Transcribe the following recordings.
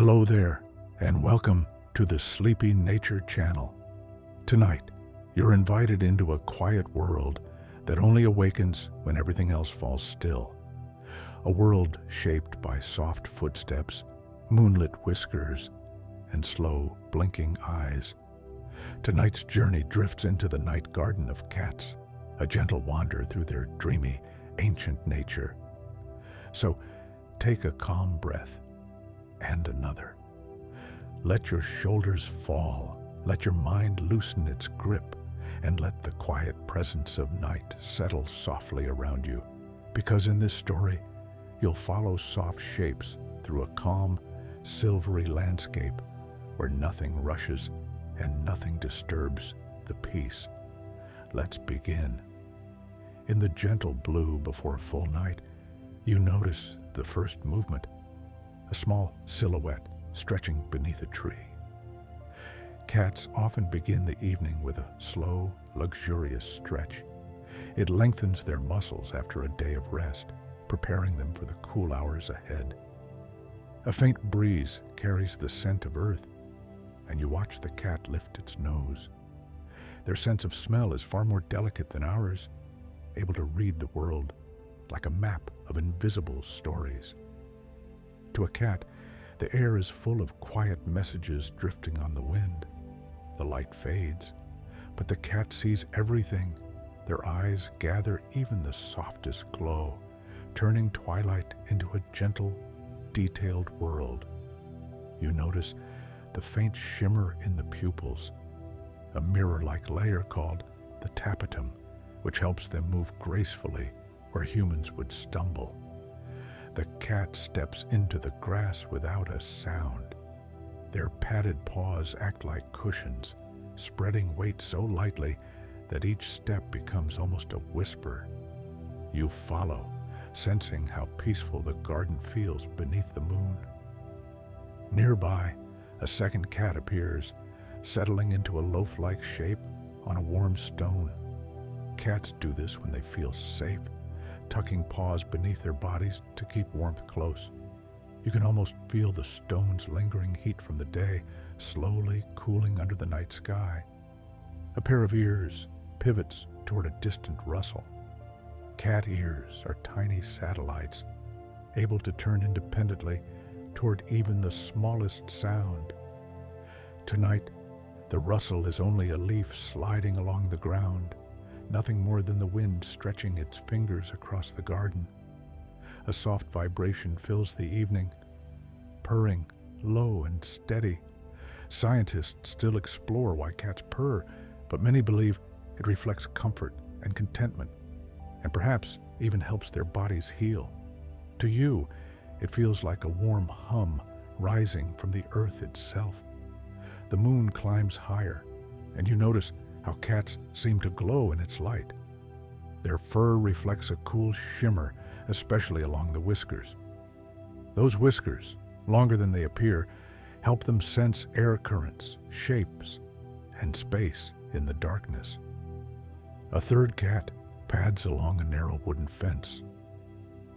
Hello there, and welcome to the Sleepy Nature Channel. Tonight, you're invited into a quiet world that only awakens when everything else falls still. A world shaped by soft footsteps, moonlit whiskers, and slow, blinking eyes. Tonight's journey drifts into the night garden of cats, a gentle wander through their dreamy, ancient nature. So, take a calm breath and another. Let your shoulders fall, let your mind loosen its grip, and let the quiet presence of night settle softly around you. Because in this story, you'll follow soft shapes through a calm, silvery landscape where nothing rushes and nothing disturbs the peace. Let's begin. In the gentle blue before full night, you notice the first movement, a small silhouette stretching beneath a tree. Cats often begin the evening with a slow, luxurious stretch. It lengthens their muscles after a day of rest, preparing them for the cool hours ahead. A faint breeze carries the scent of earth, and you watch the cat lift its nose. Their sense of smell is far more delicate than ours, able to read the world like a map of invisible stories. To a cat, the air is full of quiet messages drifting on the wind. The light fades, but the cat sees everything. Their eyes gather even the softest glow, turning twilight into a gentle, detailed world. You notice the faint shimmer in the pupils, a mirror-like layer called the tapetum, which helps them move gracefully where humans would stumble. The cat steps into the grass without a sound. Their padded paws act like cushions, spreading weight so lightly that each step becomes almost a whisper. You follow, sensing how peaceful the garden feels beneath the moon. Nearby, a second cat appears, settling into a loaf-like shape on a warm stone. Cats do this when they feel safe, tucking paws beneath their bodies to keep warmth close. You can almost feel the stone's lingering heat from the day slowly cooling under the night sky. A pair of ears pivots toward a distant rustle. Cat ears are tiny satellites, able to turn independently toward even the smallest sound. Tonight, the rustle is only a leaf sliding along the ground, nothing more than the wind stretching its fingers across the garden. A soft vibration fills the evening, purring, low and steady. Scientists still explore why cats purr, but many believe it reflects comfort and contentment, and perhaps even helps their bodies heal. To you, it feels like a warm hum rising from the earth itself. The moon climbs higher, and you notice how cats seem to glow in its light. Their fur reflects a cool shimmer, especially along the whiskers. Those whiskers, longer than they appear, help them sense air currents, shapes, and space in the darkness. A third cat pads along a narrow wooden fence.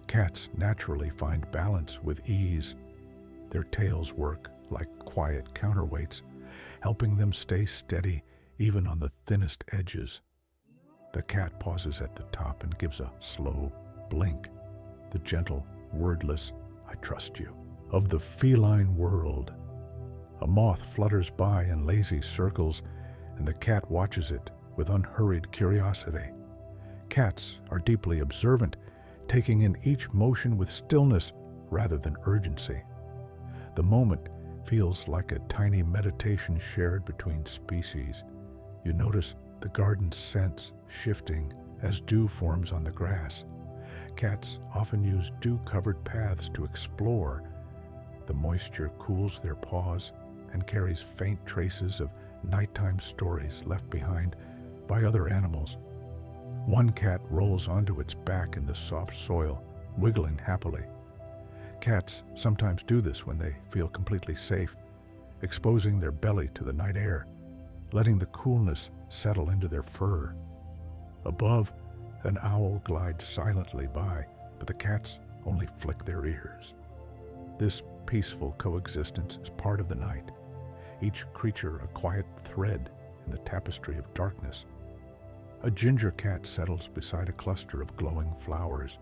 Cats naturally find balance with ease. Their tails work like quiet counterweights, helping them stay steady even on the thinnest edges. The cat pauses at the top and gives a slow blink, the gentle, wordless, "I trust you," of the feline world. A moth flutters by in lazy circles, and the cat watches it with unhurried curiosity. Cats are deeply observant, taking in each motion with stillness rather than urgency. The moment feels like a tiny meditation shared between species. You notice the garden's scents shifting as dew forms on the grass. Cats often use dew-covered paths to explore. The moisture cools their paws and carries faint traces of nighttime stories left behind by other animals. One cat rolls onto its back in the soft soil, wiggling happily. Cats sometimes do this when they feel completely safe, exposing their belly to the night air, letting the coolness settle into their fur. Above, an owl glides silently by, but the cats only flick their ears. This peaceful coexistence is part of the night, each creature a quiet thread in the tapestry of darkness. A ginger cat settles beside a cluster of glowing flowers.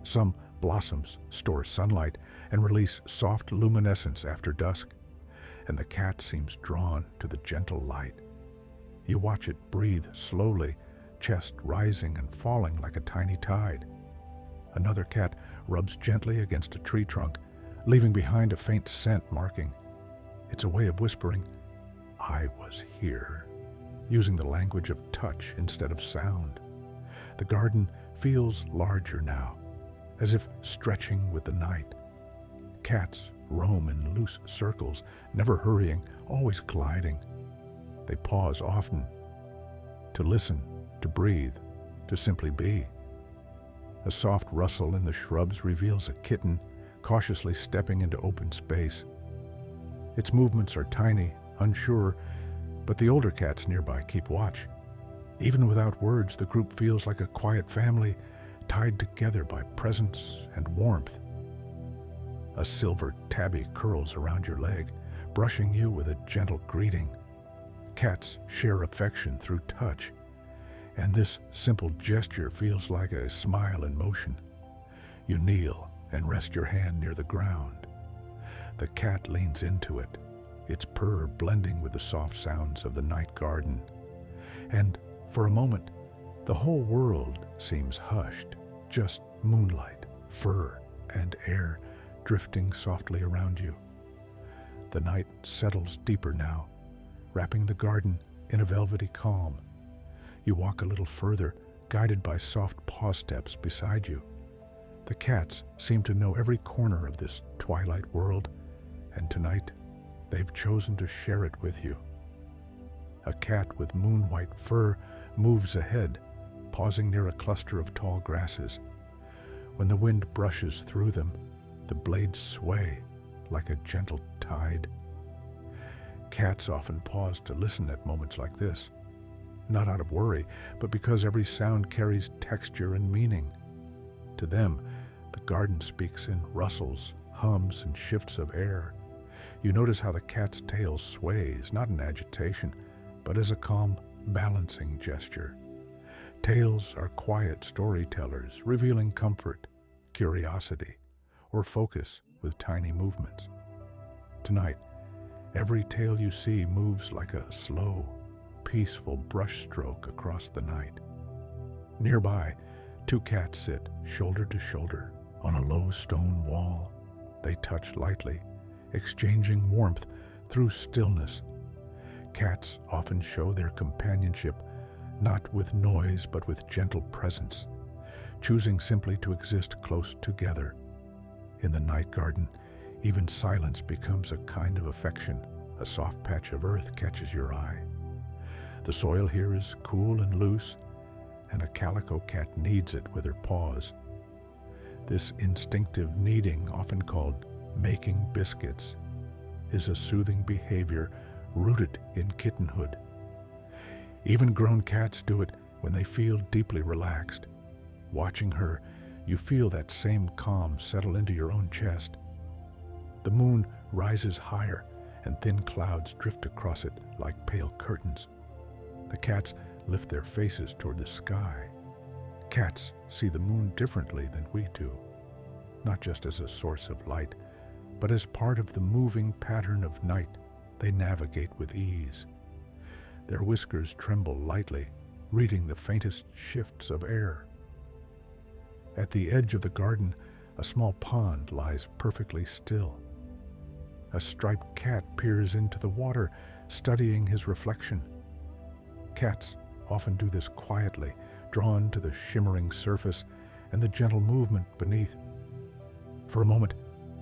Some blossoms store sunlight and release soft luminescence after dusk, and the cat seems drawn to the gentle light. You watch it breathe slowly, chest rising and falling like a tiny tide. Another cat rubs gently against a tree trunk, leaving behind a faint scent marking. It's a way of whispering, "I was here," using the language of touch instead of sound. The garden feels larger now, as if stretching with the night. Cats roam in loose circles, never hurrying, always gliding. They pause often, to listen, to breathe, to simply be. A soft rustle in the shrubs reveals a kitten cautiously stepping into open space. Its movements are tiny, unsure, but the older cats nearby keep watch. Even without words, the group feels like a quiet family, tied together by presence and warmth. A silver tabby curls around your leg, brushing you with a gentle greeting. Cats share affection through touch, and this simple gesture feels like a smile in motion. You kneel and rest your hand near the ground. The cat leans into it, its purr blending with the soft sounds of the night garden. And for a moment, the whole world seems hushed, just moonlight, fur, and air drifting softly around you. The night settles deeper now, wrapping the garden in a velvety calm. You walk a little further, guided by soft paw steps beside you. The cats seem to know every corner of this twilight world, and tonight they've chosen to share it with you. A cat with moon-white fur moves ahead, pausing near a cluster of tall grasses. When the wind brushes through them, the blades sway like a gentle tide. Cats often pause to listen at moments like this, not out of worry, but because every sound carries texture and meaning. To them, the garden speaks in rustles, hums, and shifts of air. You notice how the cat's tail sways, not in agitation, but as a calm, balancing gesture. Tails are quiet storytellers, revealing comfort, curiosity, or focus with tiny movements. Tonight, every tail you see moves like a slow, peaceful brushstroke across the night. Nearby, two cats sit shoulder to shoulder on a low stone wall. They touch lightly, exchanging warmth through stillness. Cats often show their companionship not with noise but with gentle presence, choosing simply to exist close together. In the night garden, even silence becomes a kind of affection. A soft patch of earth catches your eye. The soil here is cool and loose, and a calico cat kneads it with her paws. This instinctive kneading, often called making biscuits, is a soothing behavior rooted in kittenhood. Even grown cats do it when they feel deeply relaxed. Watching her, you feel that same calm settle into your own chest. The moon rises higher, and thin clouds drift across it like pale curtains. The cats lift their faces toward the sky. Cats see the moon differently than we do, not just as a source of light, but as part of the moving pattern of night they navigate with ease. Their whiskers tremble lightly, reading the faintest shifts of air. At the edge of the garden, a small pond lies perfectly still. A striped cat peers into the water, studying his reflection. Cats often do this quietly, drawn to the shimmering surface and the gentle movement beneath. For a moment,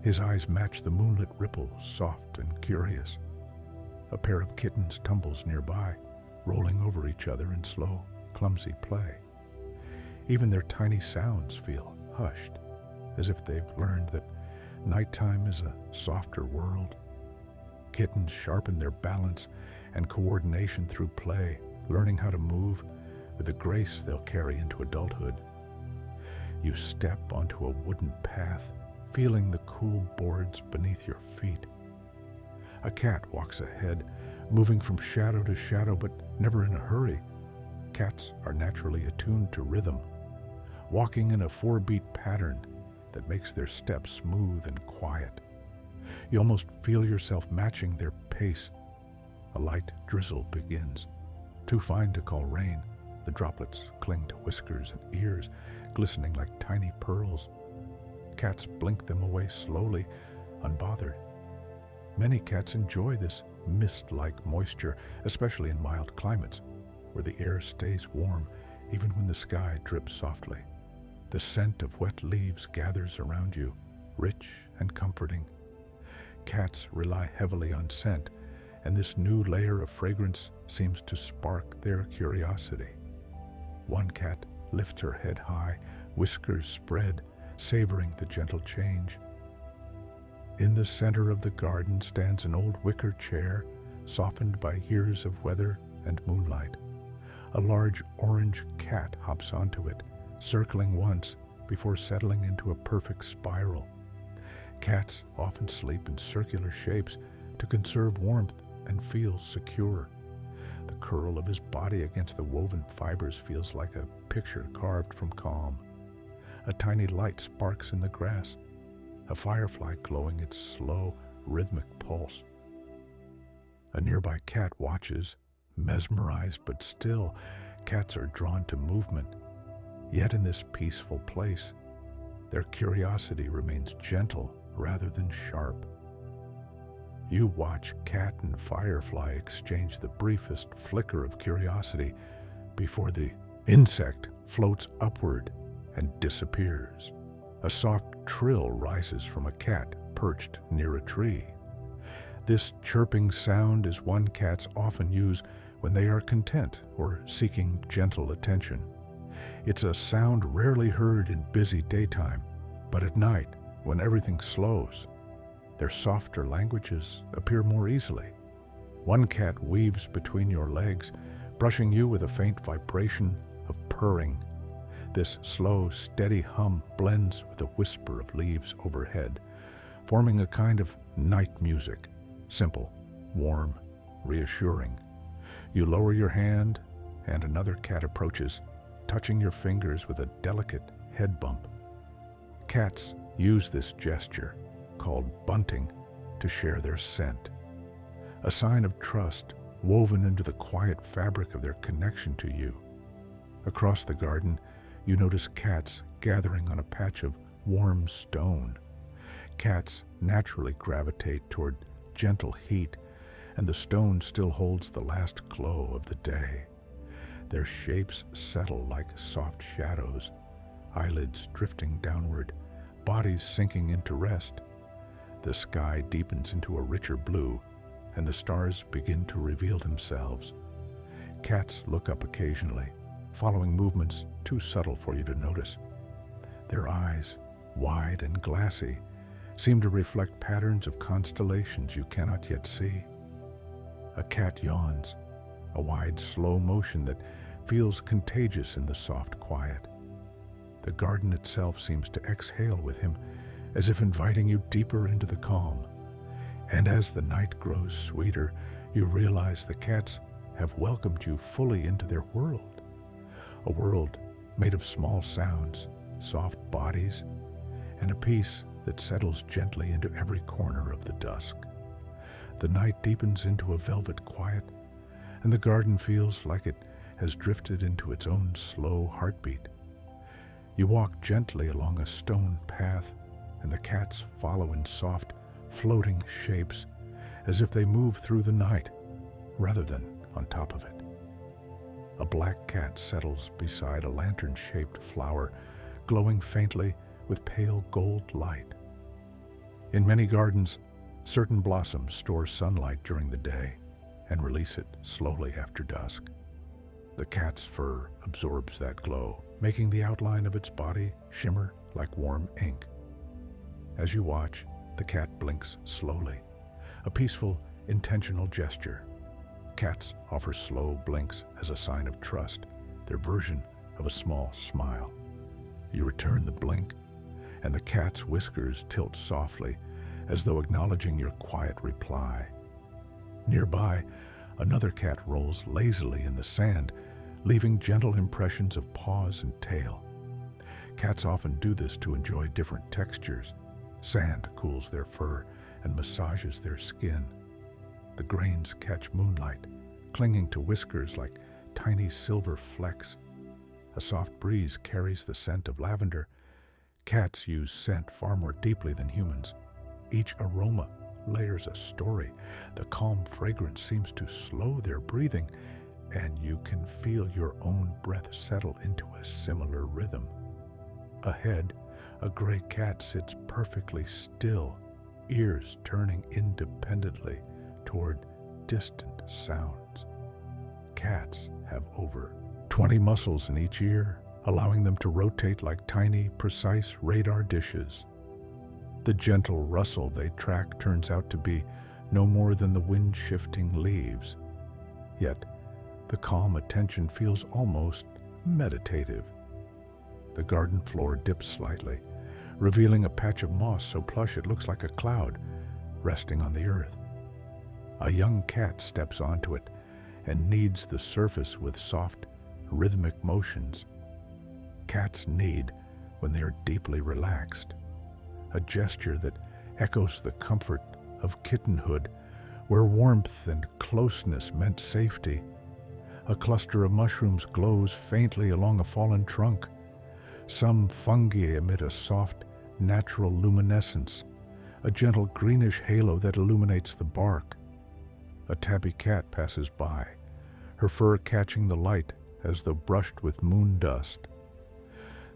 his eyes match the moonlit ripples, soft and curious. A pair of kittens tumbles nearby, rolling over each other in slow, clumsy play. Even their tiny sounds feel hushed, as if they've learned that nighttime is a softer world. Kittens sharpen their balance and coordination through play, learning how to move with the grace they'll carry into adulthood. You step onto a wooden path feeling the cool boards beneath your feet. A cat walks ahead, moving from shadow to shadow, but never in a hurry. Cats are naturally attuned to rhythm, walking in a 4-beat pattern that makes their steps smooth and quiet. You almost feel yourself matching their pace. A light drizzle begins. Too fine to call rain, the droplets cling to whiskers and ears, glistening like tiny pearls. Cats blink them away slowly, unbothered. Many cats enjoy this mist-like moisture, especially in mild climates, where the air stays warm even when the sky drips softly. The scent of wet leaves gathers around you, rich and comforting. Cats rely heavily on scent, and this new layer of fragrance seems to spark their curiosity. One cat lifts her head high, whiskers spread, savoring the gentle change. In the center of the garden stands an old wicker chair, softened by years of weather and moonlight. A large orange cat hops onto it, circling once before settling into a perfect spiral. Cats often sleep in circular shapes to conserve warmth and feel secure. The curl of his body against the woven fibers feels like a picture carved from calm. A tiny light sparks in the grass, a firefly glowing its slow, rhythmic pulse. A nearby cat watches, mesmerized but still. Cats are drawn to movement. Yet in this peaceful place, their curiosity remains gentle rather than sharp. You watch cat and firefly exchange the briefest flicker of curiosity before the insect floats upward and disappears. A soft trill rises from a cat perched near a tree. This chirping sound is one cats often use when they are content or seeking gentle attention. It's a sound rarely heard in busy daytime, but at night, when everything slows, their softer languages appear more easily. One cat weaves between your legs, brushing you with a faint vibration of purring. This slow, steady hum blends with a whisper of leaves overhead, forming a kind of night music, simple, warm, reassuring. You lower your hand, and another cat approaches, touching your fingers with a delicate head bump. Cats use this gesture, called bunting, to share their scent, a sign of trust woven into the quiet fabric of their connection to you. Across the garden, you notice cats gathering on a patch of warm stone. Cats naturally gravitate toward gentle heat, and the stone still holds the last glow of the day. Their shapes settle like soft shadows, eyelids drifting downward, bodies sinking into rest. The sky deepens into a richer blue, and the stars begin to reveal themselves. Cats look up occasionally, following movements too subtle for you to notice. Their eyes, wide and glassy, seem to reflect patterns of constellations you cannot yet see. A cat yawns, a wide, slow motion that feels contagious in the soft quiet. The garden itself seems to exhale with him, as if inviting you deeper into the calm. And as the night grows sweeter, you realize the cats have welcomed you fully into their world. A world made of small sounds, soft bodies, and a peace that settles gently into every corner of the dusk. The night deepens into a velvet quiet, and the garden feels like it has drifted into its own slow heartbeat. You walk gently along a stone path, and the cats follow in soft, floating shapes, as if they move through the night, rather than on top of it. A black cat settles beside a lantern-shaped flower, glowing faintly with pale gold light. In many gardens, certain blossoms store sunlight during the day and release it slowly after dusk. The cat's fur absorbs that glow, making the outline of its body shimmer like warm ink. As you watch, the cat blinks slowly, a peaceful, intentional gesture. Cats offer slow blinks as a sign of trust, their version of a small smile. You return the blink, and the cat's whiskers tilt softly as though acknowledging your quiet reply. Nearby, another cat rolls lazily in the sand, leaving gentle impressions of paws and tail. Cats often do this to enjoy different textures. Sand cools their fur and massages their skin. The grains catch moonlight, clinging to whiskers like tiny silver flecks. A soft breeze carries the scent of lavender. Cats use scent far more deeply than humans. Each aroma layers a story. The calm fragrance seems to slow their breathing, and you can feel your own breath settle into a similar rhythm. Ahead, a gray cat sits perfectly still, ears turning independently toward distant sounds. Cats have over 20 muscles in each ear, allowing them to rotate like tiny, precise radar dishes. The gentle rustle they track turns out to be no more than the wind-shifting leaves. Yet, the calm attention feels almost meditative. The garden floor dips slightly, revealing a patch of moss so plush it looks like a cloud resting on the earth. A young cat steps onto it and kneads the surface with soft, rhythmic motions. Cats knead when they are deeply relaxed, a gesture that echoes the comfort of kittenhood, where warmth and closeness meant safety. A cluster of mushrooms glows faintly along a fallen trunk. Some fungi emit a soft, natural luminescence, a gentle greenish halo that illuminates the bark. A tabby cat passes by, her fur catching the light as though brushed with moon dust.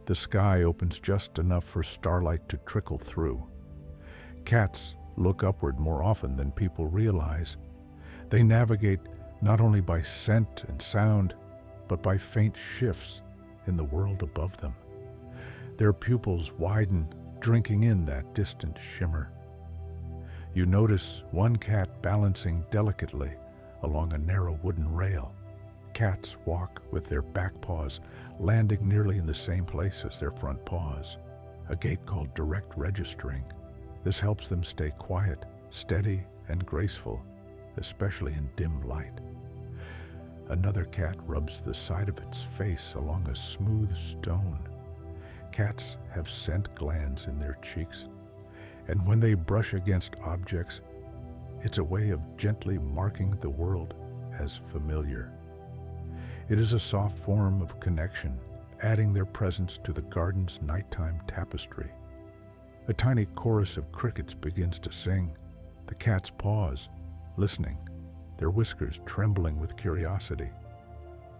The sky opens just enough for starlight to trickle through. Cats look upward more often than people realize. They navigate not only by scent and sound, but by faint shifts in the world above them. Their pupils widen, drinking in that distant shimmer. You notice one cat balancing delicately along a narrow wooden rail. Cats walk with their back paws landing nearly in the same place as their front paws, a gait called direct registering. This helps them stay quiet, steady, and graceful, especially in dim light. Another cat rubs the side of its face along a smooth stone. Cats have scent glands in their cheeks, and when they brush against objects, it's a way of gently marking the world as familiar. It is a soft form of connection, adding their presence to the garden's nighttime tapestry. A tiny chorus of crickets begins to sing. The cats pause, listening, their whiskers trembling with curiosity.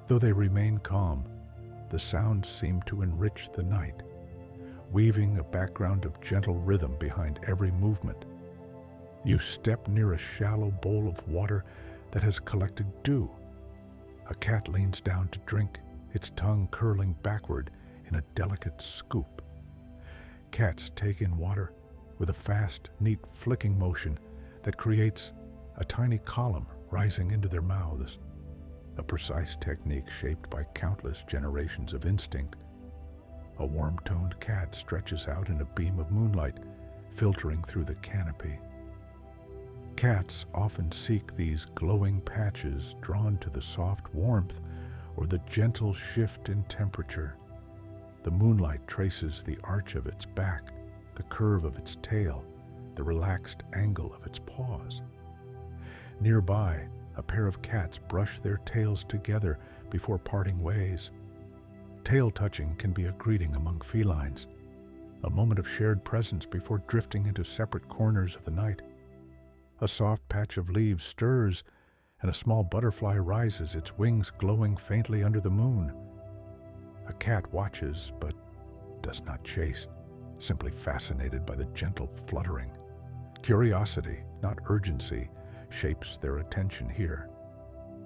Though they remain calm, the sounds seem to enrich the night, weaving a background of gentle rhythm behind every movement. You step near a shallow bowl of water that has collected dew. A cat leans down to drink, its tongue curling backward in a delicate scoop. Cats take in water with a fast, neat flicking motion that creates a tiny column rising into their mouths, a precise technique shaped by countless generations of instinct. A warm-toned cat stretches out in a beam of moonlight, filtering through the canopy. Cats often seek these glowing patches, drawn to the soft warmth or the gentle shift in temperature. The moonlight traces the arch of its back, the curve of its tail, the relaxed angle of its paws. Nearby, a pair of cats brush their tails together before parting ways. Tail touching can be a greeting among felines, a moment of shared presence before drifting into separate corners of the night. A soft patch of leaves stirs, and a small butterfly rises, its wings glowing faintly under the moon. A cat watches, but does not chase, simply fascinated by the gentle fluttering. Curiosity, not urgency, shapes their attention here.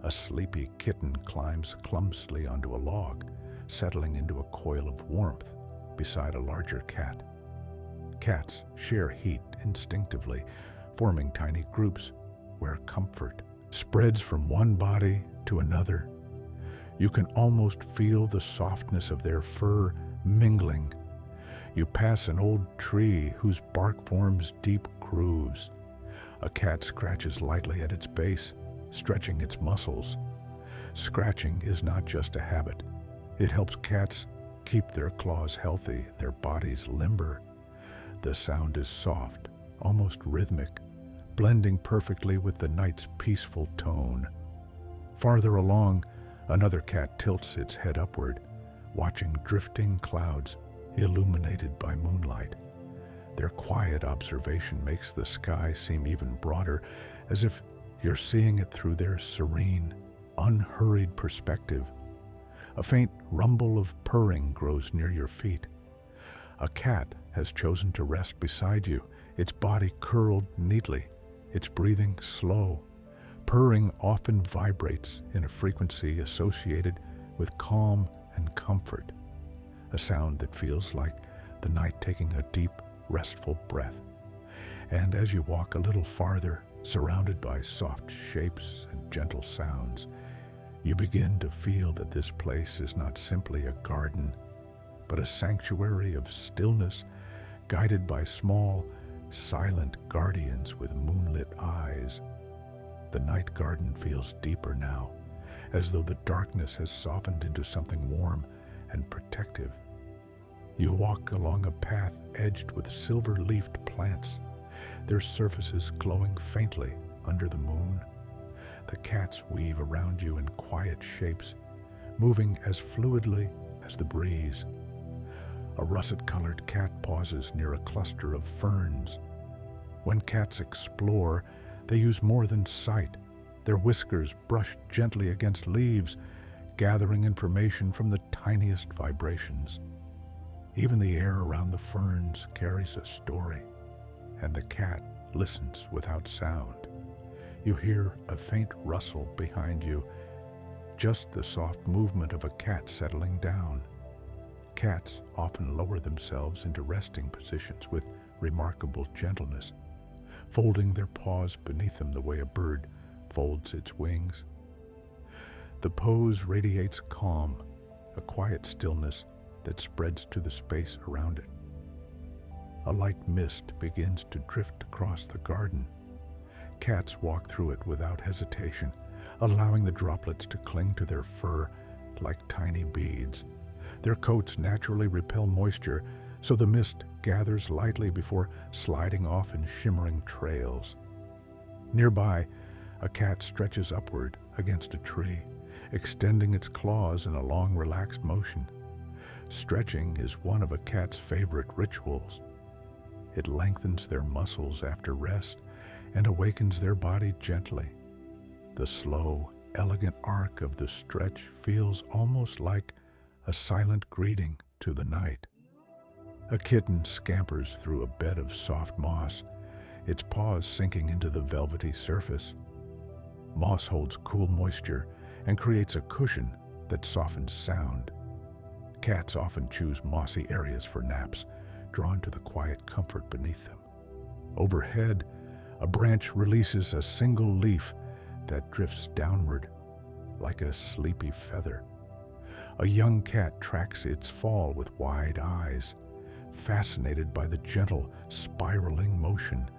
A sleepy kitten climbs clumsily onto a log, settling into a coil of warmth beside a larger cat. Cats share heat instinctively, forming tiny groups where comfort spreads from one body to another. You can almost feel the softness of their fur mingling You pass an old tree whose bark forms deep grooves. A cat scratches lightly at its base, stretching its muscles. Scratching is not just a habit. It helps cats keep their claws healthy, their bodies limber. The sound is soft, almost rhythmic, blending perfectly with the night's peaceful tone. Farther along, another cat tilts its head upward, watching drifting clouds illuminated by moonlight. Their quiet observation makes the sky seem even broader, as if you're seeing it through their serene, unhurried perspective. A faint rumble of purring grows near your feet. A cat has chosen to rest beside you, its body curled neatly, its breathing slow. Purring often vibrates in a frequency associated with calm and comfort, a sound that feels like the night taking a deep, restful breath. And as you walk a little farther, surrounded by soft shapes and gentle sounds, you begin to feel that this place is not simply a garden, but a sanctuary of stillness guided by small, silent guardians with moonlit eyes. The night garden feels deeper now, as though the darkness has softened into something warm and protective. You walk along a path edged with silver-leafed plants, their surfaces glowing faintly under the moon. The cats weave around you in quiet shapes, moving as fluidly as the breeze. A russet-colored cat pauses near a cluster of ferns. When cats explore, they use more than sight. Their whiskers brush gently against leaves, gathering information from the tiniest vibrations. Even the air around the ferns carries a story, and the cat listens without sound. You hear a faint rustle behind you, just the soft movement of a cat settling down. Cats often lower themselves into resting positions with remarkable gentleness, folding their paws beneath them the way a bird folds its wings. The pose radiates calm, a quiet stillness that spreads to the space around it. A light mist begins to drift across the garden. Cats walk through it without hesitation, allowing the droplets to cling to their fur like tiny beads. Their coats naturally repel moisture, so the mist gathers lightly before sliding off in shimmering trails. Nearby, a cat stretches upward against a tree, extending its claws in a long, relaxed motion. Stretching is one of a cat's favorite rituals. It lengthens their muscles after rest and awakens their body gently. The slow, elegant arc of the stretch feels almost like a silent greeting to the night. A kitten scampers through a bed of soft moss, its paws sinking into the velvety surface. Moss holds cool moisture and creates a cushion that softens sound. Cats often choose mossy areas for naps, drawn to the quiet comfort beneath them. Overhead, a branch releases a single leaf that drifts downward like a sleepy feather. A young cat tracks its fall with wide eyes, fascinated by the gentle, spiraling motion.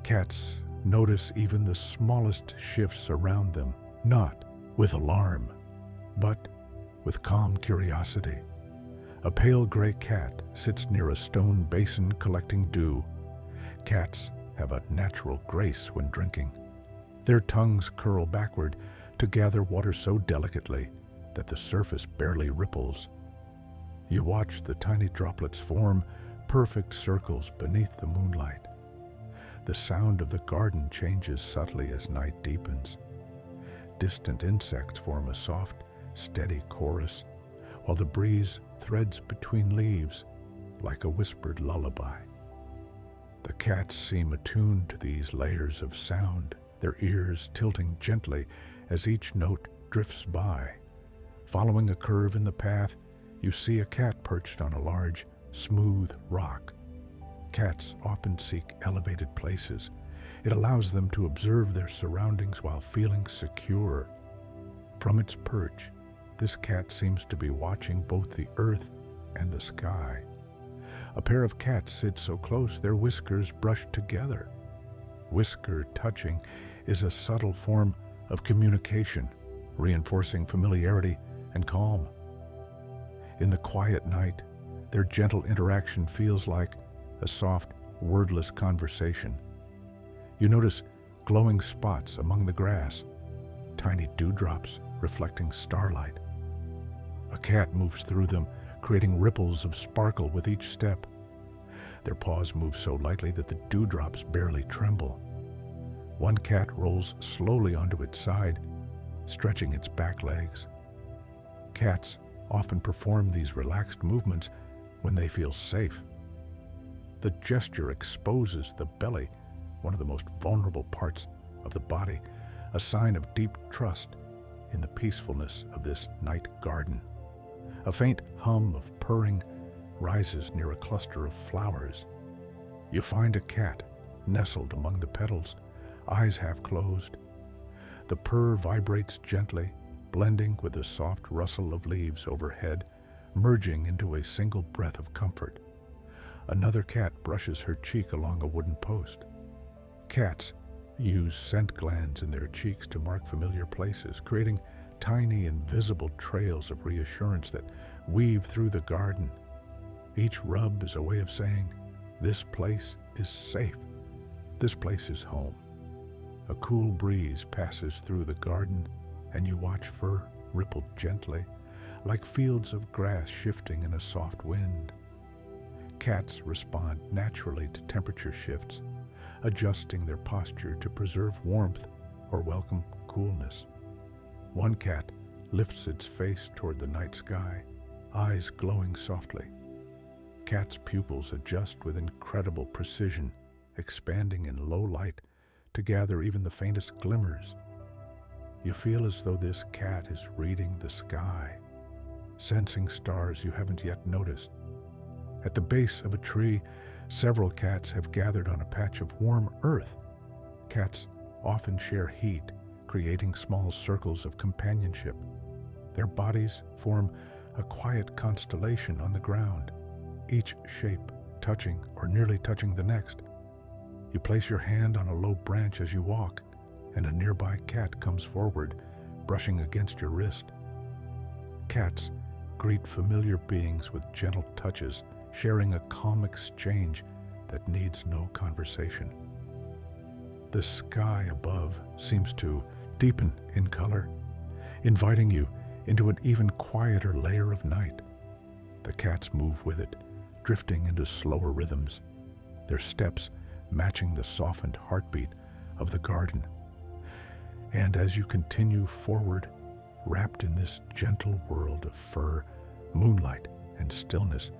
Cats notice even the smallest shifts around them, not with alarm, but with calm curiosity. A pale gray cat sits near a stone basin collecting dew. Cats have a natural grace when drinking. Their tongues curl backward to gather water so delicately that the surface barely ripples. You watch the tiny droplets form perfect circles beneath the moonlight. The sound of the garden changes subtly as night deepens. Distant insects form a soft, steady chorus, while the breeze threads between leaves like a whispered lullaby. The cats seem attuned to these layers of sound, their ears tilting gently as each note drifts by. Following a curve in the path, you see a cat perched on a large, smooth rock. Cats often seek elevated places. It allows them to observe their surroundings while feeling secure. From its perch, this cat seems to be watching both the earth and the sky. A pair of cats sit so close their whiskers brush together. Whisker touching is a subtle form of communication, reinforcing familiarity and calm. In the quiet night, their gentle interaction feels like a soft, wordless conversation. You notice glowing spots among the grass, tiny dewdrops reflecting starlight. A cat moves through them, creating ripples of sparkle with each step. Their paws move so lightly that the dewdrops barely tremble. One cat rolls slowly onto its side, stretching its back legs. Cats often perform these relaxed movements when they feel safe. The gesture exposes the belly, one of the most vulnerable parts of the body, a sign of deep trust in the peacefulness of this night garden. A faint hum of purring rises near a cluster of flowers. You find a cat nestled among the petals, eyes half closed. The purr vibrates gently, blending with the soft rustle of leaves overhead, merging into a single breath of comfort. Another cat brushes her cheek along a wooden post. Cats use scent glands in their cheeks to mark familiar places, creating tiny invisible trails of reassurance that weave through the garden. Each rub is a way of saying, "This place is safe. This place is home." A cool breeze passes through the garden, and you watch fur ripple gently, like fields of grass shifting in a soft wind. Cats respond naturally to temperature shifts, adjusting their posture to preserve warmth or welcome coolness. One cat lifts its face toward the night sky, eyes glowing softly. Cat's pupils adjust with incredible precision, expanding in low light to gather even the faintest glimmers. You feel as though this cat is reading the sky, sensing stars you haven't yet noticed. At the base of a tree, several cats have gathered on a patch of warm earth. Cats often share heat, creating small circles of companionship. Their bodies form a quiet constellation on the ground, each shape touching or nearly touching the next. You place your hand on a low branch as you walk, and a nearby cat comes forward, brushing against your wrist. Cats greet familiar beings with gentle touches, sharing a calm exchange that needs no conversation. The sky above seems to deepen in color, inviting you into an even quieter layer of night. The cats move with it, drifting into slower rhythms, their steps matching the softened heartbeat of the garden. And as you continue forward, wrapped in this gentle world of fur, moonlight, and stillness,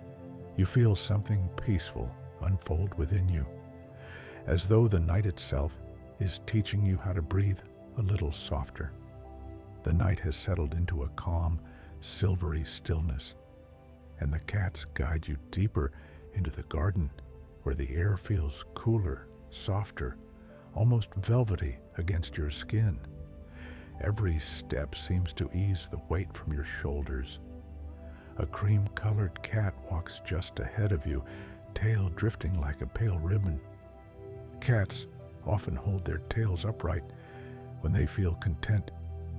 you feel something peaceful unfold within you, as though the night itself is teaching you how to breathe a little softer. The night has settled into a calm, silvery stillness, and the cats guide you deeper into the garden, where the air feels cooler, softer, almost velvety against your skin. Every step seems to ease the weight from your shoulders. A cream-colored cat walks just ahead of you, tail drifting like a pale ribbon. Cats often hold their tails upright when they feel content,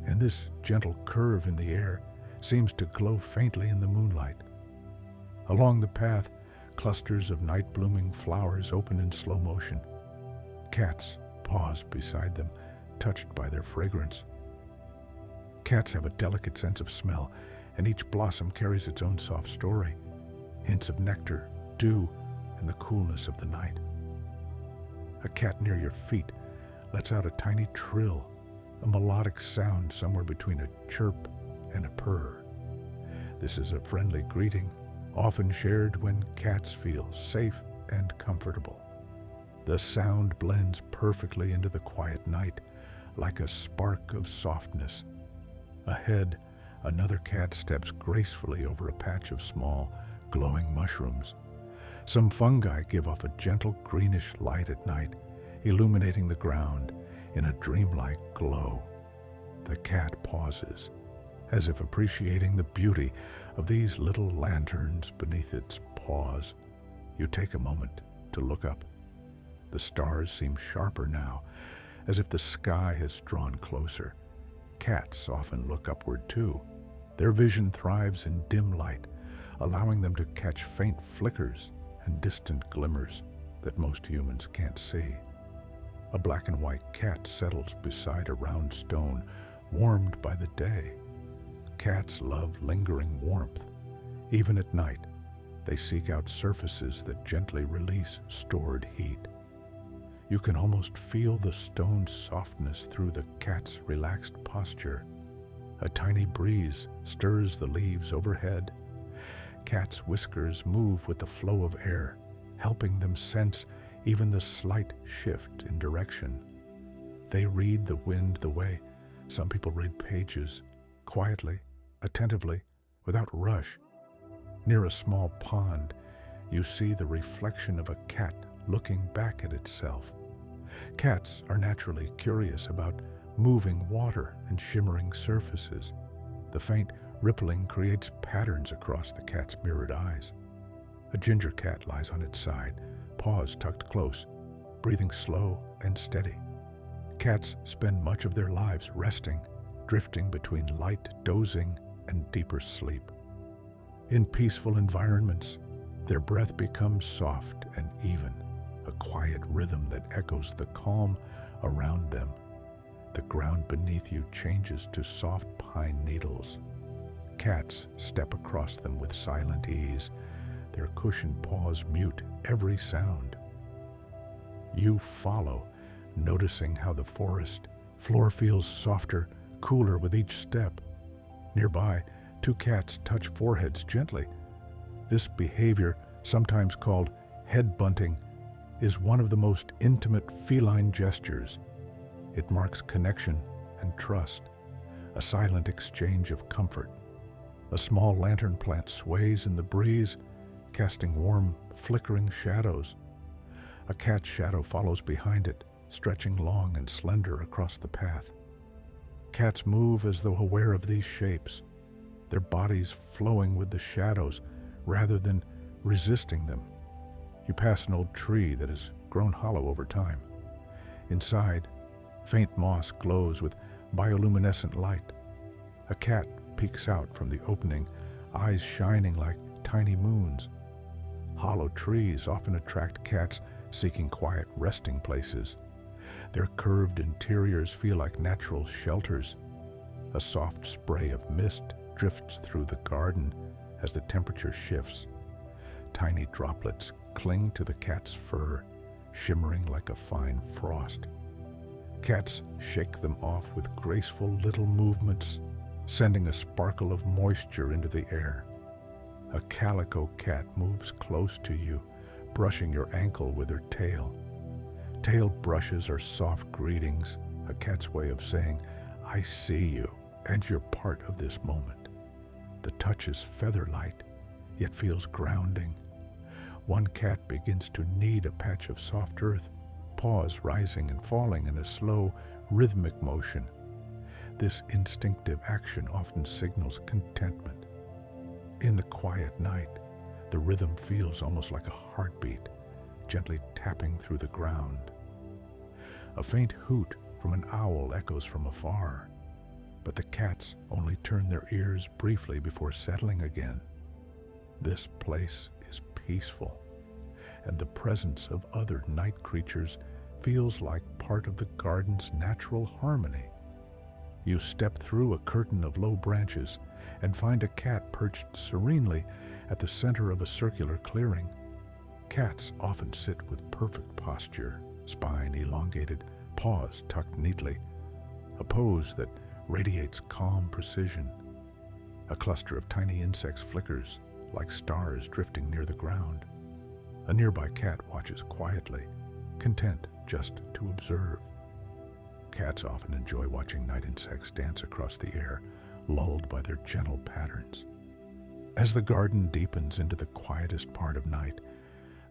and this gentle curve in the air seems to glow faintly in the moonlight. Along the path, clusters of night-blooming flowers open in slow motion. Cats pause beside them, touched by their fragrance. Cats have a delicate sense of smell, and each blossom carries its own soft story, hints of nectar, dew, and the coolness of the night. A cat near your feet lets out a tiny trill, a melodic sound somewhere between a chirp and a purr. This is a friendly greeting, often shared when cats feel safe and comfortable. The sound blends perfectly into the quiet night, like a spark of softness. Ahead, another cat steps gracefully over a patch of small, glowing mushrooms. Some fungi give off a gentle greenish light at night, illuminating the ground in a dreamlike glow. The cat pauses, as if appreciating the beauty of these little lanterns beneath its paws. You take a moment to look up. The stars seem sharper now, as if the sky has drawn closer. Cats often look upward too. Their vision thrives in dim light, allowing them to catch faint flickers and distant glimmers that most humans can't see. A black and white cat settles beside a round stone, warmed by the day. Cats love lingering warmth. Even at night, they seek out surfaces that gently release stored heat. You can almost feel the stone's softness through the cat's relaxed posture. A tiny breeze stirs the leaves overhead. Cats' whiskers move with the flow of air, helping them sense even the slight shift in direction. They read the wind the way some people read pages, quietly, attentively, without rush. Near a small pond, you see the reflection of a cat looking back at itself. Cats are naturally curious about moving water and shimmering surfaces. The faint rippling creates patterns across the cat's mirrored eyes. A ginger cat lies on its side, paws tucked close, breathing slow and steady. Cats spend much of their lives resting, drifting between light dozing and deeper sleep. In peaceful environments, their breath becomes soft and even, a quiet rhythm that echoes the calm around them. The ground beneath you changes to soft pine needles. Cats step across them with silent ease, their cushioned paws mute every sound. You follow, noticing how the forest floor feels softer, cooler with each step. Nearby, two cats touch foreheads gently. This behavior, sometimes called head bunting, is one of the most intimate feline gestures. It marks connection and trust, a silent exchange of comfort. A small lantern plant sways in the breeze, casting warm, flickering shadows. A cat's shadow follows behind it, stretching long and slender across the path. Cats move as though aware of these shapes, their bodies flowing with the shadows rather than resisting them. You pass an old tree that has grown hollow over time. Inside, faint moss glows with bioluminescent light. A cat peeks out from the opening, eyes shining like tiny moons. Hollow trees often attract cats seeking quiet resting places. Their curved interiors feel like natural shelters. A soft spray of mist drifts through the garden as the temperature shifts. Tiny droplets cling to the cat's fur, shimmering like a fine frost. Cats shake them off with graceful little movements, sending a sparkle of moisture into the air. A calico cat moves close to you, brushing your ankle with her tail. Tail brushes are soft greetings, a cat's way of saying, "I see you, and you're part of this moment." The touch is feather-light, yet feels grounding. One cat begins to knead a patch of soft earth, paws rising and falling in a slow, rhythmic motion. This instinctive action often signals contentment. In the quiet night, the rhythm feels almost like a heartbeat, gently tapping through the ground. A faint hoot from an owl echoes from afar, but the cats only turn their ears briefly before settling again. This place is peaceful, and the presence of other night creatures feels like part of the garden's natural harmony. You step through a curtain of low branches and find a cat perched serenely at the center of a circular clearing. Cats often sit with perfect posture, spine elongated, paws tucked neatly, a pose that radiates calm precision. A cluster of tiny insects flickers, like stars drifting near the ground. A nearby cat watches quietly, content just to observe. Cats often enjoy watching night insects dance across the air, lulled by their gentle patterns. As the garden deepens into the quietest part of night,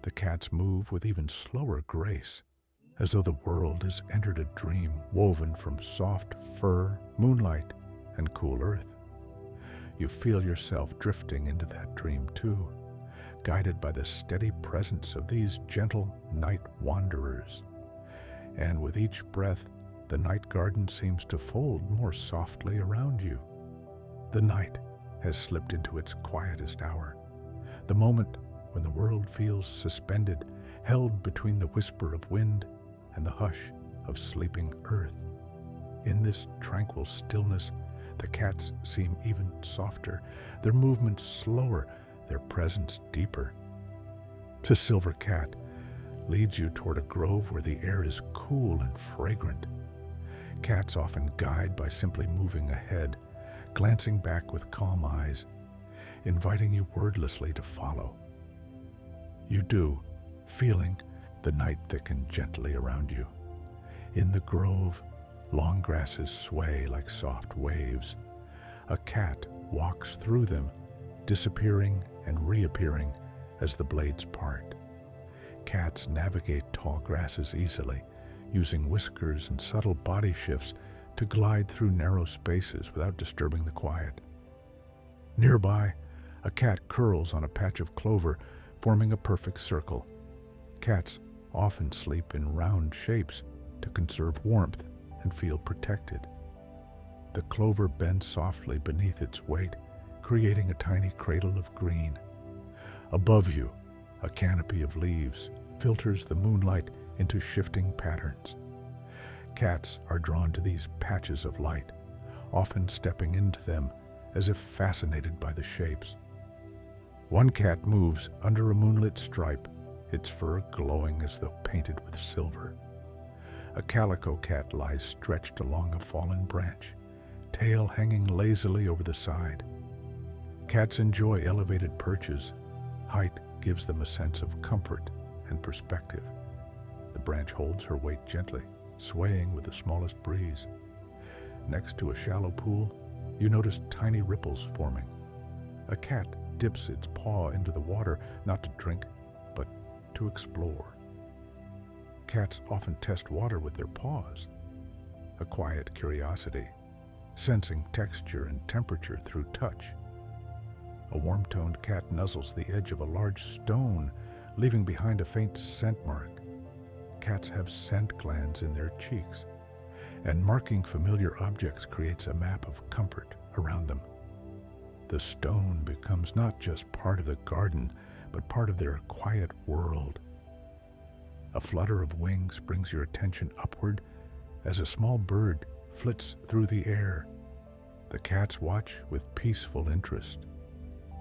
the cats move with even slower grace, as though the world has entered a dream woven from soft fur, moonlight, and cool earth. You feel yourself drifting into that dream too, guided by the steady presence of these gentle night wanderers. And with each breath, the night garden seems to fold more softly around you. The night has slipped into its quietest hour, the moment when the world feels suspended, held between the whisper of wind and the hush of sleeping earth. In this tranquil stillness, the cats seem even softer, their movements slower, their presence deeper. The silver cat leads you toward a grove where the air is cool and fragrant. Cats often guide by simply moving ahead, glancing back with calm eyes, inviting you wordlessly to follow. You do, feeling the night thicken gently around you. In the grove, long grasses sway like soft waves. A cat walks through them, disappearing and reappearing as the blades part. Cats navigate tall grasses easily, using whiskers and subtle body shifts to glide through narrow spaces without disturbing the quiet. Nearby, a cat curls on a patch of clover, forming a perfect circle. Cats often sleep in round shapes to conserve warmth and feel protected. The clover bends softly beneath its weight, creating a tiny cradle of green. Above you, a canopy of leaves filters the moonlight into shifting patterns. Cats are drawn to these patches of light, often stepping into them as if fascinated by the shapes. One cat moves under a moonlit stripe, its fur glowing as though painted with silver. A calico cat lies stretched along a fallen branch, tail hanging lazily over the side. Cats enjoy elevated perches. Height gives them a sense of comfort and perspective. The branch holds her weight gently, swaying with the smallest breeze. Next to a shallow pool, you notice tiny ripples forming. A cat dips its paw into the water, not to drink, but to explore. Cats often test water with their paws, a quiet curiosity, sensing texture and temperature through touch. A warm-toned cat nuzzles the edge of a large stone, leaving behind a faint scent mark. Cats have scent glands in their cheeks, and marking familiar objects creates a map of comfort around them. The stone becomes not just part of the garden, but part of their quiet world. A flutter of wings brings your attention upward as a small bird flits through the air. The cats watch with peaceful interest.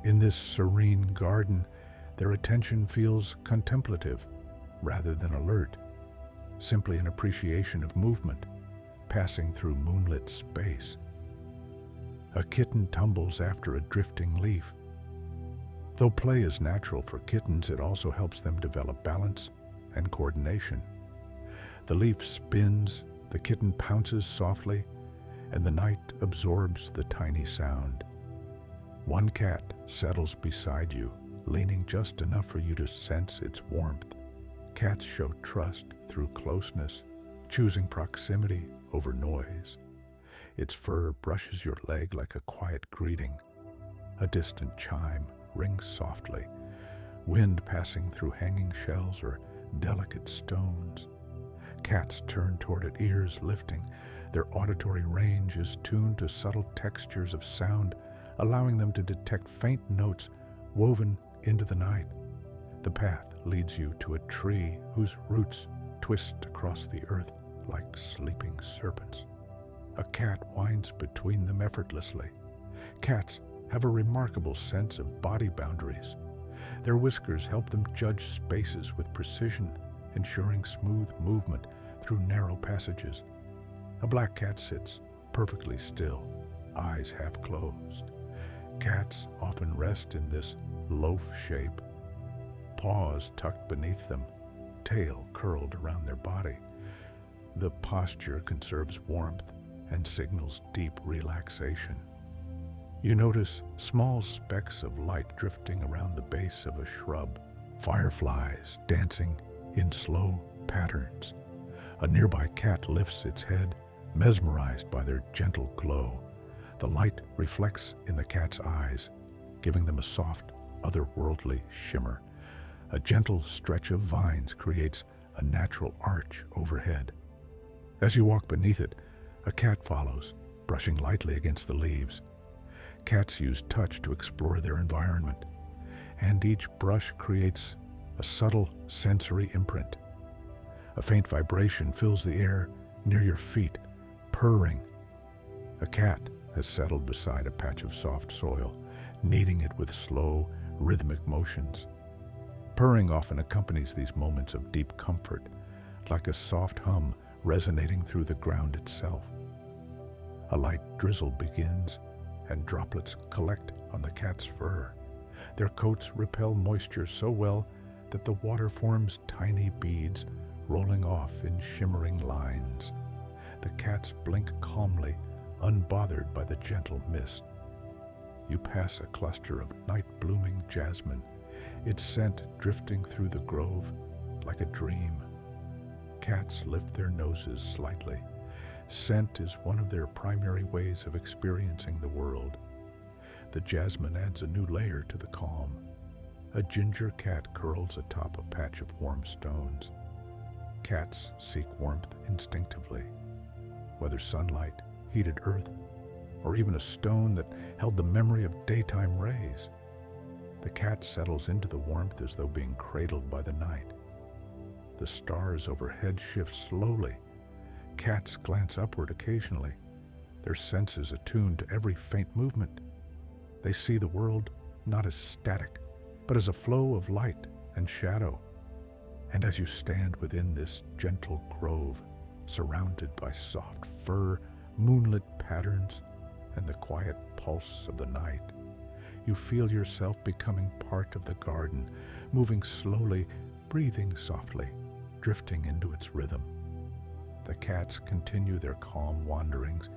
In this serene garden, their attention feels contemplative rather than alert, simply an appreciation of movement passing through moonlit space. A kitten tumbles after a drifting leaf. Though play is natural for kittens, it also helps them develop balance and coordination. The leaf spins, the kitten pounces softly, and the night absorbs the tiny sound. One cat settles beside you, leaning just enough for you to sense its warmth. Cats show trust through closeness, choosing proximity over noise. Its fur brushes your leg like a quiet greeting. A distant chime rings softly, wind passing through hanging shells or delicate stones. Cats turn toward it, ears lifting. Their auditory range is tuned to subtle textures of sound, allowing them to detect faint notes woven into the night. The path leads you to a tree whose roots twist across the earth like sleeping serpents. A cat winds between them effortlessly. Cats have a remarkable sense of body boundaries. Their whiskers help them judge spaces with precision, ensuring smooth movement through narrow passages. A black cat sits perfectly still, eyes half closed. Cats often rest in this loaf shape, paws tucked beneath them, tail curled around their body. The posture conserves warmth and signals deep relaxation. You notice small specks of light drifting around the base of a shrub, fireflies dancing in slow patterns. A nearby cat lifts its head, mesmerized by their gentle glow. The light reflects in the cat's eyes, giving them a soft, otherworldly shimmer. A gentle stretch of vines creates a natural arch overhead. As you walk beneath it, a cat follows, brushing lightly against the leaves. Cats use touch to explore their environment, and each brush creates a subtle sensory imprint. A faint vibration fills the air near your feet, purring. A cat has settled beside a patch of soft soil, kneading it with slow, rhythmic motions. Purring often accompanies these moments of deep comfort, like a soft hum resonating through the ground itself. A light drizzle begins, and droplets collect on the cat's fur. Their coats repel moisture so well that the water forms tiny beads, rolling off in shimmering lines. The cats blink calmly, unbothered by the gentle mist. You pass a cluster of night-blooming jasmine, its scent drifting through the grove like a dream. Cats lift their noses slightly. Scent is one of their primary ways of experiencing the world. The jasmine adds a new layer to the calm. A ginger cat curls atop a patch of warm stones. Cats seek warmth instinctively, whether sunlight, heated earth, or even a stone that held the memory of daytime rays. The cat settles into the warmth as though being cradled by the night. The stars overhead shift slowly. Cats glance upward occasionally, their senses attuned to every faint movement. They see the world not as static, but as a flow of light and shadow. And as you stand within this gentle grove, surrounded by soft fur, moonlit patterns, and the quiet pulse of the night, you feel yourself becoming part of the garden, moving slowly, breathing softly, drifting into its rhythm. The cats continue their calm wanderings,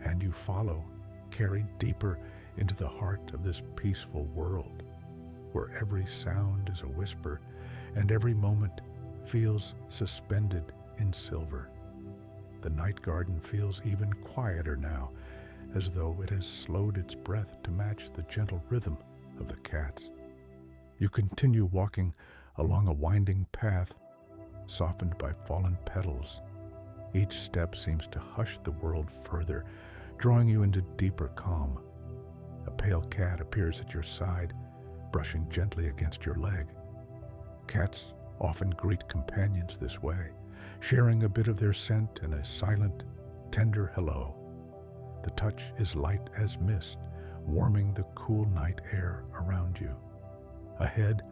and you follow, carried deeper into the heart of this peaceful world, where every sound is a whisper and every moment feels suspended in silver. The night garden feels even quieter now, as though it has slowed its breath to match the gentle rhythm of the cats. You continue walking along a winding path, softened by fallen petals. Each step seems to hush the world further, drawing you into deeper calm. A pale cat appears at your side, brushing gently against your leg. Cats often greet companions this way, sharing a bit of their scent in a silent, tender hello. The touch is light as mist, warming the cool night air around you. Ahead,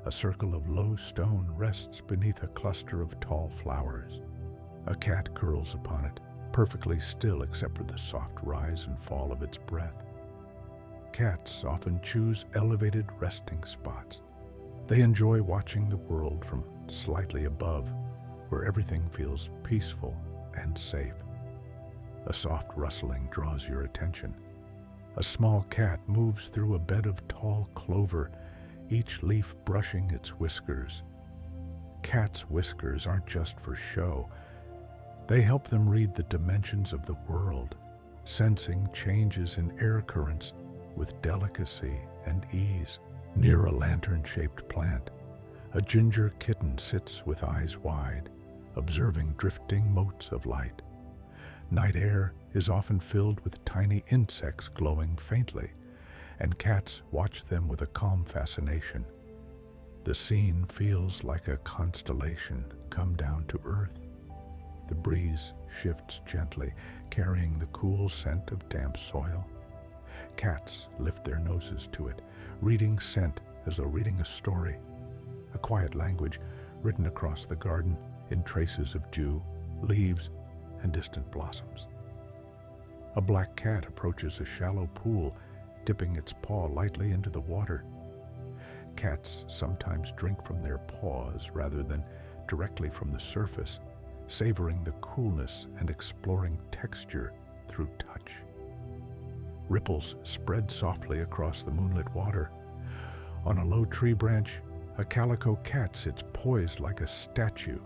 a circle of low stone rests beneath a cluster of tall flowers. A cat curls upon it, perfectly still except for the soft rise and fall of its breath. Cats often choose elevated resting spots. They enjoy watching the world from slightly above, where everything feels peaceful and safe. A soft rustling draws your attention. A small cat moves through a bed of tall clover, each leaf brushing its whiskers. Cats' whiskers aren't just for show. They help them read the dimensions of the world, sensing changes in air currents with delicacy and ease. Near a lantern-shaped plant, a ginger kitten sits with eyes wide, observing drifting motes of light. Night air is often filled with tiny insects glowing faintly, and cats watch them with a calm fascination. The scene feels like a constellation come down to earth. The breeze shifts gently, carrying the cool scent of damp soil. Cats lift their noses to it, reading scent as though reading a story, a quiet language written across the garden in traces of dew, leaves, and distant blossoms. A black cat approaches a shallow pool, dipping its paw lightly into the water. Cats sometimes drink from their paws rather than directly from the surface, savoring the coolness and exploring texture through touch. Ripples spread softly across the moonlit water. On a low tree branch, a calico cat sits poised like a statue.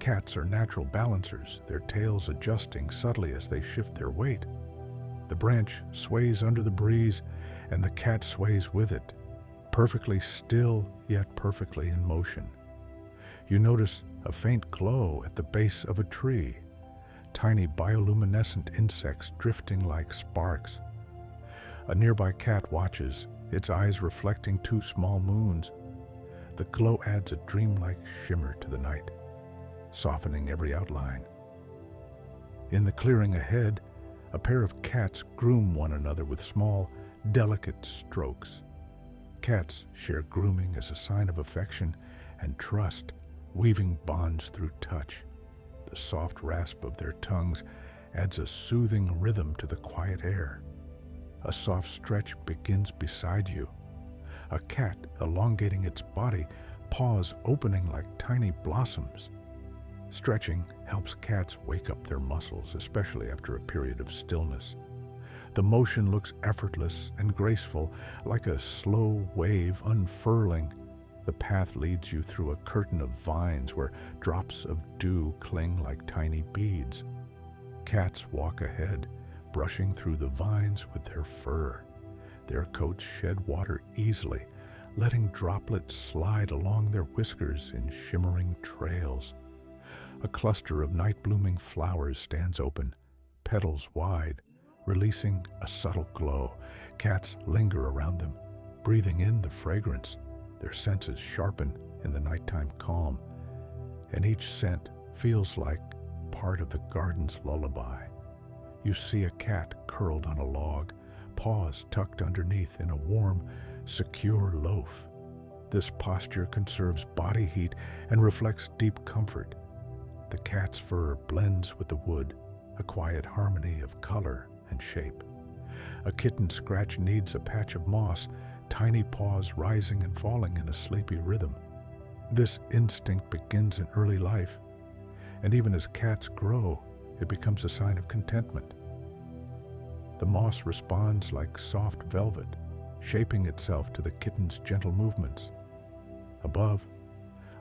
Cats are natural balancers, their tails adjusting subtly as they shift their weight. The branch sways under the breeze, and the cat sways with it, perfectly still yet perfectly in motion. You notice a faint glow at the base of a tree, tiny bioluminescent insects drifting like sparks. A nearby cat watches, its eyes reflecting two small moons. The glow adds a dreamlike shimmer to the night, softening every outline. In the clearing ahead, a pair of cats groom one another with small, delicate strokes. Cats share grooming as a sign of affection and trust, weaving bonds through touch. The soft rasp of their tongues adds a soothing rhythm to the quiet air. A soft stretch begins beside you. A cat elongating its body, paws opening like tiny blossoms. Stretching helps cats wake up their muscles, especially after a period of stillness. The motion looks effortless and graceful, like a slow wave unfurling. The path leads you through a curtain of vines where drops of dew cling like tiny beads. Cats walk ahead, brushing through the vines with their fur. Their coats shed water easily, letting droplets slide along their whiskers in shimmering trails. A cluster of night-blooming flowers stands open, petals wide, releasing a subtle glow. Cats linger around them, breathing in the fragrance. Their senses sharpen in the nighttime calm, and each scent feels like part of the garden's lullaby. You see a cat curled on a log, paws tucked underneath in a warm, secure loaf. This posture conserves body heat and reflects deep comfort. The cat's fur blends with the wood, a quiet harmony of color and shape. A kitten scratch kneads a patch of moss, tiny paws rising and falling in a sleepy rhythm. This instinct begins in early life, and even as cats grow, it becomes a sign of contentment. The moss responds like soft velvet, shaping itself to the kitten's gentle movements. Above,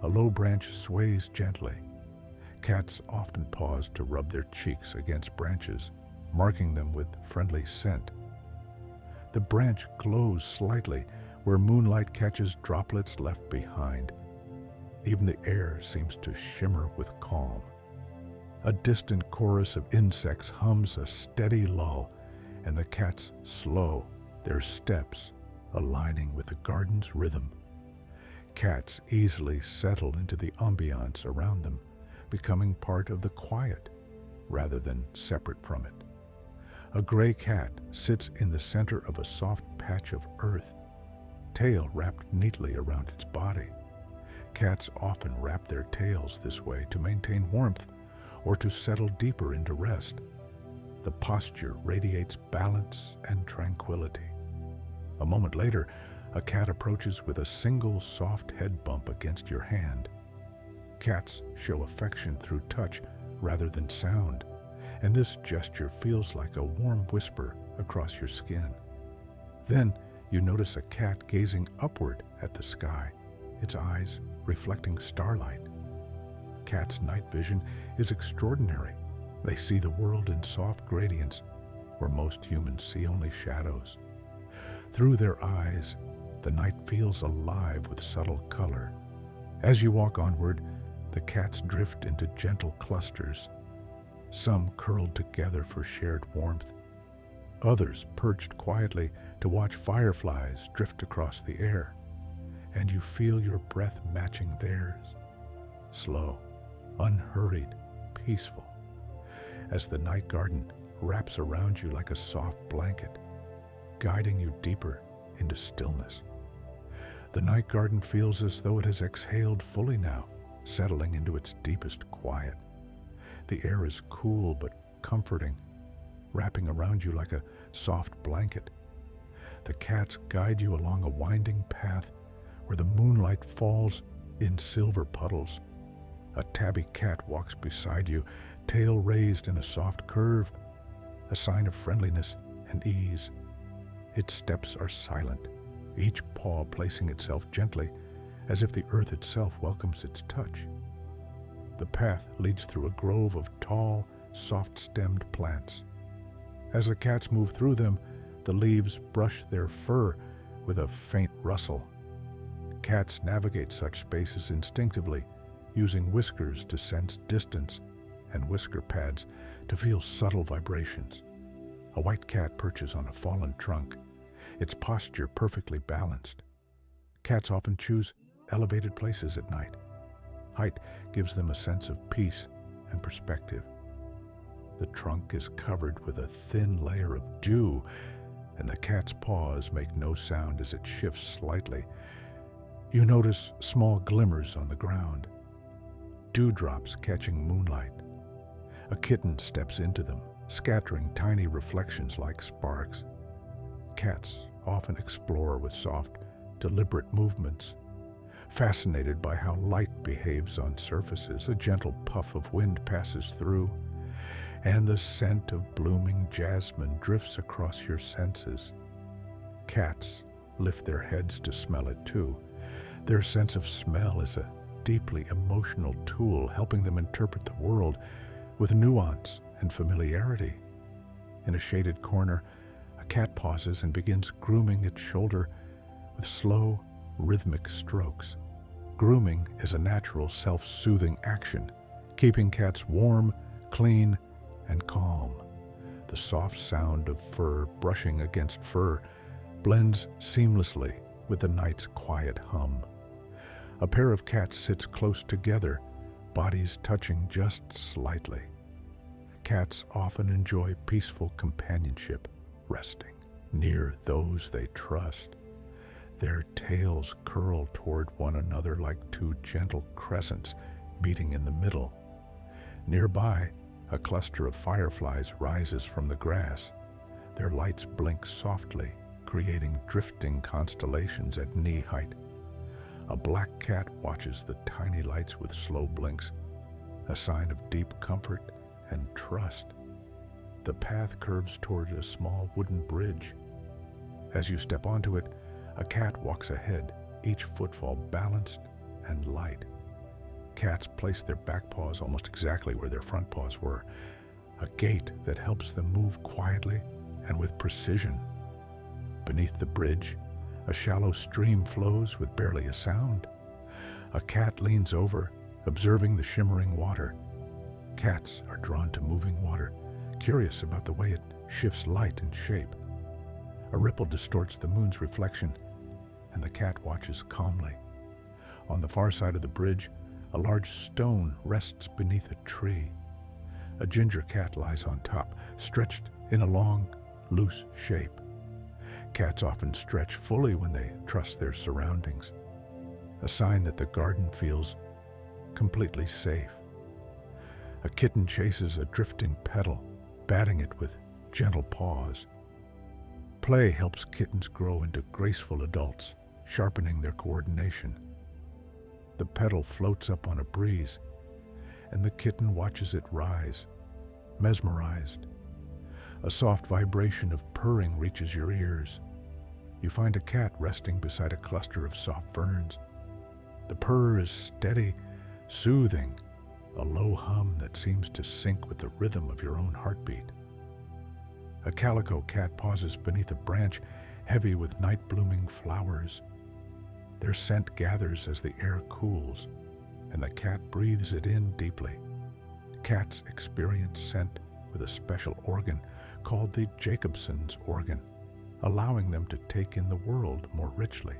a low branch sways gently. Cats often pause to rub their cheeks against branches, marking them with friendly scent. The branch glows slightly where moonlight catches droplets left behind. Even the air seems to shimmer with calm. A distant chorus of insects hums a steady lull, and the cats slow, their steps aligning with the garden's rhythm. Cats easily settle into the ambiance around them, becoming part of the quiet rather than separate from it. A gray cat sits in the center of a soft patch of earth, tail wrapped neatly around its body. Cats often wrap their tails this way to maintain warmth or to settle deeper into rest. The posture radiates balance and tranquility. A moment later, a cat approaches with a single soft head bump against your hand. Cats show affection through touch rather than sound, and this gesture feels like a warm whisper across your skin. Then you notice a cat gazing upward at the sky, its eyes reflecting starlight. Cats' night vision is extraordinary. They see the world in soft gradients, where most humans see only shadows. Through their eyes, the night feels alive with subtle color. As you walk onward, the cats drift into gentle clusters, some curled together for shared warmth, others perched quietly to watch fireflies drift across the air, and you feel your breath matching theirs. Slow, unhurried, peaceful, as the night garden wraps around you like a soft blanket, guiding you deeper into stillness. The night garden feels as though it has exhaled fully now, settling into its deepest quiet. The air is cool but comforting, wrapping around you like a soft blanket. The cats guide you along a winding path where the moonlight falls in silver puddles. A tabby cat walks beside you, tail raised in a soft curve, a sign of friendliness and ease. Its steps are silent, each paw placing itself gently, as if the earth itself welcomes its touch. The path leads through a grove of tall, soft-stemmed plants. As the cats move through them, the leaves brush their fur with a faint rustle, Cats navigate such spaces instinctively, using whiskers to sense distance and whisker pads to feel subtle vibrations. A white cat perches on a fallen trunk, its posture perfectly balanced. Cats often choose elevated places at night. Height gives them a sense of peace and perspective. The trunk is covered with a thin layer of dew, and the cat's paws make no sound as it shifts slightly. You notice small glimmers on the ground, dewdrops catching moonlight. A kitten steps into them, scattering tiny reflections like sparks. Cats often explore with soft, deliberate movements. Fascinated by how light behaves on surfaces, a gentle puff of wind passes through, and the scent of blooming jasmine drifts across your senses. Cats lift their heads to smell it too. Their sense of smell is a deeply emotional tool, helping them interpret the world with nuance and familiarity. In a shaded corner, a cat pauses and begins grooming its shoulder with slow, rhythmic strokes. Grooming is a natural, self-soothing action, keeping cats warm, clean, and calm. The soft sound of fur brushing against fur blends seamlessly with the night's quiet hum. A pair of cats sits close together, bodies touching just slightly. Cats often enjoy peaceful companionship, resting near those they trust. Their tails curl toward one another like two gentle crescents meeting in the middle. Nearby, a cluster of fireflies rises from the grass. Their lights blink softly, creating drifting constellations at knee height. A black cat watches the tiny lights with slow blinks, a sign of deep comfort and trust. The path curves toward a small wooden bridge. As you step onto it, a cat walks ahead, each footfall balanced and light. Cats place their back paws almost exactly where their front paws were, a gait that helps them move quietly and with precision. Beneath the bridge, a shallow stream flows with barely a sound. A cat leans over, observing the shimmering water. Cats are drawn to moving water, curious about the way it shifts light and shape. A ripple distorts the moon's reflection, and the cat watches calmly. On the far side of the bridge, a large stone rests beneath a tree. A ginger cat lies on top, stretched in a long, loose shape. Cats often stretch fully when they trust their surroundings, a sign that the garden feels completely safe. A kitten chases a drifting petal, batting it with gentle paws. Play helps kittens grow into graceful adults, sharpening their coordination. The petal floats up on a breeze, and the kitten watches it rise, mesmerized. A soft vibration of purring reaches your ears. You find a cat resting beside a cluster of soft ferns. The purr is steady, soothing, a low hum that seems to sync with the rhythm of your own heartbeat. A calico cat pauses beneath a branch heavy with night-blooming flowers. Their scent gathers as the air cools, and the cat breathes it in deeply. Cats experience scent with a special organ called the Jacobson's organ, allowing them to take in the world more richly.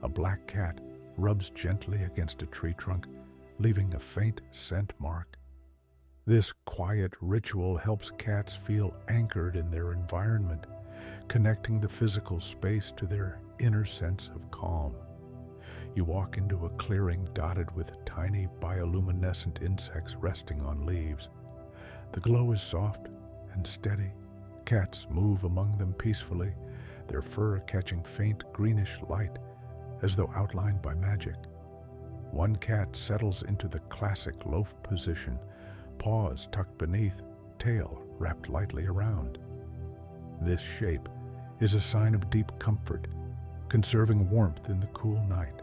A black cat rubs gently against a tree trunk, leaving a faint scent mark. This quiet ritual helps cats feel anchored in their environment, connecting the physical space to their inner sense of calm. You walk into a clearing dotted with tiny bioluminescent insects resting on leaves. The glow is soft and steady. Cats move among them peacefully, their fur catching faint greenish light as though outlined by magic. One cat settles into the classic loaf position, paws tucked beneath, tail wrapped lightly around. This shape is a sign of deep comfort, conserving warmth in the cool night.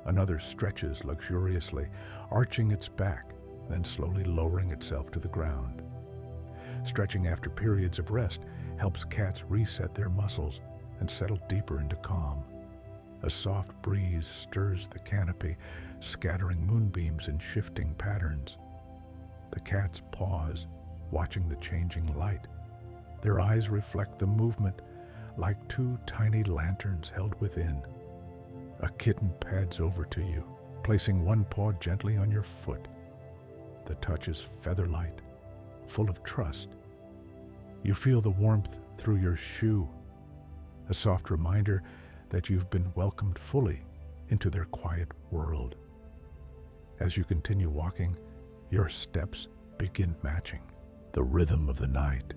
Another stretches luxuriously, arching its back, then slowly lowering itself to the ground. Stretching after periods of rest helps cats reset their muscles and settle deeper into calm. A soft breeze stirs the canopy, scattering moonbeams in shifting patterns. The cats pause, watching the changing light. Their eyes reflect the movement, like two tiny lanterns held within. A kitten pads over to you, placing one paw gently on your foot. The touch is feather-light, full of trust. You feel the warmth through your shoe, a soft reminder that you've been welcomed fully into their quiet world. As you continue walking, your steps begin matching the rhythm of the night,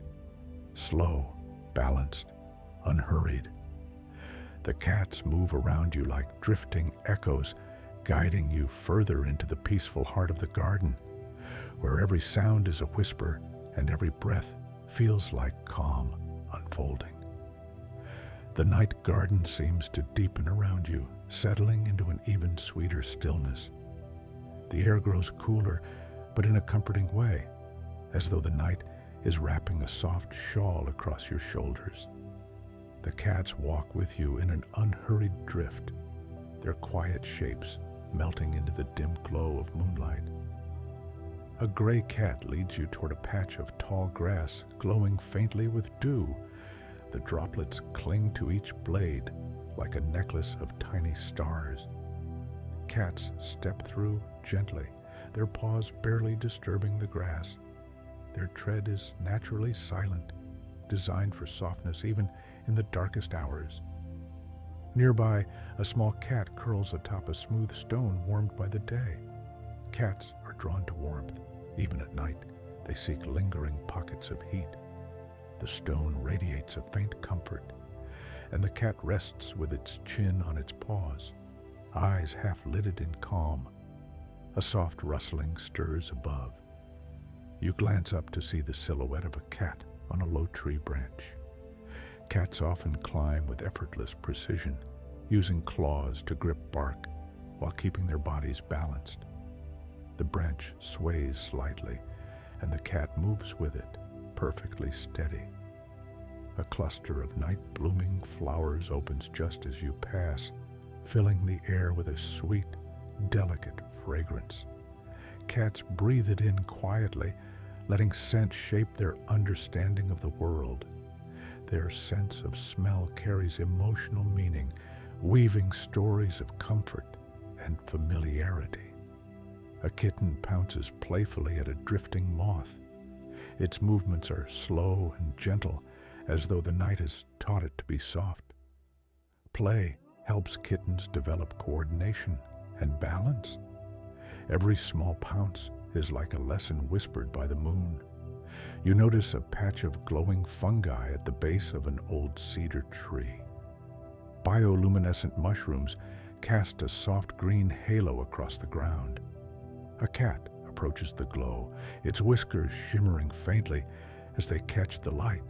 slow, balanced, unhurried. The cats move around you like drifting echoes, guiding you further into the peaceful heart of the garden, where every sound is a whisper and every breath feels like calm unfolding. The night garden seems to deepen around you, settling into an even sweeter stillness. The air grows cooler, but in a comforting way, as though the night is wrapping a soft shawl across your shoulders. The cats walk with you in an unhurried drift, their quiet shapes melting into the dim glow of moonlight. A gray cat leads you toward a patch of tall grass glowing faintly with dew. The droplets cling to each blade like a necklace of tiny stars. Cats step through gently, their paws barely disturbing the grass. Their tread is naturally silent, designed for softness even in the darkest hours. Nearby, a small cat curls atop a smooth stone warmed by the day. Cats are drawn to warmth. Even at night, they seek lingering pockets of heat. The stone radiates a faint comfort, and the cat rests with its chin on its paws, eyes half-lidded in calm. A soft rustling stirs above. You glance up to see the silhouette of a cat on a low tree branch. Cats often climb with effortless precision, using claws to grip bark while keeping their bodies balanced. The branch sways slightly, and the cat moves with it, perfectly steady. A cluster of night-blooming flowers opens just as you pass, filling the air with a sweet, delicate fragrance. Cats breathe it in quietly, letting scent shape their understanding of the world. Their sense of smell carries emotional meaning, weaving stories of comfort and familiarity. A kitten pounces playfully at a drifting moth. Its movements are slow and gentle, as though the night has taught it to be soft. Play helps kittens develop coordination and balance. Every small pounce is like a lesson whispered by the moon. You notice a patch of glowing fungi at the base of an old cedar tree. Bioluminescent mushrooms cast a soft green halo across the ground. A cat approaches the glow, its whiskers shimmering faintly as they catch the light.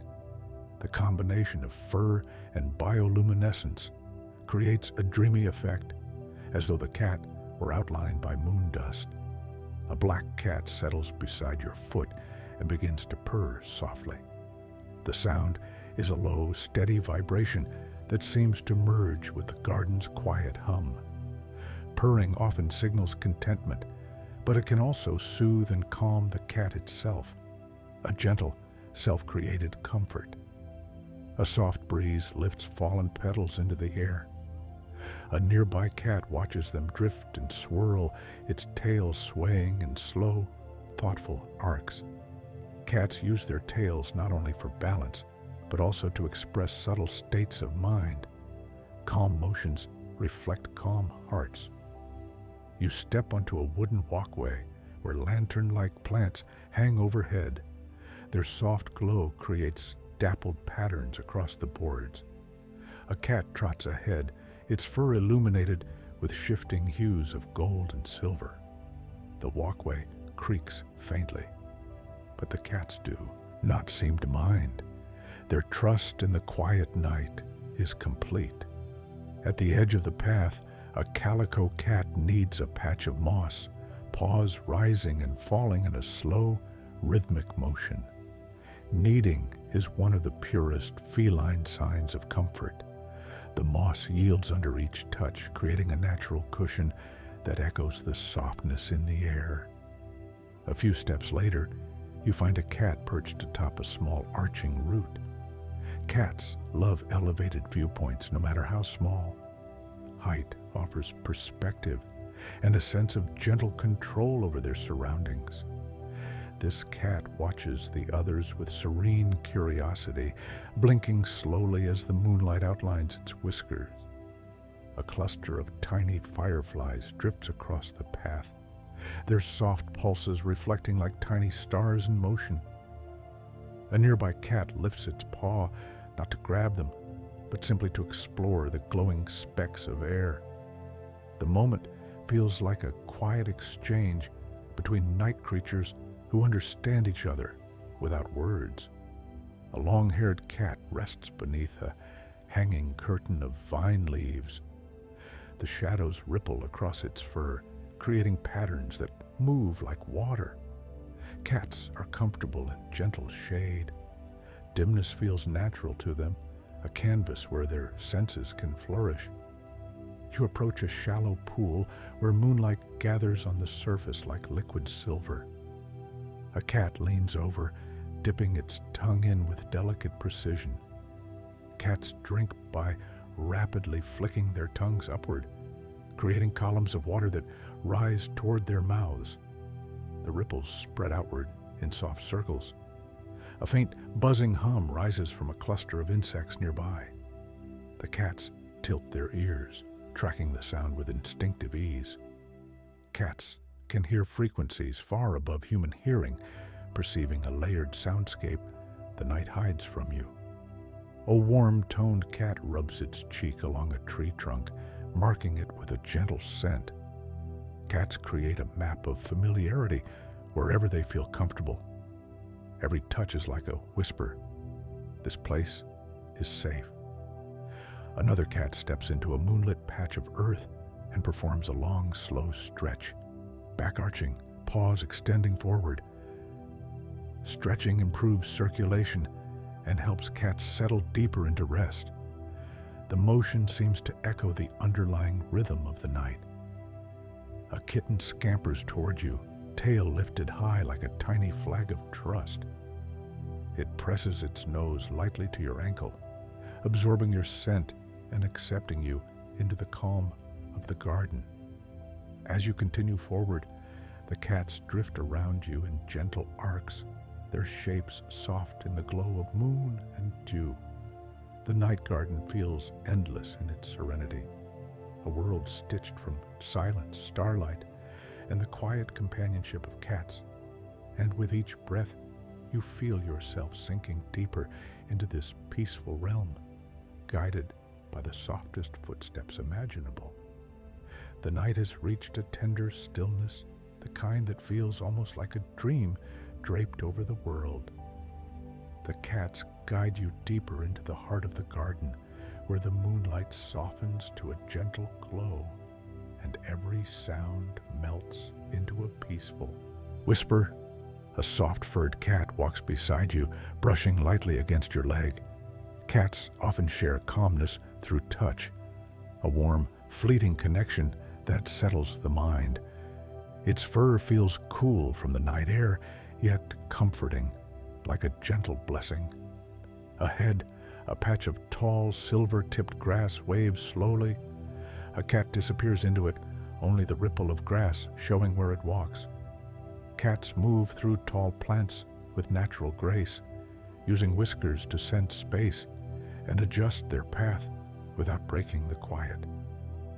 The combination of fur and bioluminescence creates a dreamy effect, as though the cat were outlined by moon dust. A black cat settles beside your foot and begins to purr softly. The sound is a low, steady vibration that seems to merge with the garden's quiet hum. Purring often signals contentment, but it can also soothe and calm the cat itself, a gentle, self-created comfort. A soft breeze lifts fallen petals into the air. A nearby cat watches them drift and swirl, its tail swaying in slow, thoughtful arcs. Cats use their tails not only for balance, but also to express subtle states of mind. Calm motions reflect calm hearts. You step onto a wooden walkway where lantern-like plants hang overhead. Their soft glow creates dappled patterns across the boards. A cat trots ahead, its fur illuminated with shifting hues of gold and silver. The walkway creaks faintly, but the cats do not seem to mind. Their trust in the quiet night is complete. At the edge of the path, a calico cat kneads a patch of moss, paws rising and falling in a slow, rhythmic motion. Kneading is one of the purest feline signs of comfort. The moss yields under each touch, creating a natural cushion that echoes the softness in the air. A few steps later, you find a cat perched atop a small arching root. Cats love elevated viewpoints, no matter how small. Height offers perspective and a sense of gentle control over their surroundings. This cat watches the others with serene curiosity, blinking slowly as the moonlight outlines its whiskers. A cluster of tiny fireflies drifts across the path, their soft pulses reflecting like tiny stars in motion. A nearby cat lifts its paw, not to grab them, but simply to explore the glowing specks of air. The moment feels like a quiet exchange between night creatures who understand each other without words. A long-haired cat rests beneath a hanging curtain of vine leaves. The shadows ripple across its fur, creating patterns that move like water. Cats are comfortable in gentle shade. Dimness feels natural to them, a canvas where their senses can flourish. You approach a shallow pool where moonlight gathers on the surface like liquid silver. A cat leans over, dipping its tongue in with delicate precision. Cats drink by rapidly flicking their tongues upward, creating columns of water that rise toward their mouths. The ripples spread outward in soft circles. A faint buzzing hum rises from a cluster of insects nearby. The cats tilt their ears, tracking the sound with instinctive ease. Cats can hear frequencies far above human hearing, perceiving a layered soundscape the night hides from you. A warm-toned cat rubs its cheek along a tree trunk, marking it with a gentle scent. Cats create a map of familiarity wherever they feel comfortable. Every touch is like a whisper. This place is safe. Another cat steps into a moonlit patch of earth and performs a long, slow stretch, back arching, paws extending forward. Stretching improves circulation and helps cats settle deeper into rest. The motion seems to echo the underlying rhythm of the night. A kitten scampers toward you, tail lifted high like a tiny flag of trust. It presses its nose lightly to your ankle, absorbing your scent and accepting you into the calm of the garden. As you continue forward, the cats drift around you in gentle arcs, their shapes soft in the glow of moon and dew. The night garden feels endless in its serenity, a world stitched from silence, starlight, and the quiet companionship of cats. And with each breath, you feel yourself sinking deeper into this peaceful realm, guided by the softest footsteps imaginable. The night has reached a tender stillness, the kind that feels almost like a dream draped over the world. The cats guide you deeper into the heart of the garden, where the moonlight softens to a gentle glow, and every sound melts into a peaceful whisper. A soft-furred cat walks beside you, brushing lightly against your leg. Cats often share calmness through touch, a warm, fleeting connection that settles the mind. Its fur feels cool from the night air, yet comforting, like a gentle blessing. Ahead, a patch of tall, silver-tipped grass waves slowly. A cat disappears into it, only the ripple of grass showing where it walks. Cats move through tall plants with natural grace, using whiskers to sense space and adjust their path without breaking the quiet.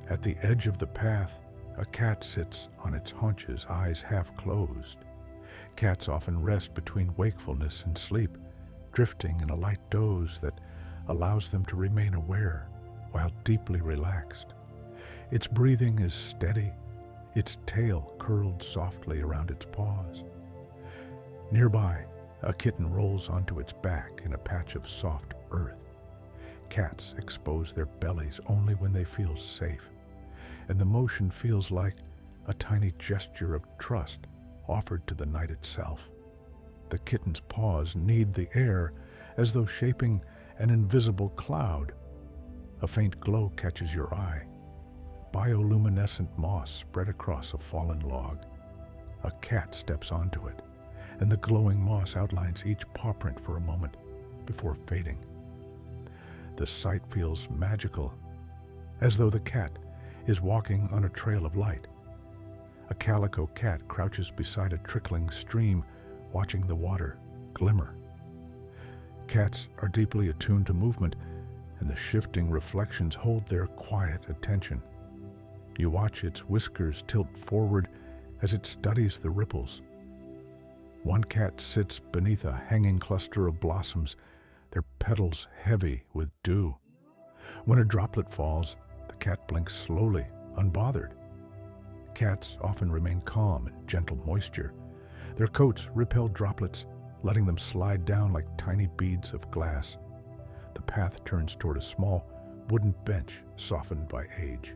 At the edge of the path, a cat sits on its haunches, eyes half closed. Cats often rest between wakefulness and sleep, drifting in a light doze that allows them to remain aware while deeply relaxed. Its breathing is steady, its tail curled softly around its paws. Nearby, a kitten rolls onto its back in a patch of soft earth. Cats expose their bellies only when they feel safe, and the motion feels like a tiny gesture of trust offered to the night itself. The kitten's paws knead the air as though shaping an invisible cloud. A faint glow catches your eye. Bioluminescent moss spread across a fallen log. A cat steps onto it, and the glowing moss outlines each paw print for a moment before fading. The sight feels magical, as though the cat is walking on a trail of light. A calico cat crouches beside a trickling stream, watching the water glimmer. Cats are deeply attuned to movement, and the shifting reflections hold their quiet attention. You watch its whiskers tilt forward as it studies the ripples. One cat sits beneath a hanging cluster of blossoms, their petals heavy with dew. When a droplet falls, the cat blinks slowly, unbothered. Cats often remain calm in gentle moisture. Their coats repel droplets, letting them slide down like tiny beads of glass. The path turns toward a small wooden bench softened by age.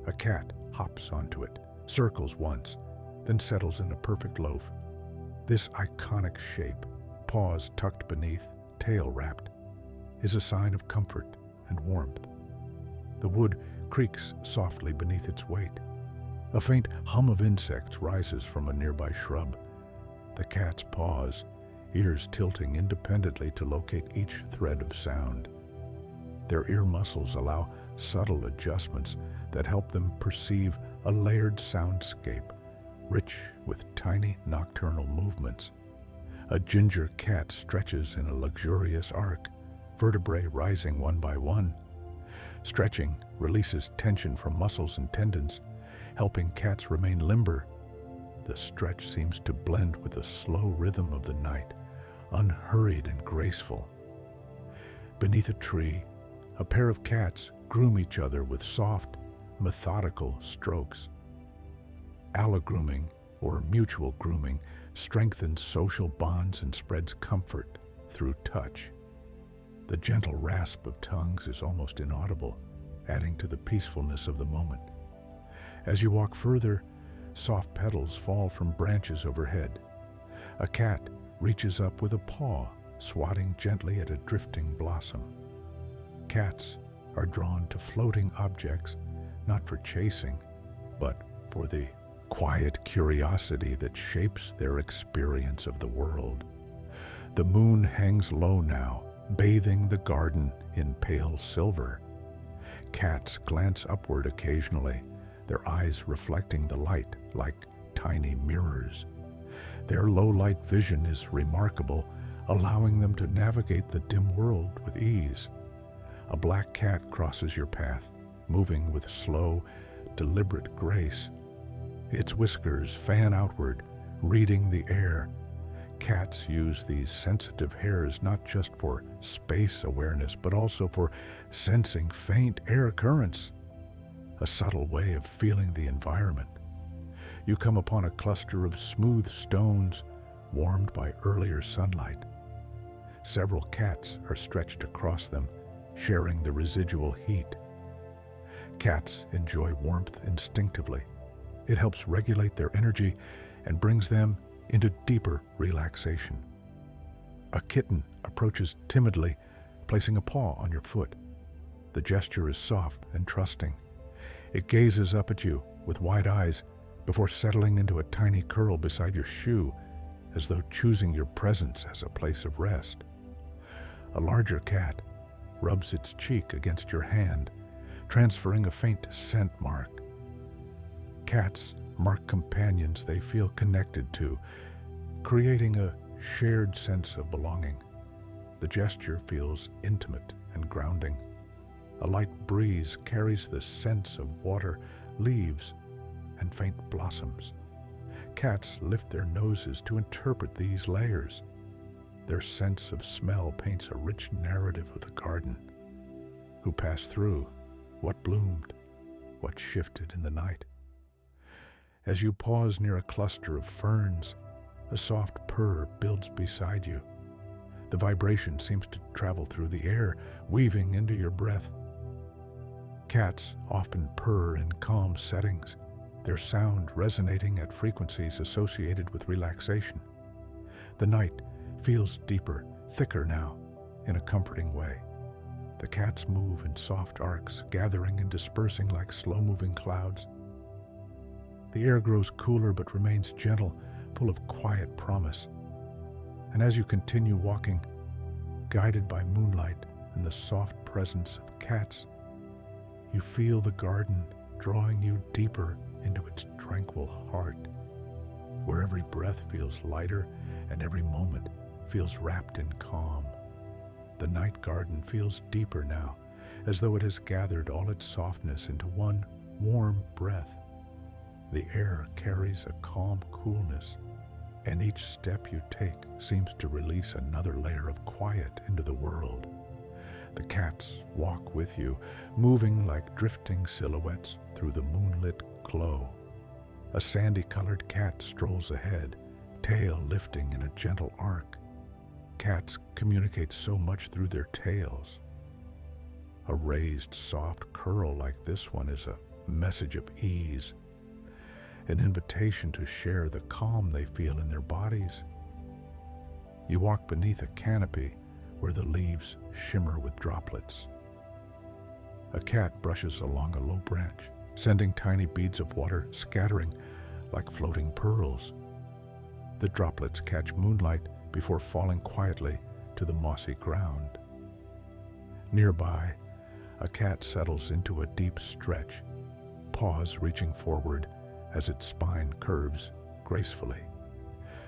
A cat hops onto it, circles once, then settles in a perfect loaf. This iconic shape, paws tucked beneath, tail wrapped, is a sign of comfort and warmth. The wood creaks softly beneath its weight. A faint hum of insects rises from a nearby shrub. The cat's paws, ears tilting independently to locate each thread of sound. Their ear muscles allow subtle adjustments that help them perceive a layered soundscape, rich with tiny nocturnal movements. A ginger cat stretches in a luxurious arc, vertebrae rising one by one. Stretching releases tension from muscles and tendons, helping cats remain limber. The stretch seems to blend with the slow rhythm of the night, unhurried and graceful. Beneath a tree, a pair of cats groom each other with soft, methodical strokes. Allogrooming, or mutual grooming, strengthens social bonds and spreads comfort through touch. The gentle rasp of tongues is almost inaudible, adding to the peacefulness of the moment. As you walk further, soft petals fall from branches overhead. A cat reaches up with a paw, swatting gently at a drifting blossom. Cats are drawn to floating objects, not for chasing, but for the quiet curiosity that shapes their experience of the world. The moon hangs low now, bathing the garden in pale silver. Cats glance upward occasionally, their eyes reflecting the light like tiny mirrors. Their low-light vision is remarkable, allowing them to navigate the dim world with ease. A black cat crosses your path, moving with slow, deliberate grace. Its whiskers fan outward, reading the air. Cats use these sensitive hairs not just for space awareness, but also for sensing faint air currents, a subtle way of feeling the environment. You come upon a cluster of smooth stones warmed by earlier sunlight. Several cats are stretched across them, sharing the residual heat. Cats enjoy warmth instinctively. It helps regulate their energy and brings them into deeper relaxation. A kitten approaches timidly, placing a paw on your foot. The gesture is soft and trusting. It gazes up at you with wide eyes before settling into a tiny curl beside your shoe, as though choosing your presence as a place of rest. A larger cat rubs its cheek against your hand, transferring a faint scent mark. Cats mark companions they feel connected to, creating a shared sense of belonging. The gesture feels intimate and grounding. A light breeze carries the sense of water, leaves, and faint blossoms. Cats lift their noses to interpret these layers. Their sense of smell paints a rich narrative of the garden. Who passed through, what bloomed, what shifted in the night. As you pause near a cluster of ferns, a soft purr builds beside you. The vibration seems to travel through the air, weaving into your breath. Cats often purr in calm settings, their sound resonating at frequencies associated with relaxation. The night feels deeper, thicker now, in a comforting way. The cats move in soft arcs, gathering and dispersing like slow-moving clouds. The air grows cooler but remains gentle, full of quiet promise. And as you continue walking, guided by moonlight and the soft presence of cats, you feel the garden drawing you deeper into its tranquil heart, where every breath feels lighter and every moment feels wrapped in calm. The night garden feels deeper now, as though it has gathered all its softness into one warm breath. The air carries a calm coolness, and each step you take seems to release another layer of quiet into the world. The cats walk with you, moving like drifting silhouettes through the moonlit glow. A sandy-colored cat strolls ahead, tail lifting in a gentle arc. Cats communicate so much through their tails. A raised, soft curl like this one is a message of ease, an invitation to share the calm they feel in their bodies. You walk beneath a canopy where the leaves shimmer with droplets. A cat brushes along a low branch, sending tiny beads of water scattering like floating pearls. The droplets catch moonlight before falling quietly to the mossy ground. Nearby, a cat settles into a deep stretch, paws reaching forward as its spine curves gracefully.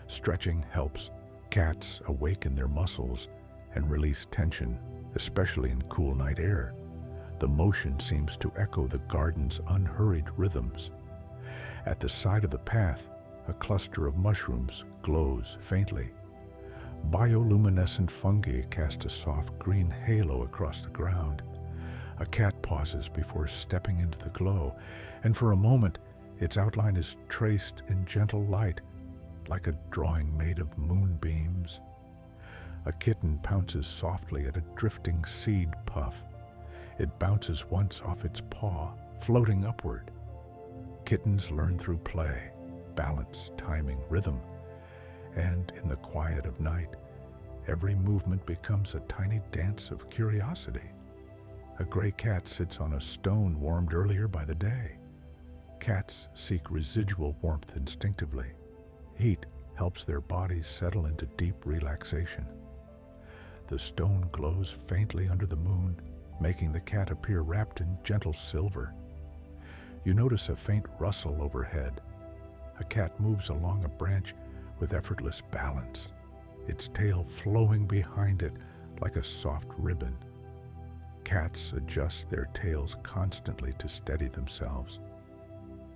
Stretching helps cats awaken their muscles and release tension, especially in cool night air. The motion seems to echo the garden's unhurried rhythms. At the side of the path, a cluster of mushrooms glows faintly. Bioluminescent fungi cast a soft green halo across the ground. A cat pauses before stepping into the glow, and for a moment, its outline is traced in gentle light, like a drawing made of moonbeams. A kitten pounces softly at a drifting seed puff. It bounces once off its paw, floating upward. Kittens learn through play, balance, timing, rhythm, and in the quiet of night, every movement becomes a tiny dance of curiosity. A gray cat sits on a stone warmed earlier by the day. Cats seek residual warmth instinctively. Heat helps their bodies settle into deep relaxation. The stone glows faintly under the moon, making the cat appear wrapped in gentle silver. You notice a faint rustle overhead. A cat moves along a branch with effortless balance, its tail flowing behind it like a soft ribbon. Cats adjust their tails constantly to steady themselves.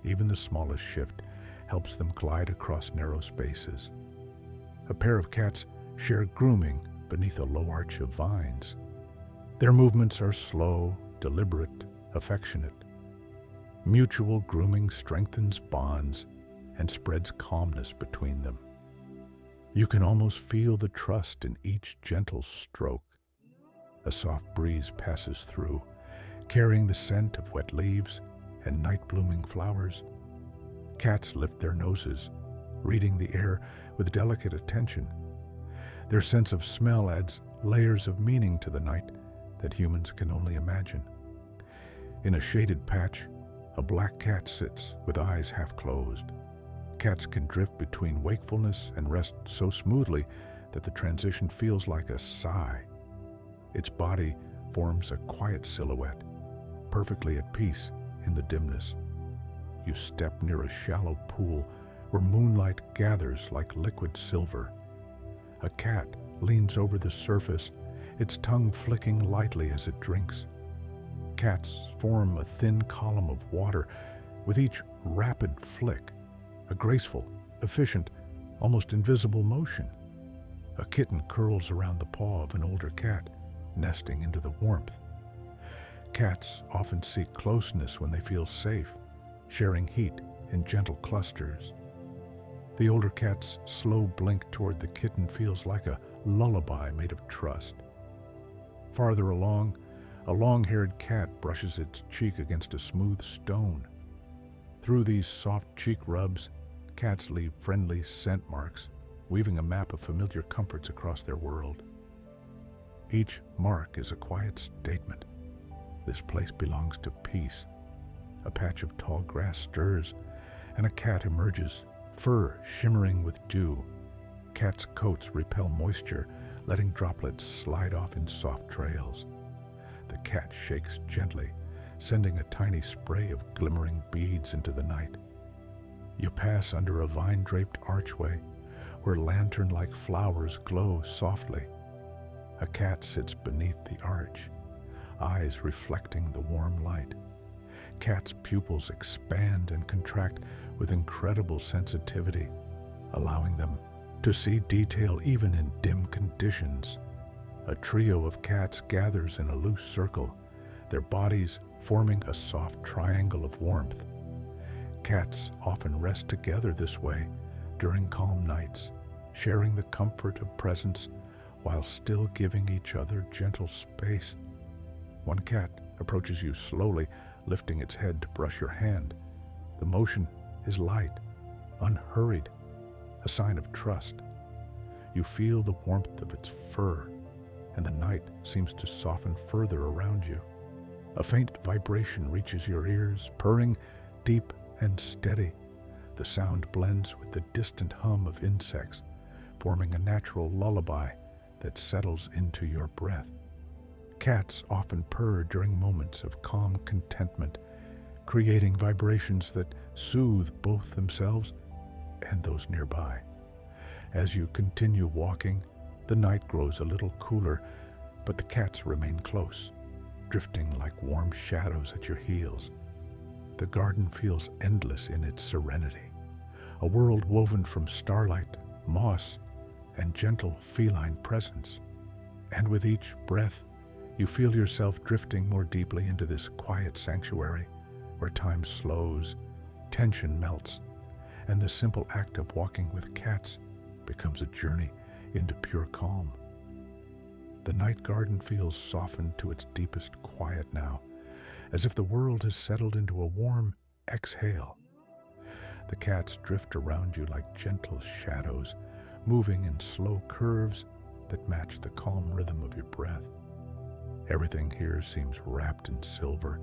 Even the smallest shift helps them glide across narrow spaces. A pair of cats share grooming beneath a low arch of vines. Their movements are slow, deliberate, affectionate. Mutual grooming strengthens bonds and spreads calmness between them. You can almost feel the trust in each gentle stroke. A soft breeze passes through, carrying the scent of wet leaves and night-blooming flowers. Cats lift their noses, reading the air with delicate attention. Their sense of smell adds layers of meaning to the night that humans can only imagine. In a shaded patch, a black cat sits with eyes half closed. Cats can drift between wakefulness and rest so smoothly that the transition feels like a sigh. Its body forms a quiet silhouette, perfectly at peace in the dimness. You step near a shallow pool where moonlight gathers like liquid silver. A cat leans over the surface, its tongue flicking lightly as it drinks. Cats form a thin column of water with each rapid flick, a graceful, efficient, almost invisible motion. A kitten curls around the paw of an older cat, nesting into the warmth. Cats often seek closeness when they feel safe, sharing heat in gentle clusters. The older cat's slow blink toward the kitten feels like a lullaby made of trust. Farther along, a long-haired cat brushes its cheek against a smooth stone. Through these soft cheek rubs, cats leave friendly scent marks, weaving a map of familiar comforts across their world. Each mark is a quiet statement. This place belongs to peace. A patch of tall grass stirs, and a cat emerges, fur shimmering with dew. Cats' coats repel moisture, letting droplets slide off in soft trails. The cat shakes gently, sending a tiny spray of glimmering beads into the night. You pass under a vine-draped archway, where lantern-like flowers glow softly. A cat sits beneath the arch, eyes reflecting the warm light. Cats' pupils expand and contract with incredible sensitivity, allowing them to see detail even in dim conditions. A trio of cats gathers in a loose circle, their bodies forming a soft triangle of warmth. Cats often rest together this way during calm nights, sharing the comfort of presence while still giving each other gentle space. One cat approaches you slowly, lifting its head to brush your hand. The motion is light, unhurried, a sign of trust. You feel the warmth of its fur, and the night seems to soften further around you. A faint vibration reaches your ears, purring deep and steady. The sound blends with the distant hum of insects, forming a natural lullaby that settles into your breath. Cats often purr during moments of calm contentment, creating vibrations that soothe both themselves and those nearby. As you continue walking, the night grows a little cooler, but the cats remain close, drifting like warm shadows at your heels. The garden feels endless in its serenity, a world woven from starlight, moss, and gentle feline presence. And with each breath, you feel yourself drifting more deeply into this quiet sanctuary where time slows, tension melts, and the simple act of walking with cats becomes a journey into pure calm. The night garden feels softened to its deepest quiet now, as if the world has settled into a warm exhale. The cats drift around you like gentle shadows, moving in slow curves that match the calm rhythm of your breath. Everything here seems wrapped in silver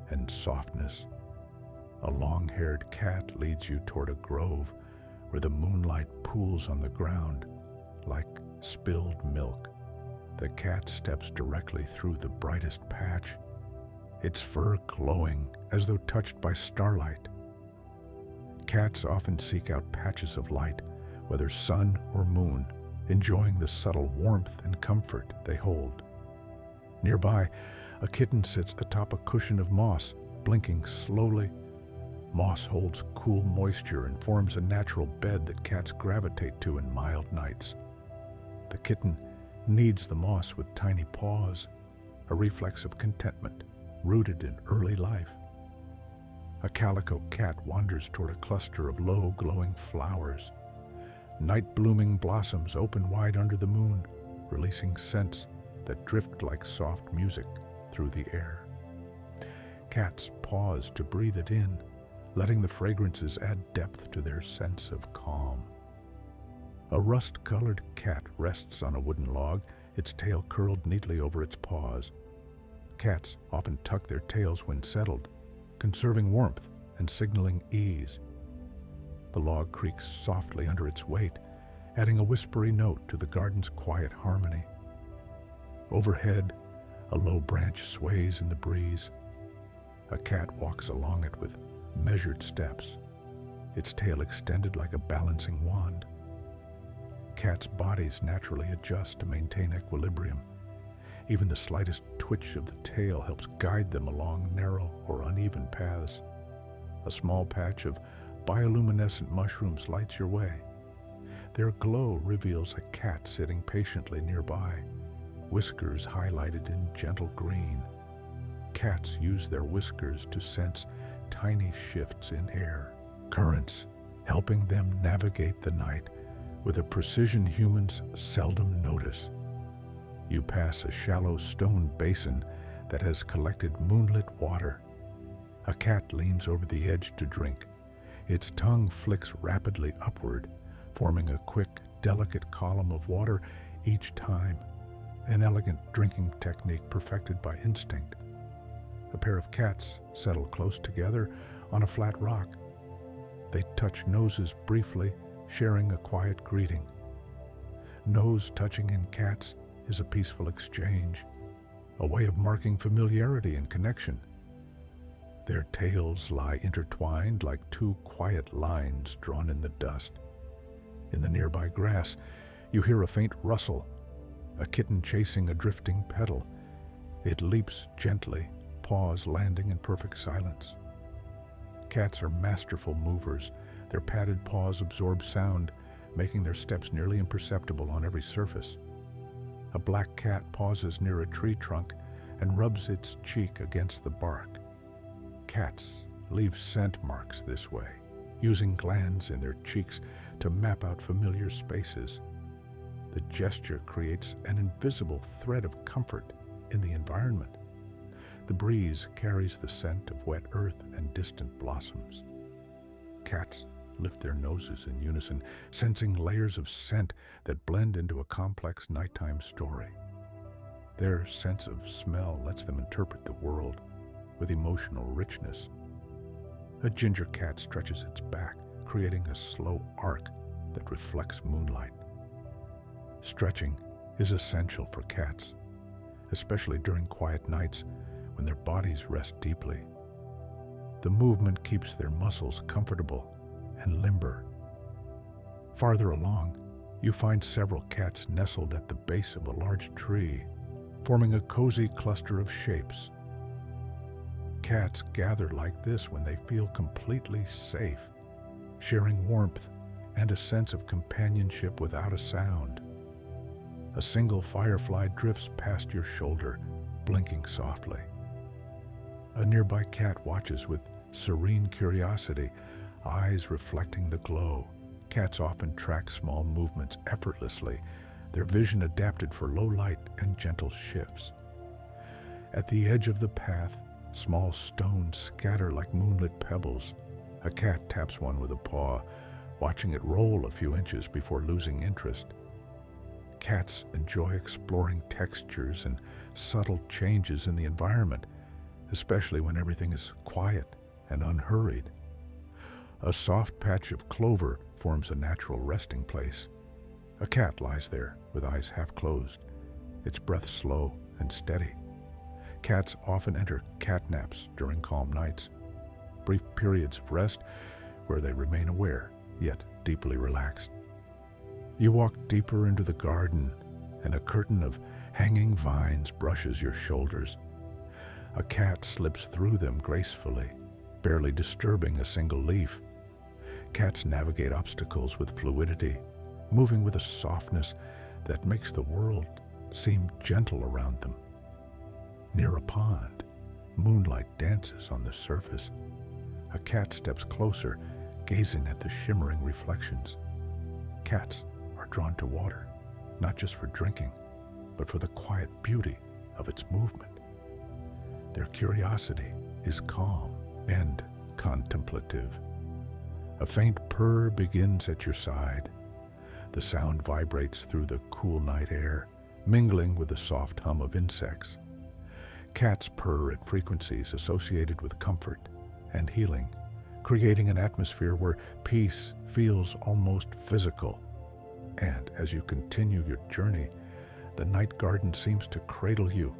and softness. A long-haired cat leads you toward a grove where the moonlight pools on the ground like spilled milk. The cat steps directly through the brightest patch, its fur glowing as though touched by starlight. Cats often seek out patches of light, whether sun or moon, enjoying the subtle warmth and comfort they hold. Nearby, a kitten sits atop a cushion of moss, blinking slowly. Moss holds cool moisture and forms a natural bed that cats gravitate to in mild nights. The kitten kneads the moss with tiny paws, a reflex of contentment rooted in early life. A calico cat wanders toward a cluster of low, glowing flowers. Night-blooming blossoms open wide under the moon, releasing scents that drift like soft music through the air. Cats pause to breathe it in, letting the fragrances add depth to their sense of calm. A rust-colored cat rests on a wooden log, its tail curled neatly over its paws. Cats often tuck their tails when settled, conserving warmth and signaling ease. The log creaks softly under its weight, adding a whispery note to the garden's quiet harmony. Overhead, a low branch sways in the breeze. A cat walks along it with measured steps, its tail extended like a balancing wand. Cats' bodies naturally adjust to maintain equilibrium. Even the slightest twitch of the tail helps guide them along narrow or uneven paths. A small patch of bioluminescent mushrooms lights your way. Their glow reveals a cat sitting patiently nearby, whiskers highlighted in gentle green. Cats use their whiskers to sense tiny shifts in air currents, helping them navigate the night with a precision humans seldom notice. You pass a shallow stone basin that has collected moonlit water. A cat leans over the edge to drink. Its tongue flicks rapidly upward, forming a quick, delicate column of water each time. an elegant drinking technique perfected by instinct. A pair of cats settle close together on a flat rock. They touch noses briefly, sharing a quiet greeting. Nose touching in cats is a peaceful exchange, a way of marking familiarity and connection. Their tails lie intertwined like two quiet lines drawn in the dust. In the nearby grass, you hear a faint rustle, a kitten chasing a drifting petal. It leaps gently, paws landing in perfect silence. Cats are masterful movers. Their padded paws absorb sound, making their steps nearly imperceptible on every surface. A black cat pauses near a tree trunk and rubs its cheek against the bark. Cats leave scent marks this way, using glands in their cheeks to map out familiar spaces. The gesture creates an invisible thread of comfort in the environment. The breeze carries the scent of wet earth and distant blossoms. Cats lift their noses in unison, sensing layers of scent that blend into a complex nighttime story. Their sense of smell lets them interpret the world with emotional richness. A ginger cat stretches its back, creating a slow arc that reflects moonlight. Stretching is essential for cats, especially during quiet nights when their bodies rest deeply. The movement keeps their muscles comfortable and limber. Farther along, you find several cats nestled at the base of a large tree, forming a cozy cluster of shapes. Cats gather like this when they feel completely safe, sharing warmth and a sense of companionship without a sound. A single firefly drifts past your shoulder, blinking softly. A nearby cat watches with serene curiosity, eyes reflecting the glow. Cats often track small movements effortlessly, their vision adapted for low light and gentle shifts. At the edge of the path, small stones scatter like moonlit pebbles. A cat taps one with a paw, watching it roll a few inches before losing interest. Cats enjoy exploring textures and subtle changes in the environment, especially when everything is quiet and unhurried. A soft patch of clover forms a natural resting place. A cat lies there with eyes half closed, its breath slow and steady. Cats often enter cat naps during calm nights, brief periods of rest where they remain aware, yet deeply relaxed. You walk deeper into the garden, and a curtain of hanging vines brushes your shoulders. A cat slips through them gracefully, barely disturbing a single leaf. Cats navigate obstacles with fluidity, moving with a softness that makes the world seem gentle around them. Near a pond, moonlight dances on the surface. A cat steps closer, gazing at the shimmering reflections. Cats are drawn to water, not just for drinking, but for the quiet beauty of its movement. Their curiosity is calm and contemplative. A faint purr begins at your side. The sound vibrates through the cool night air, mingling with the soft hum of insects. Cats purr at frequencies associated with comfort and healing, creating an atmosphere where peace feels almost physical. And as you continue your journey, the night garden seems to cradle you,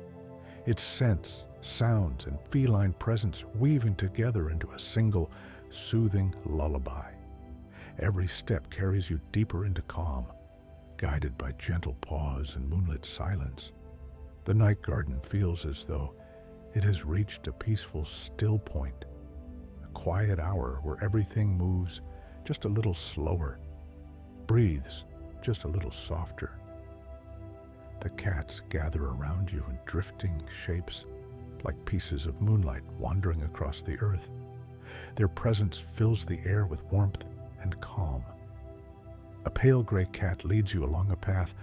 its scents, sounds, and feline presence weaving together into a single, soothing lullaby. Every step carries you deeper into calm, guided by gentle paws and moonlit silence. The night garden feels as though it has reached a peaceful still point, a quiet hour where everything moves just a little slower, breathes just a little softer. The cats gather around you in drifting shapes, like pieces of moonlight wandering across the earth. Their presence fills the air with warmth and calm. A pale gray cat leads you along a path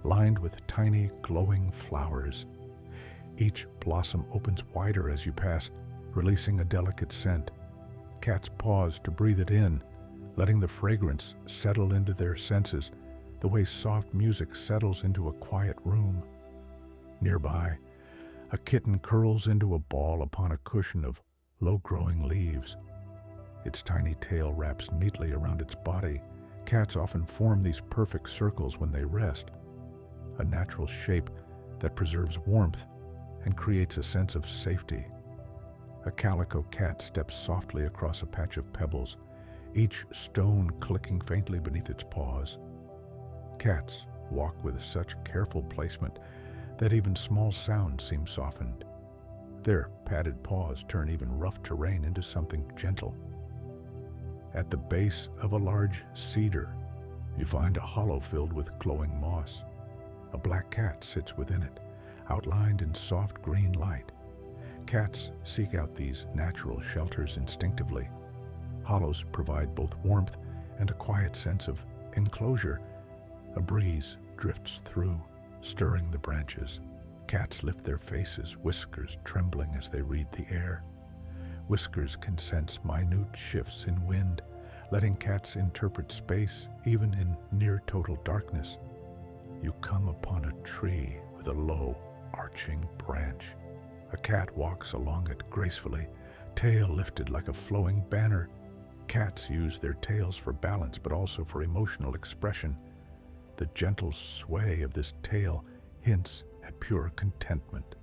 lined with tiny, glowing flowers. Each blossom opens wider as you pass, releasing a delicate scent. Cats pause to breathe it in, letting the fragrance settle into their senses, the way soft music settles into a quiet room. Nearby, a kitten curls into a ball upon a cushion of low-growing leaves. Its tiny tail wraps neatly around its body. Cats often form these perfect circles when they rest, a natural shape that preserves warmth and creates a sense of safety. A calico cat steps softly across a patch of pebbles, each stone clicking faintly beneath its paws. Cats walk with such careful placement that even small sounds seem softened. Their padded paws turn even rough terrain into something gentle. At the base of a large cedar, you find a hollow filled with glowing moss. A black cat sits within it, outlined in soft green light. Cats seek out these natural shelters instinctively. Hollows provide both warmth and a quiet sense of enclosure. A breeze drifts through, stirring the branches. Cats lift their faces, whiskers trembling as they read the air. Whiskers can sense minute shifts in wind, letting cats interpret space even in near-total darkness. You come upon a tree with a low, arching branch. A cat walks along it gracefully, tail lifted like a flowing banner. Cats use their tails for balance, but also for emotional expression. The gentle sway of this tail hints at pure contentment.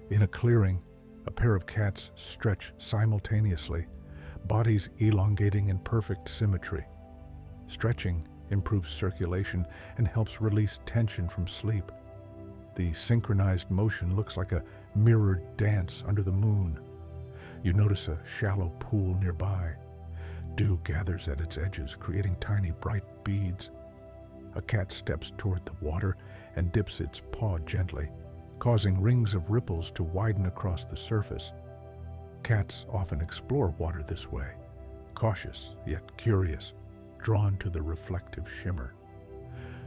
In a clearing, a pair of cats stretch simultaneously, bodies elongating in perfect symmetry. Stretching improves circulation and helps release tension from sleep. The synchronized motion looks like a mirrored dance under the moon. You notice a shallow pool nearby. Dew gathers at its edges, creating tiny bright beads. A cat steps toward the water and dips its paw gently, causing rings of ripples to widen across the surface. Cats often explore water this way, cautious yet curious, drawn to the reflective shimmer.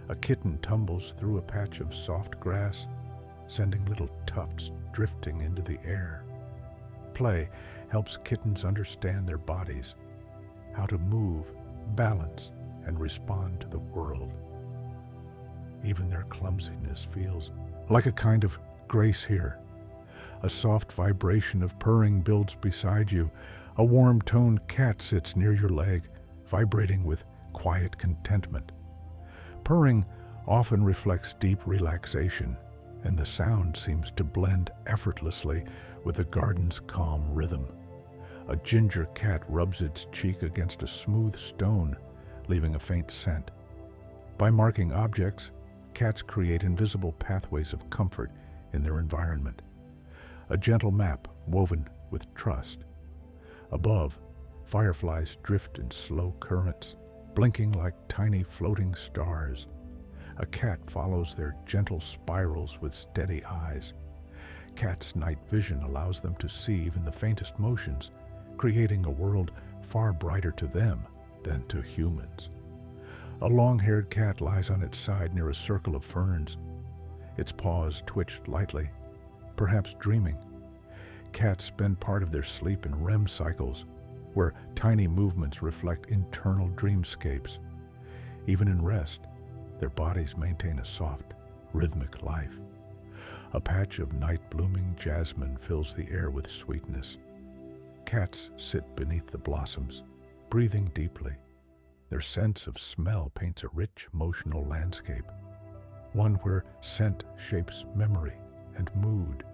A kitten tumbles through a patch of soft grass, sending little tufts drifting into the air. Play helps kittens understand their bodies, how to move, balance, and respond to the world. Even their clumsiness feels like a kind of grace here. A soft vibration of purring builds beside you. A warm-toned cat sits near your leg, vibrating with quiet contentment. Purring often reflects deep relaxation, and the sound seems to blend effortlessly with the garden's calm rhythm. A ginger cat rubs its cheek against a smooth stone, leaving a faint scent. By marking objects, cats create invisible pathways of comfort in their environment. A gentle map woven with trust. Above, fireflies drift in slow currents, blinking like tiny floating stars. A cat follows their gentle spirals with steady eyes. Cats' night vision allows them to see even the faintest motions, creating a world far brighter to them than to humans. A long-haired cat lies on its side near a circle of ferns. Its paws twitch lightly, perhaps dreaming. Cats spend part of their sleep in REM cycles, where tiny movements reflect internal dreamscapes. Even in rest, their bodies maintain a soft, rhythmic life. A patch of night-blooming jasmine fills the air with sweetness. Cats sit beneath the blossoms, breathing deeply. Their sense of smell paints a rich, emotional landscape, one where scent shapes memory and mood.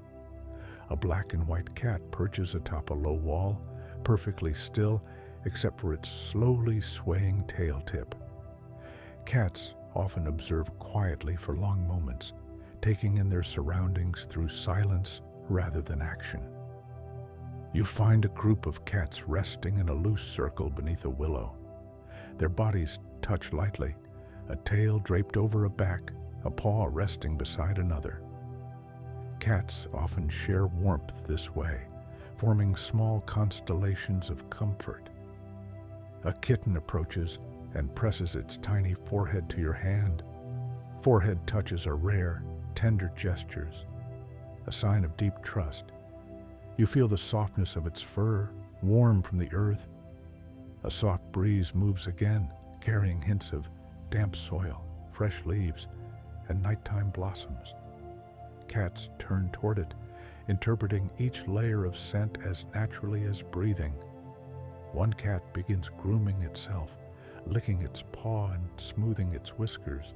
A black and white cat perches atop a low wall, perfectly still except for its slowly swaying tail tip. Cats often observe quietly for long moments, taking in their surroundings through silence rather than action. You find a group of cats resting in a loose circle beneath a willow. Their bodies touch lightly, a tail draped over a back, a paw resting beside another. Cats often share warmth this way, forming small constellations of comfort. A kitten approaches and presses its tiny forehead to your hand. Forehead touches are rare, tender gestures, a sign of deep trust. You feel the softness of its fur, warm from the earth. A soft breeze moves again, carrying hints of damp soil, fresh leaves, and nighttime blossoms. Cats turn toward it, interpreting each layer of scent as naturally as breathing. One cat begins grooming itself, licking its paw and smoothing its whiskers.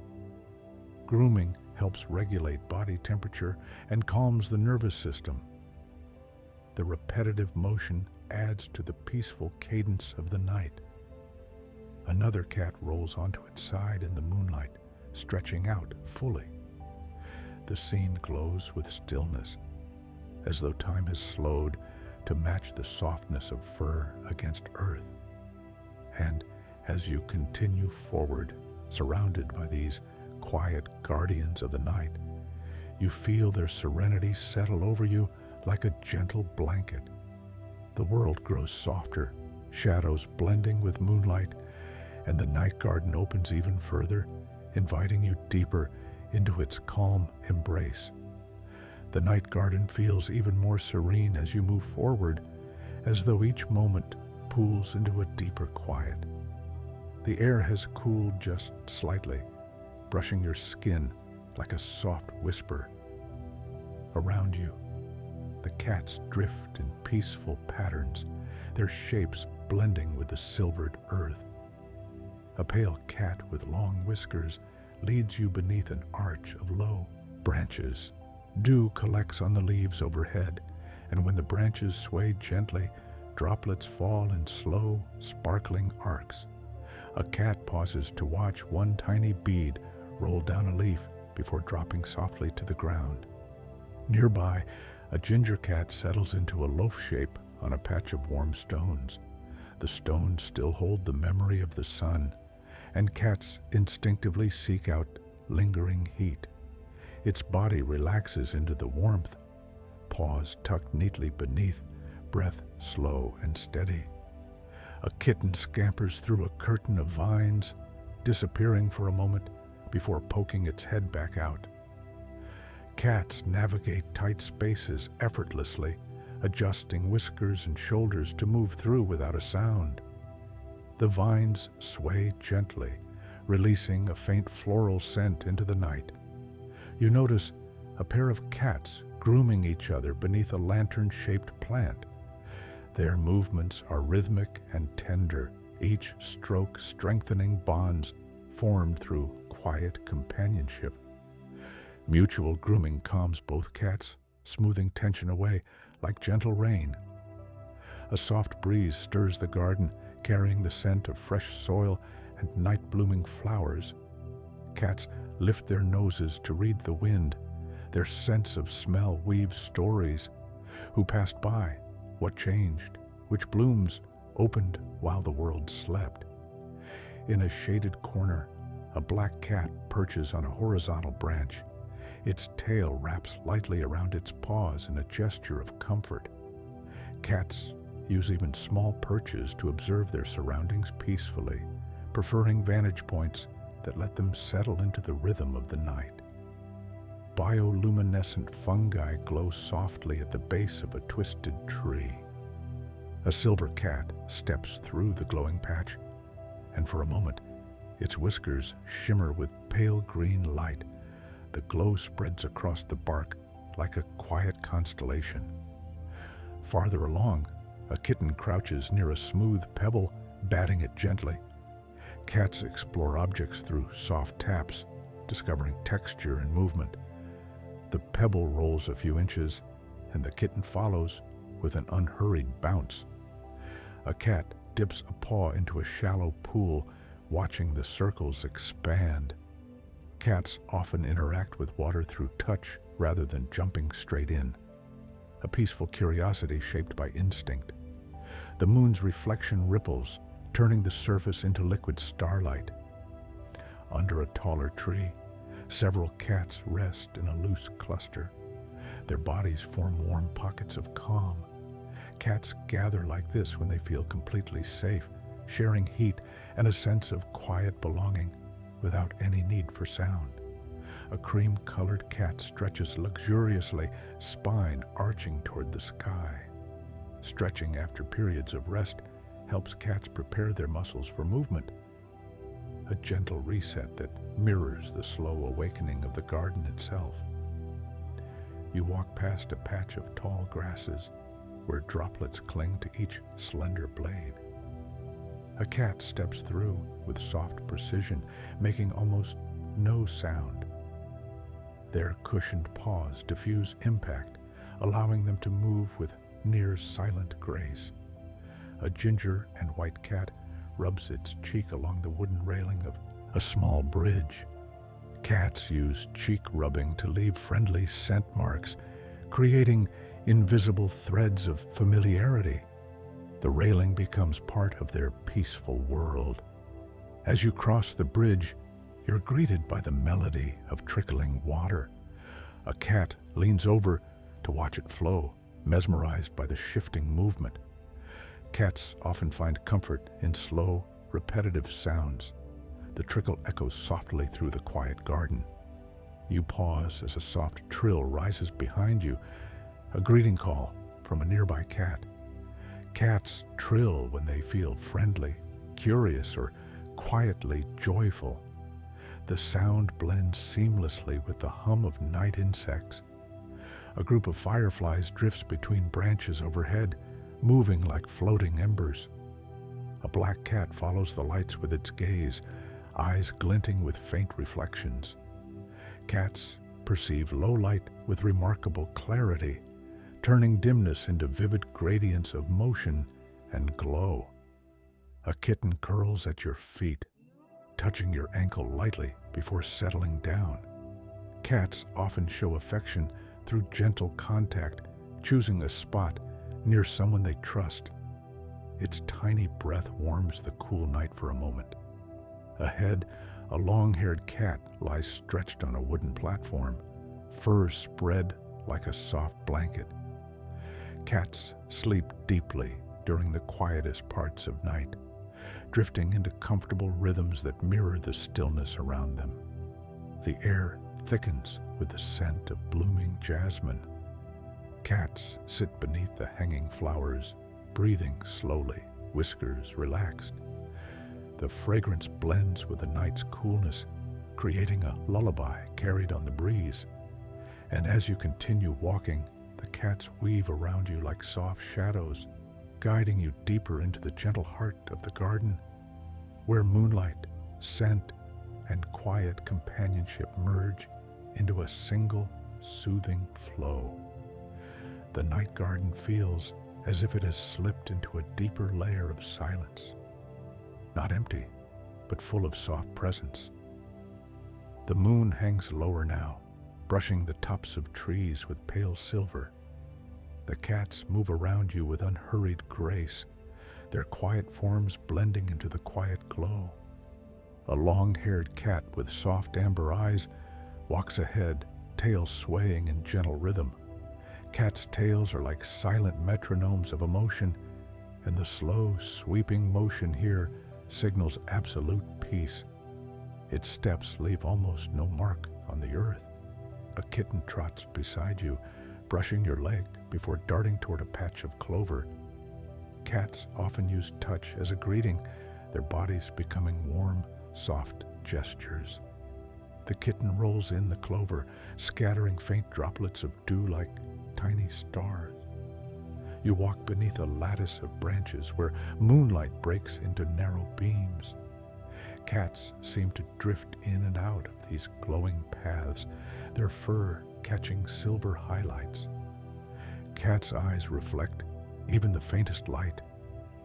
Grooming helps regulate body temperature and calms the nervous system. The repetitive motion adds to the peaceful cadence of the night. Another cat rolls onto its side in the moonlight, stretching out fully. The scene glows with stillness, as though time has slowed to match the softness of fur against earth. And as you continue forward, surrounded by these quiet guardians of the night, you feel their serenity settle over you like a gentle blanket. The world grows softer, shadows blending with moonlight, and the night garden opens even further, inviting you deeper into its calm embrace. The night garden feels even more serene as you move forward, as though each moment pools into a deeper quiet. The air has cooled just slightly, brushing your skin like a soft whisper. Around you, the cats drift in peaceful patterns, their shapes blending with the silvered earth. A pale cat with long whiskers leads you beneath an arch of low branches. Dew collects on the leaves overhead, and when the branches sway gently, droplets fall in slow, sparkling arcs. A cat pauses to watch one tiny bead roll down a leaf before dropping softly to the ground. Nearby, a ginger cat settles into a loaf shape on a patch of warm stones. The stones still hold the memory of the sun, and cats instinctively seek out lingering heat. Its body relaxes into the warmth, paws tucked neatly beneath, breath slow and steady. A kitten scampers through a curtain of vines, disappearing for a moment before poking its head back out. Cats navigate tight spaces effortlessly, adjusting whiskers and shoulders to move through without a sound. The vines sway gently, releasing a faint floral scent into the night. You notice a pair of cats grooming each other beneath a lantern-shaped plant. Their movements are rhythmic and tender, each stroke strengthening bonds formed through quiet companionship. Mutual grooming calms both cats, smoothing tension away like gentle rain. A soft breeze stirs the garden, carrying the scent of fresh soil and night-blooming flowers. Cats lift their noses to read the wind. Their sense of smell weaves stories. Who passed by? What changed? Which blooms opened while the world slept? In a shaded corner, a black cat perches on a horizontal branch. Its tail wraps lightly around its paws in a gesture of comfort. Cats use even small perches to observe their surroundings peacefully, preferring vantage points that let them settle into the rhythm of the night. Bioluminescent fungi glow softly at the base of a twisted tree. A silver cat steps through the glowing patch, and for a moment, its whiskers shimmer with pale green light. The glow spreads across the bark like a quiet constellation. Farther along, a kitten crouches near a smooth pebble, batting it gently. Cats explore objects through soft taps, discovering texture and movement. The pebble rolls a few inches, and the kitten follows with an unhurried bounce. A cat dips a paw into a shallow pool, watching the circles expand. Cats often interact with water through touch rather than jumping straight in, a peaceful curiosity shaped by instinct. The moon's reflection ripples, turning the surface into liquid starlight. Under a taller tree, several cats rest in a loose cluster. Their bodies form warm pockets of calm. Cats gather like this when they feel completely safe, sharing heat and a sense of quiet belonging without any need for sound. A cream-colored cat stretches luxuriously, spine arching toward the sky. Stretching after periods of rest helps cats prepare their muscles for movement, a gentle reset that mirrors the slow awakening of the garden itself. You walk past a patch of tall grasses where droplets cling to each slender blade. A cat steps through with soft precision, making almost no sound. Their cushioned paws diffuse impact, allowing them to move with near silent grace. A ginger and white cat rubs its cheek along the wooden railing of a small bridge. Cats use cheek rubbing to leave friendly scent marks, creating invisible threads of familiarity. The railing becomes part of their peaceful world. As you cross the bridge, you're greeted by the melody of trickling water. A cat leans over to watch it flow, mesmerized by the shifting movement. Cats often find comfort in slow, repetitive sounds. The trickle echoes softly through the quiet garden. You pause as a soft trill rises behind you, a greeting call from a nearby cat. Cats trill when they feel friendly, curious, or quietly joyful. The sound blends seamlessly with the hum of night insects. A group of fireflies drifts between branches overhead, moving like floating embers. A black cat follows the lights with its gaze, eyes glinting with faint reflections. Cats perceive low light with remarkable clarity, turning dimness into vivid gradients of motion and glow. A kitten curls at your feet, touching your ankle lightly before settling down. Cats often show affection through gentle contact, choosing a spot near someone they trust. Its tiny breath warms the cool night for a moment. Ahead, a long-haired cat lies stretched on a wooden platform, fur spread like a soft blanket. Cats sleep deeply during the quietest parts of night, drifting into comfortable rhythms that mirror the stillness around them. The air thickens with the scent of blooming jasmine. Cats sit beneath the hanging flowers, breathing slowly, whiskers relaxed. The fragrance blends with the night's coolness, creating a lullaby carried on the breeze. And as you continue walking, the cats weave around you like soft shadows, guiding you deeper into the gentle heart of the garden, where moonlight, scent, and quiet companionship merge into a single soothing flow. The night garden feels as if it has slipped into a deeper layer of silence, not empty, but full of soft presence. The moon hangs lower now, brushing the tops of trees with pale silver. The cats move around you with unhurried grace, their quiet forms blending into the quiet glow. A long-haired cat with soft amber eyes walks ahead, tail swaying in gentle rhythm. Cats' tails are like silent metronomes of emotion, and the slow, sweeping motion here signals absolute peace. Its steps leave almost no mark on the earth. A kitten trots beside you, brushing your leg before darting toward a patch of clover. Cats often use touch as a greeting, their bodies becoming warm, soft gestures. The kitten rolls in the clover, scattering faint droplets of dew like tiny stars. You walk beneath a lattice of branches where moonlight breaks into narrow beams. Cats seem to drift in and out of these glowing paths, their fur catching silver highlights. Cats' eyes reflect even the faintest light,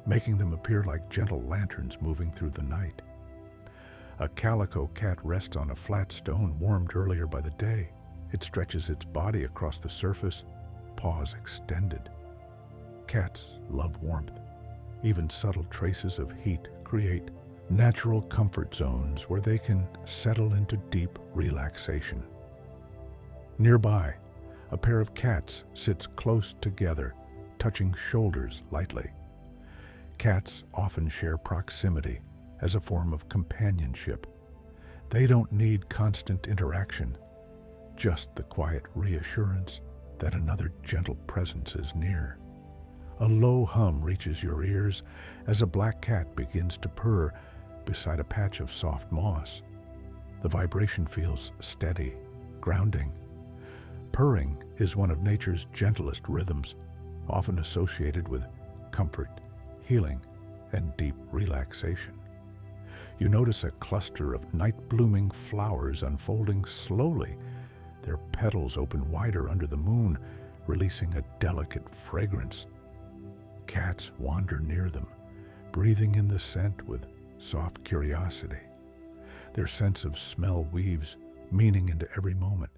making them appear like gentle lanterns moving through the night. A calico cat rests on a flat stone warmed earlier by the day. It stretches its body across the surface, paws extended. Cats love warmth. Even subtle traces of heat create natural comfort zones where they can settle into deep relaxation. Nearby, a pair of cats sits close together, touching shoulders lightly. Cats often share proximity as a form of companionship. They don't need constant interaction, just the quiet reassurance that another gentle presence is near. A low hum reaches your ears as a black cat begins to purr beside a patch of soft moss. The vibration feels steady, grounding. Purring is one of nature's gentlest rhythms, often associated with comfort, healing, and deep relaxation. You notice a cluster of night-blooming flowers unfolding slowly. Their petals open wider under the moon, releasing a delicate fragrance. Cats wander near them, breathing in the scent with soft curiosity. Their sense of smell weaves meaning into every moment.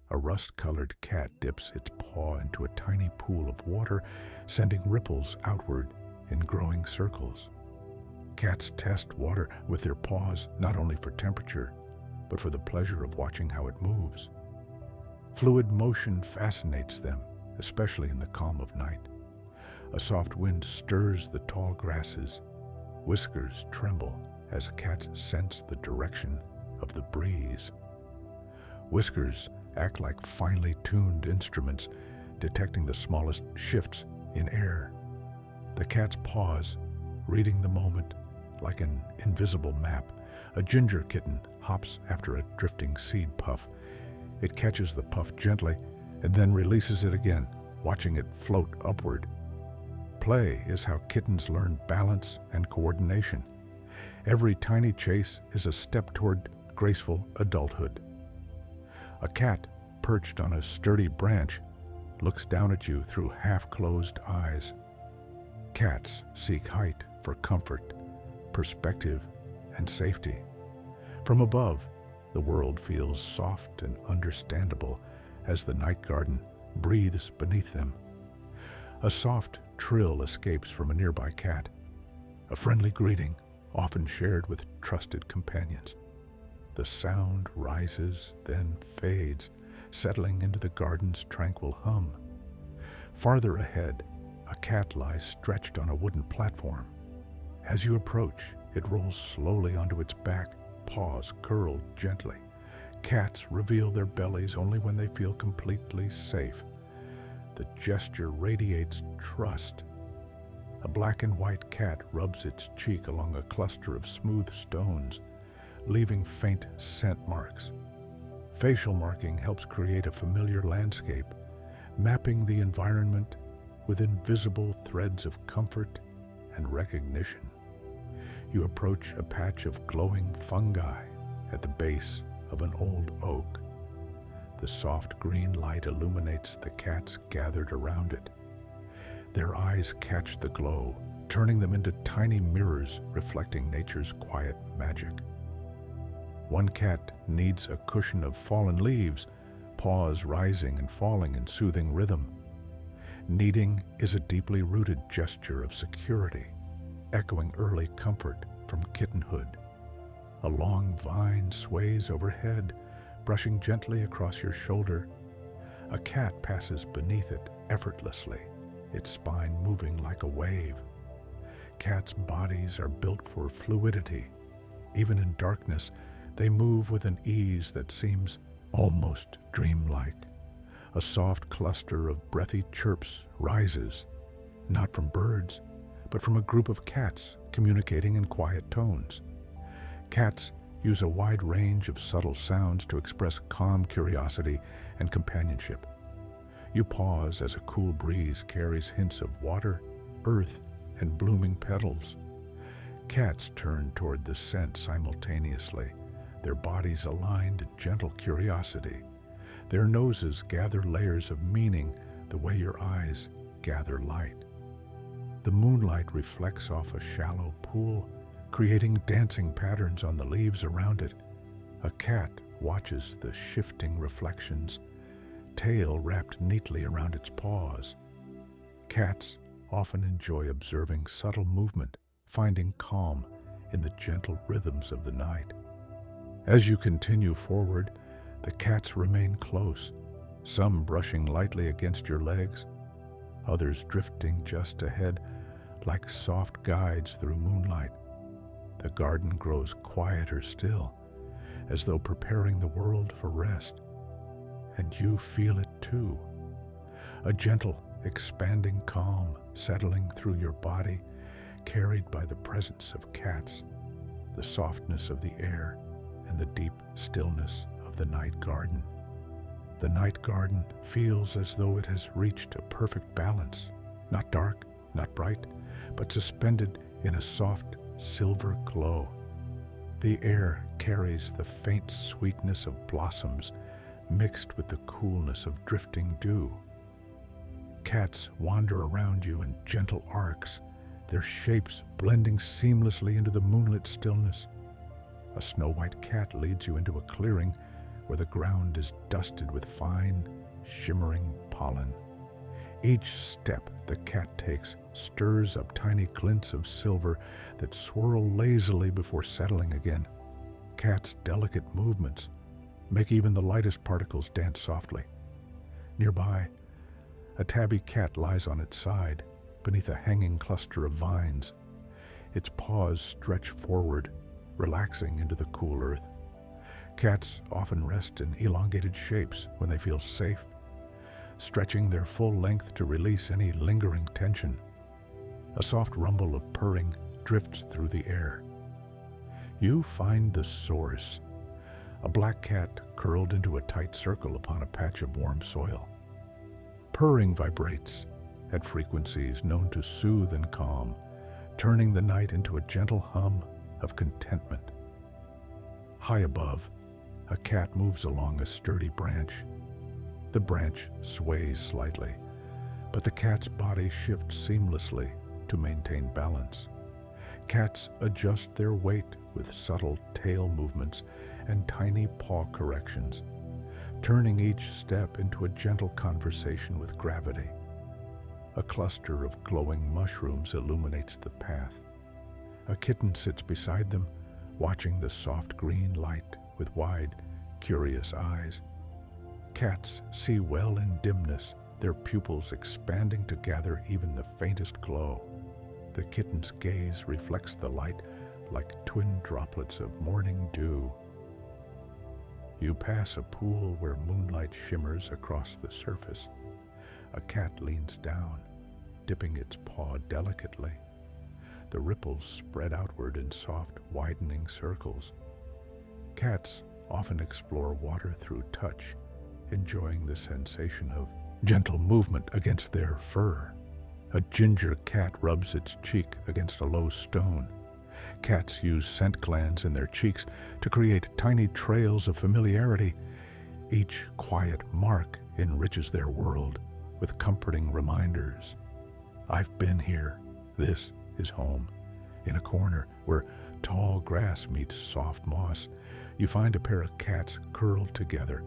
A rust-colored cat dips its paw into a tiny pool of water, sending ripples outward in growing circles. Cats test water with their paws not only for temperature, but for the pleasure of watching how it moves. Fluid motion fascinates them, especially in the calm of night. A soft wind stirs the tall grasses. Whiskers tremble as cats sense the direction of the breeze. Whiskers act like finely tuned instruments, detecting the smallest shifts in air. The cats pause, reading the moment like an invisible map. A ginger kitten hops after a drifting seed puff. It catches the puff gently and then releases it again, watching it float upward. Play is how kittens learn balance and coordination. Every tiny chase is a step toward graceful adulthood. A cat, perched on a sturdy branch, looks down at you through half-closed eyes. Cats seek height for comfort, perspective, and safety. From above, the world feels soft and understandable as the night garden breathes beneath them. A soft trill escapes from a nearby cat, a friendly greeting often shared with trusted companions. The sound rises, then fades, settling into the garden's tranquil hum. Farther ahead, a cat lies stretched on a wooden platform. As you approach, it rolls slowly onto its back, paws curled gently. Cats reveal their bellies only when they feel completely safe. The gesture radiates trust. A black and white cat rubs its cheek along a cluster of smooth stones, leaving faint scent marks. Facial marking helps create a familiar landscape, mapping the environment with invisible threads of comfort and recognition. You approach a patch of glowing fungi at the base of an old oak. The soft green light illuminates the cats gathered around it. Their eyes catch the glow, turning them into tiny mirrors reflecting nature's quiet magic. One cat kneads a cushion of fallen leaves, paws rising and falling in soothing rhythm. Kneading is a deeply rooted gesture of security, echoing early comfort from kittenhood. A long vine sways overhead, brushing gently across your shoulder. A cat passes beneath it effortlessly, its spine moving like a wave. Cats' bodies are built for fluidity. Even in darkness, they move with an ease that seems almost dreamlike. A soft cluster of breathy chirps rises, not from birds, but from a group of cats communicating in quiet tones. Cats use a wide range of subtle sounds to express calm curiosity and companionship. You pause as a cool breeze carries hints of water, earth, and blooming petals. Cats turn toward the scent simultaneously, their bodies aligned in gentle curiosity. Their noses gather layers of meaning the way your eyes gather light. The moonlight reflects off a shallow pool, creating dancing patterns on the leaves around it. A cat watches the shifting reflections, tail wrapped neatly around its paws. Cats often enjoy observing subtle movement, finding calm in the gentle rhythms of the night. As you continue forward, the cats remain close, some brushing lightly against your legs, others drifting just ahead like soft guides through moonlight. The garden grows quieter still, as though preparing the world for rest. And you feel it too. A gentle, expanding calm settling through your body, carried by the presence of cats, the softness of the air, and the deep stillness of the night garden. The night garden feels as though it has reached a perfect balance, not dark, not bright, but suspended in a soft silver glow. The air carries the faint sweetness of blossoms mixed with the coolness of drifting dew. Cats wander around you in gentle arcs, their shapes blending seamlessly into the moonlit stillness. A snow-white cat leads you into a clearing where the ground is dusted with fine, shimmering pollen. Each step the cat takes stirs up tiny glints of silver that swirl lazily before settling again. Cat's delicate movements make even the lightest particles dance softly. Nearby, a tabby cat lies on its side beneath a hanging cluster of vines. Its paws stretch forward, relaxing into the cool earth. Cats often rest in elongated shapes when they feel safe, stretching their full length to release any lingering tension. A soft rumble of purring drifts through the air. You find the source, a black cat curled into a tight circle upon a patch of warm soil. Purring vibrates at frequencies known to soothe and calm, turning the night into a gentle hum of contentment. High above, a cat moves along a sturdy branch. The branch sways slightly, but the cat's body shifts seamlessly to maintain balance. Cats adjust their weight with subtle tail movements and tiny paw corrections, turning each step into a gentle conversation with gravity. A cluster of glowing mushrooms illuminates the path. A kitten sits beside them, watching the soft green light with wide, curious eyes. Cats see well in dimness, their pupils expanding to gather even the faintest glow. The kitten's gaze reflects the light like twin droplets of morning dew. You pass a pool where moonlight shimmers across the surface. A cat leans down, dipping its paw delicately. The ripples spread outward in soft, widening circles. Cats often explore water through touch, enjoying the sensation of gentle movement against their fur. A ginger cat rubs its cheek against a low stone. Cats use scent glands in their cheeks to create tiny trails of familiarity. Each quiet mark enriches their world with comforting reminders. I've been here. This is home. In a corner where tall grass meets soft moss, you find a pair of cats curled together,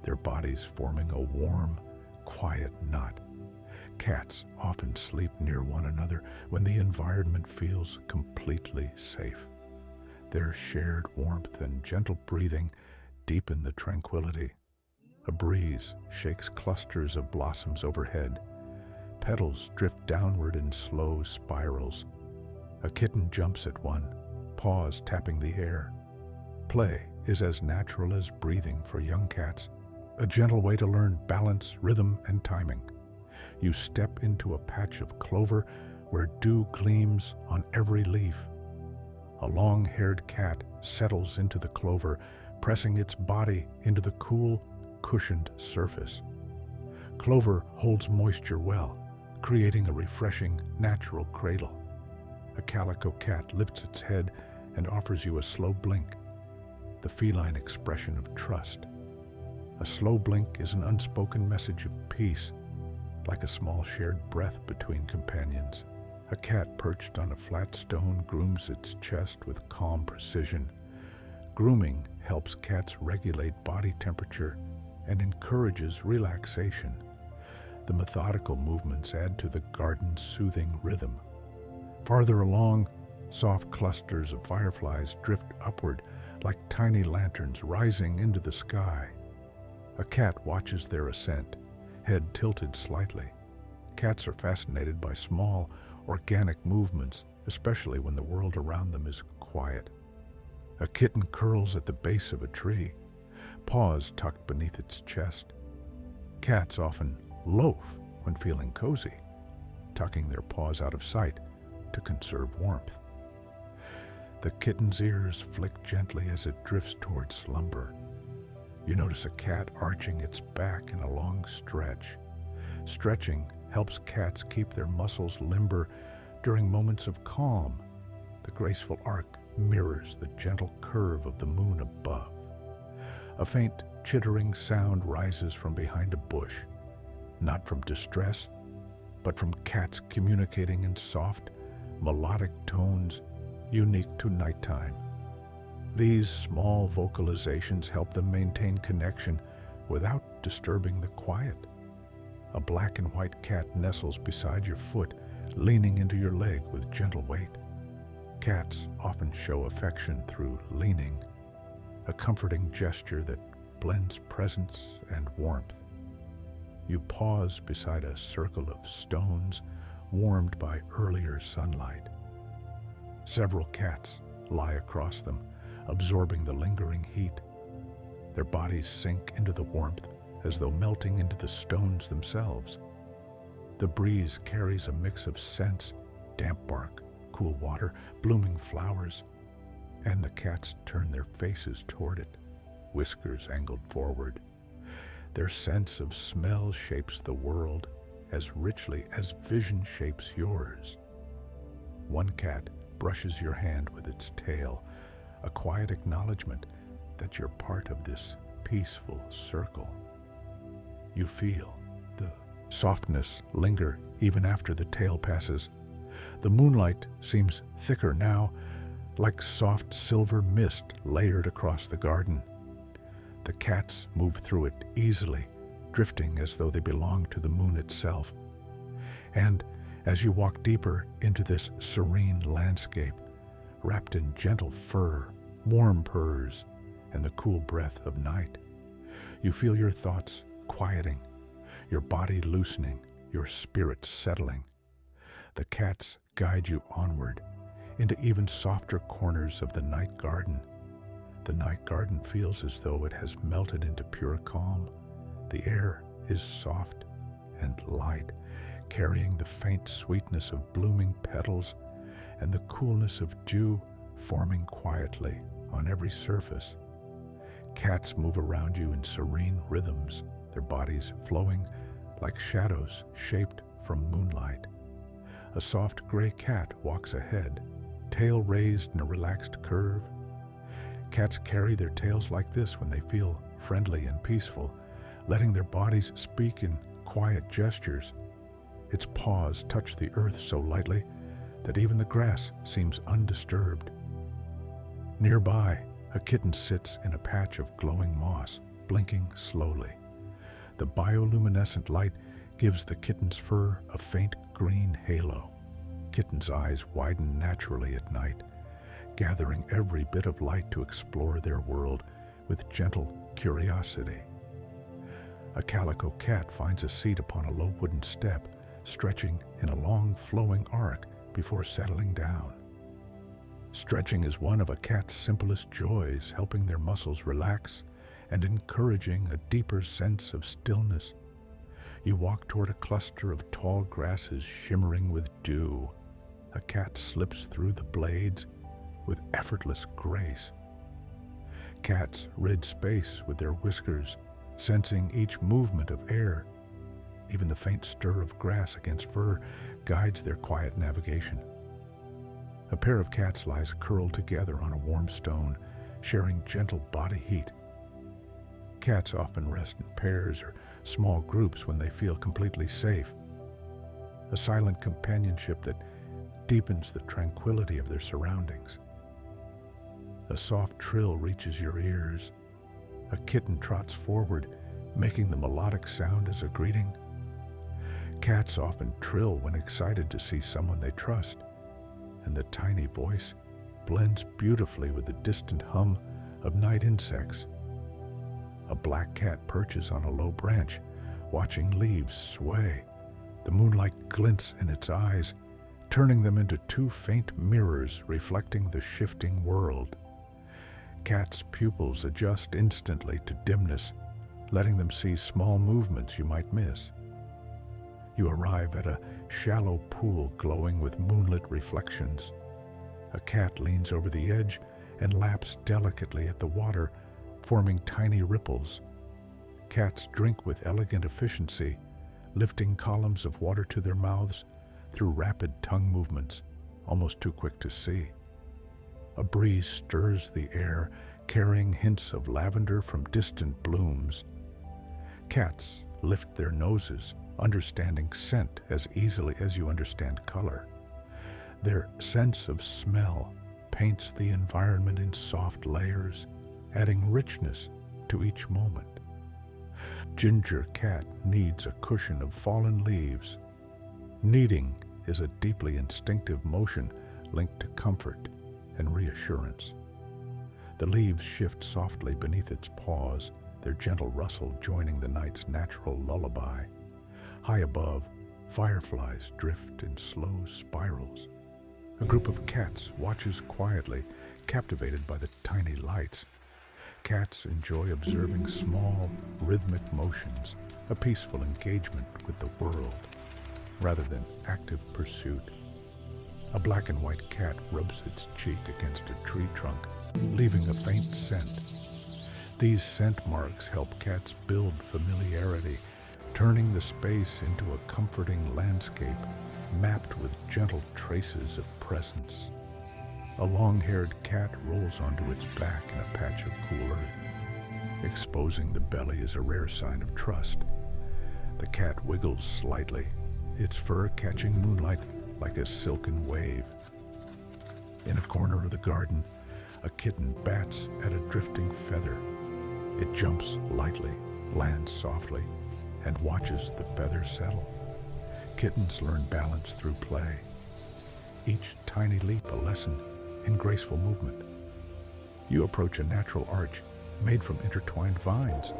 their bodies forming a warm, quiet knot. Cats often sleep near one another when the environment feels completely safe. Their shared warmth and gentle breathing deepen the tranquility. A breeze shakes clusters of blossoms overhead. Petals drift downward in slow spirals. A kitten jumps at one, paws tapping the air. Play is as natural as breathing for young cats, a gentle way to learn balance, rhythm, and timing. You step into a patch of clover where dew gleams on every leaf. A long-haired cat settles into the clover, pressing its body into the cool, cushioned surface. Clover holds moisture well, creating a refreshing, natural cradle. A calico cat lifts its head and offers you a slow blink, the feline expression of trust. A slow blink is an unspoken message of peace, like a small shared breath between companions. A cat perched on a flat stone grooms its chest with calm precision. Grooming helps cats regulate body temperature and encourages relaxation. The methodical movements add to the garden's soothing rhythm. Farther along, soft clusters of fireflies drift upward like tiny lanterns rising into the sky. A cat watches their ascent, head tilted slightly. Cats are fascinated by small, organic movements, especially when the world around them is quiet. A kitten curls at the base of a tree, paws tucked beneath its chest. Cats often loaf when feeling cozy, tucking their paws out of sight to conserve warmth. The kitten's ears flick gently as it drifts towards slumber. You notice a cat arching its back in a long stretch. Stretching helps cats keep their muscles limber during moments of calm. The graceful arc mirrors the gentle curve of the moon above. A faint chittering sound rises from behind a bush, not from distress, but from cats communicating in soft, melodic tones unique to nighttime. These small vocalizations help them maintain connection without disturbing the quiet. A black and white cat nestles beside your foot, leaning into your leg with gentle weight. Cats often show affection through leaning, a comforting gesture that blends presence and warmth. You pause beside a circle of stones warmed by earlier sunlight. Several cats lie across them, absorbing the lingering heat. Their bodies sink into the warmth as though melting into the stones themselves. The breeze carries a mix of scents: damp bark, cool water, blooming flowers, and the cats turn their faces toward it, whiskers angled forward. Their sense of smell shapes the world as richly as vision shapes yours. One cat brushes your hand with its tail, a quiet acknowledgement that you're part of this peaceful circle. You feel the softness linger even after the tail passes. The moonlight seems thicker now, like soft silver mist layered across the garden. The cats move through it easily, drifting as though they belong to the moon itself. And as you walk deeper into this serene landscape, wrapped in gentle fur, warm purrs, and the cool breath of night, you feel your thoughts quieting, your body loosening, your spirit settling. The cats guide you onward into even softer corners of the night garden. The night garden feels as though it has melted into pure calm. The air is soft and light, carrying the faint sweetness of blooming petals and the coolness of dew forming quietly on every surface. Cats move around you in serene rhythms, their bodies flowing like shadows shaped from moonlight. A soft gray cat walks ahead, tail raised in a relaxed curve. Cats carry their tails like this when they feel friendly and peaceful, letting their bodies speak in quiet gestures. Its paws touch the earth so lightly that even the grass seems undisturbed. Nearby, a kitten sits in a patch of glowing moss, blinking slowly. The bioluminescent light gives the kitten's fur a faint green halo. Kitten's eyes widen naturally at night, gathering every bit of light to explore their world with gentle curiosity. A calico cat finds a seat upon a low wooden step, stretching in a long flowing arc before settling down. Stretching is one of a cat's simplest joys, helping their muscles relax and encouraging a deeper sense of stillness. You walk toward a cluster of tall grasses shimmering with dew. A cat slips through the blades with effortless grace. Cats rid space with their whiskers, sensing each movement of air. Even the faint stir of grass against fur guides their quiet navigation. A pair of cats lies curled together on a warm stone, sharing gentle body heat. Cats often rest in pairs or small groups when they feel completely safe. A silent companionship that deepens the tranquility of their surroundings. A soft trill reaches your ears. A kitten trots forward, making the melodic sound as a greeting. Cats often trill when excited to see someone they trust, and the tiny voice blends beautifully with the distant hum of night insects. A black cat perches on a low branch, watching leaves sway. The moonlight glints in its eyes, turning them into two faint mirrors reflecting the shifting world. Cats' pupils adjust instantly to dimness, letting them see small movements you might miss. You arrive at a shallow pool glowing with moonlit reflections. A cat leans over the edge and laps delicately at the water, forming tiny ripples. Cats drink with elegant efficiency, lifting columns of water to their mouths through rapid tongue movements, almost too quick to see. A breeze stirs the air, carrying hints of lavender from distant blooms. Cats lift their noses, understanding scent as easily as you understand color. Their sense of smell paints the environment in soft layers, adding richness to each moment. Ginger cat needs a cushion of fallen leaves. Kneading is a deeply instinctive motion linked to comfort and reassurance. The leaves shift softly beneath its paws, their gentle rustle joining the night's natural lullaby. High above, fireflies drift in slow spirals. A group of cats watches quietly, captivated by the tiny lights. Cats enjoy observing small, rhythmic motions, a peaceful engagement with the world, rather than active pursuit. A black and white cat rubs its cheek against a tree trunk, leaving a faint scent. These scent marks help cats build familiarity, turning the space into a comforting landscape mapped with gentle traces of presence. A long-haired cat rolls onto its back in a patch of cool earth. Exposing the belly is a rare sign of trust. The cat wiggles slightly, its fur catching moonlight like a silken wave. In a corner of the garden, a kitten bats at a drifting feather. It jumps lightly, lands softly, and watches the feather settle. Kittens learn balance through play. Each tiny leap a lesson in graceful movement. You approach a natural arch made from intertwined vines.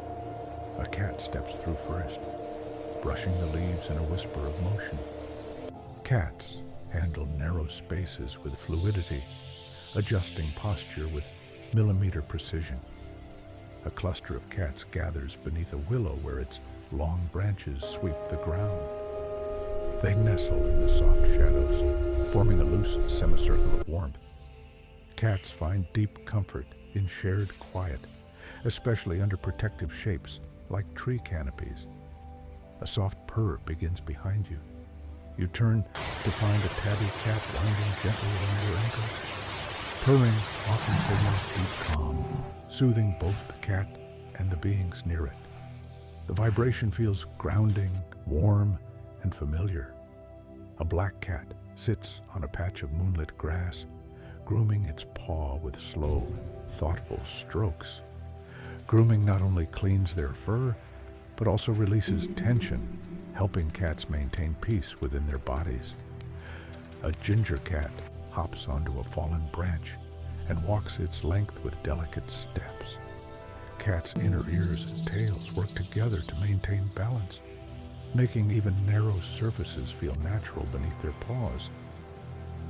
A cat steps through first, brushing the leaves in a whisper of motion. Cats handle narrow spaces with fluidity, adjusting posture with millimeter precision. A cluster of cats gathers beneath a willow where its long branches sweep the ground. They nestle in the soft shadows, forming a loose semicircle of warmth. Cats find deep comfort in shared quiet, especially under protective shapes like tree canopies. A soft purr begins behind you. You turn to find a tabby cat winding gently around your ankles. Purring often signals deep calm, soothing both the cat and the beings near it. The vibration feels grounding, warm, and familiar. A black cat sits on a patch of moonlit grass, grooming its paw with slow, thoughtful strokes. Grooming not only cleans their fur, but also releases tension, helping cats maintain peace within their bodies. A ginger cat hops onto a fallen branch and walks its length with delicate steps. Cats' inner ears and tails work together to maintain balance, making even narrow surfaces feel natural beneath their paws.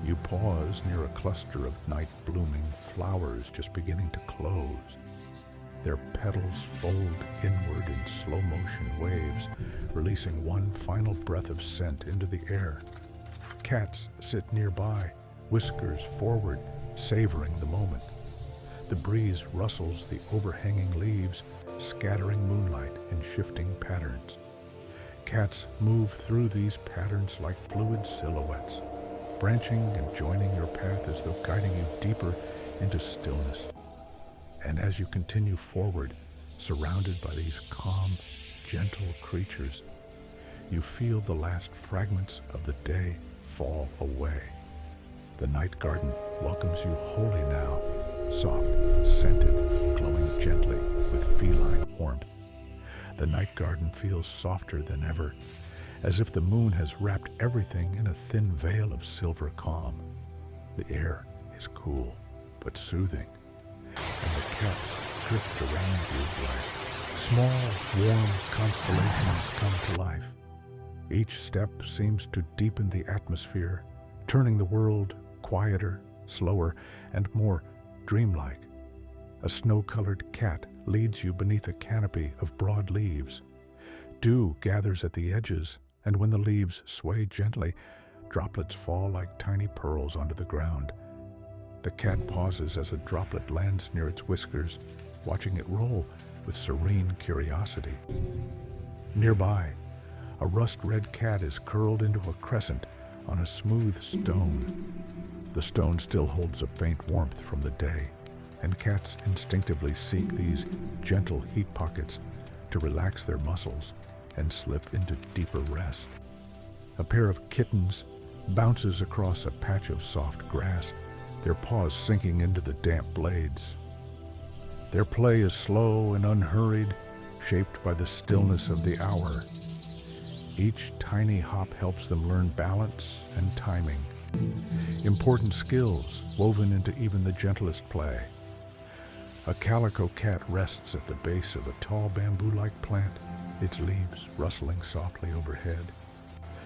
You pause near a cluster of night-blooming flowers just beginning to close. Their petals fold inward in slow-motion waves, releasing one final breath of scent into the air. Cats sit nearby, whiskers forward, savoring the moment. The breeze rustles the overhanging leaves, scattering moonlight in shifting patterns. Cats move through these patterns like fluid silhouettes, branching and joining your path as though guiding you deeper into stillness. And as you continue forward, surrounded by these calm, gentle creatures, you feel the last fragments of the day fall away. The night garden welcomes you wholly now, soft, scented, glowing gently with feline warmth. The night garden feels softer than ever, as if the moon has wrapped everything in a thin veil of silver calm. The air is cool, but soothing, and the cats drift around you like small, warm constellations come to life. Each step seems to deepen the atmosphere, turning the world quieter, slower, and more dreamlike. A snow-colored cat leads you beneath a canopy of broad leaves. Dew gathers at the edges, and when the leaves sway gently, droplets fall like tiny pearls onto the ground. The cat pauses as a droplet lands near its whiskers, watching it roll with serene curiosity. Nearby, a rust-red cat is curled into a crescent on a smooth stone. The stone still holds a faint warmth from the day, and cats instinctively seek these gentle heat pockets to relax their muscles and slip into deeper rest. A pair of kittens bounces across a patch of soft grass, their paws sinking into the damp blades. Their play is slow and unhurried, shaped by the stillness of the hour. Each tiny hop helps them learn balance and timing, important skills woven into even the gentlest play. A calico cat rests at the base of a tall bamboo-like plant, its leaves rustling softly overhead.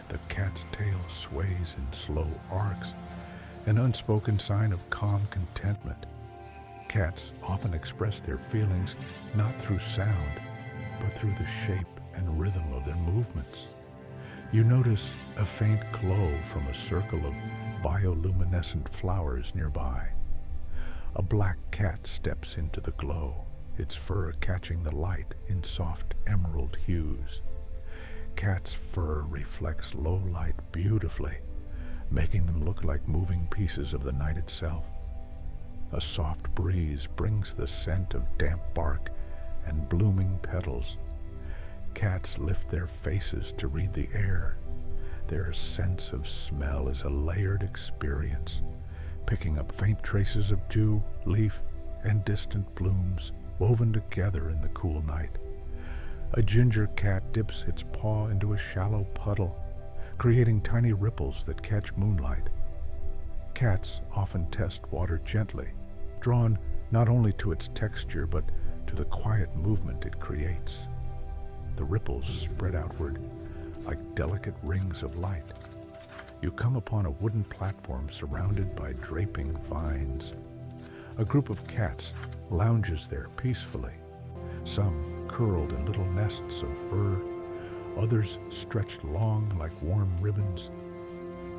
The cat's tail sways in slow arcs, an unspoken sign of calm contentment. Cats often express their feelings not through sound, but through the shape and rhythm of their movements. You notice a faint glow from a circle of bioluminescent flowers nearby. A black cat steps into the glow, its fur catching the light in soft emerald hues. Cat's fur reflects low light beautifully, making them look like moving pieces of the night itself. A soft breeze brings the scent of damp bark and blooming petals. Cats lift their faces to read the air. Their sense of smell is a layered experience, picking up faint traces of dew, leaf, and distant blooms woven together in the cool night. A ginger cat dips its paw into a shallow puddle, creating tiny ripples that catch moonlight. Cats often test water gently, drawn not only to its texture but to the quiet movement it creates. The ripples spread outward like delicate rings of light. You come upon a wooden platform surrounded by draping vines. A group of cats lounges there peacefully, some curled in little nests of fur, others stretched long like warm ribbons.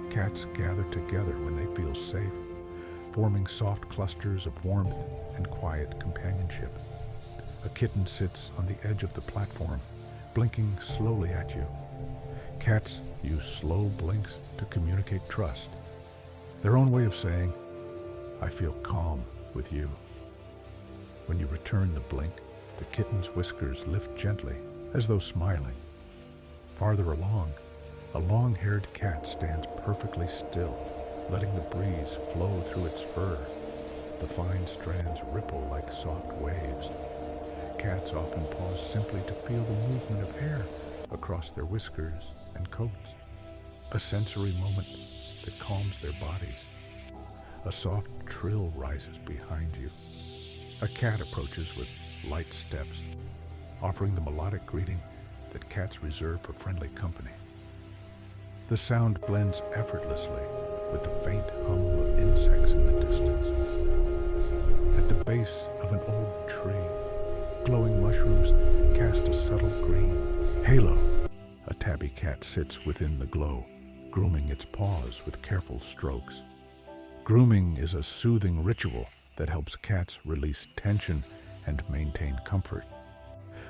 Cats gather together when they feel safe, forming soft clusters of warmth and quiet companionship. A kitten sits on the edge of the platform, blinking slowly at you. Cats use slow blinks to communicate trust, their own way of saying, "I feel calm with you." When you return the blink, the kitten's whiskers lift gently, as though smiling. Farther along, a long-haired cat stands perfectly still, letting the breeze flow through its fur. The fine strands ripple like soft waves. Cats often pause simply to feel the movement of hair across their whiskers and coats, a sensory moment that calms their bodies. A soft trill rises behind you. A cat approaches with light steps, offering the melodic greeting that cats reserve for friendly company. The sound blends effortlessly with the faint hum of insects in the distance. At the base of an old tree, glowing mushrooms cast a subtle green halo. A tabby cat sits within the glow, grooming its paws with careful strokes. Grooming is a soothing ritual that helps cats release tension and maintain comfort.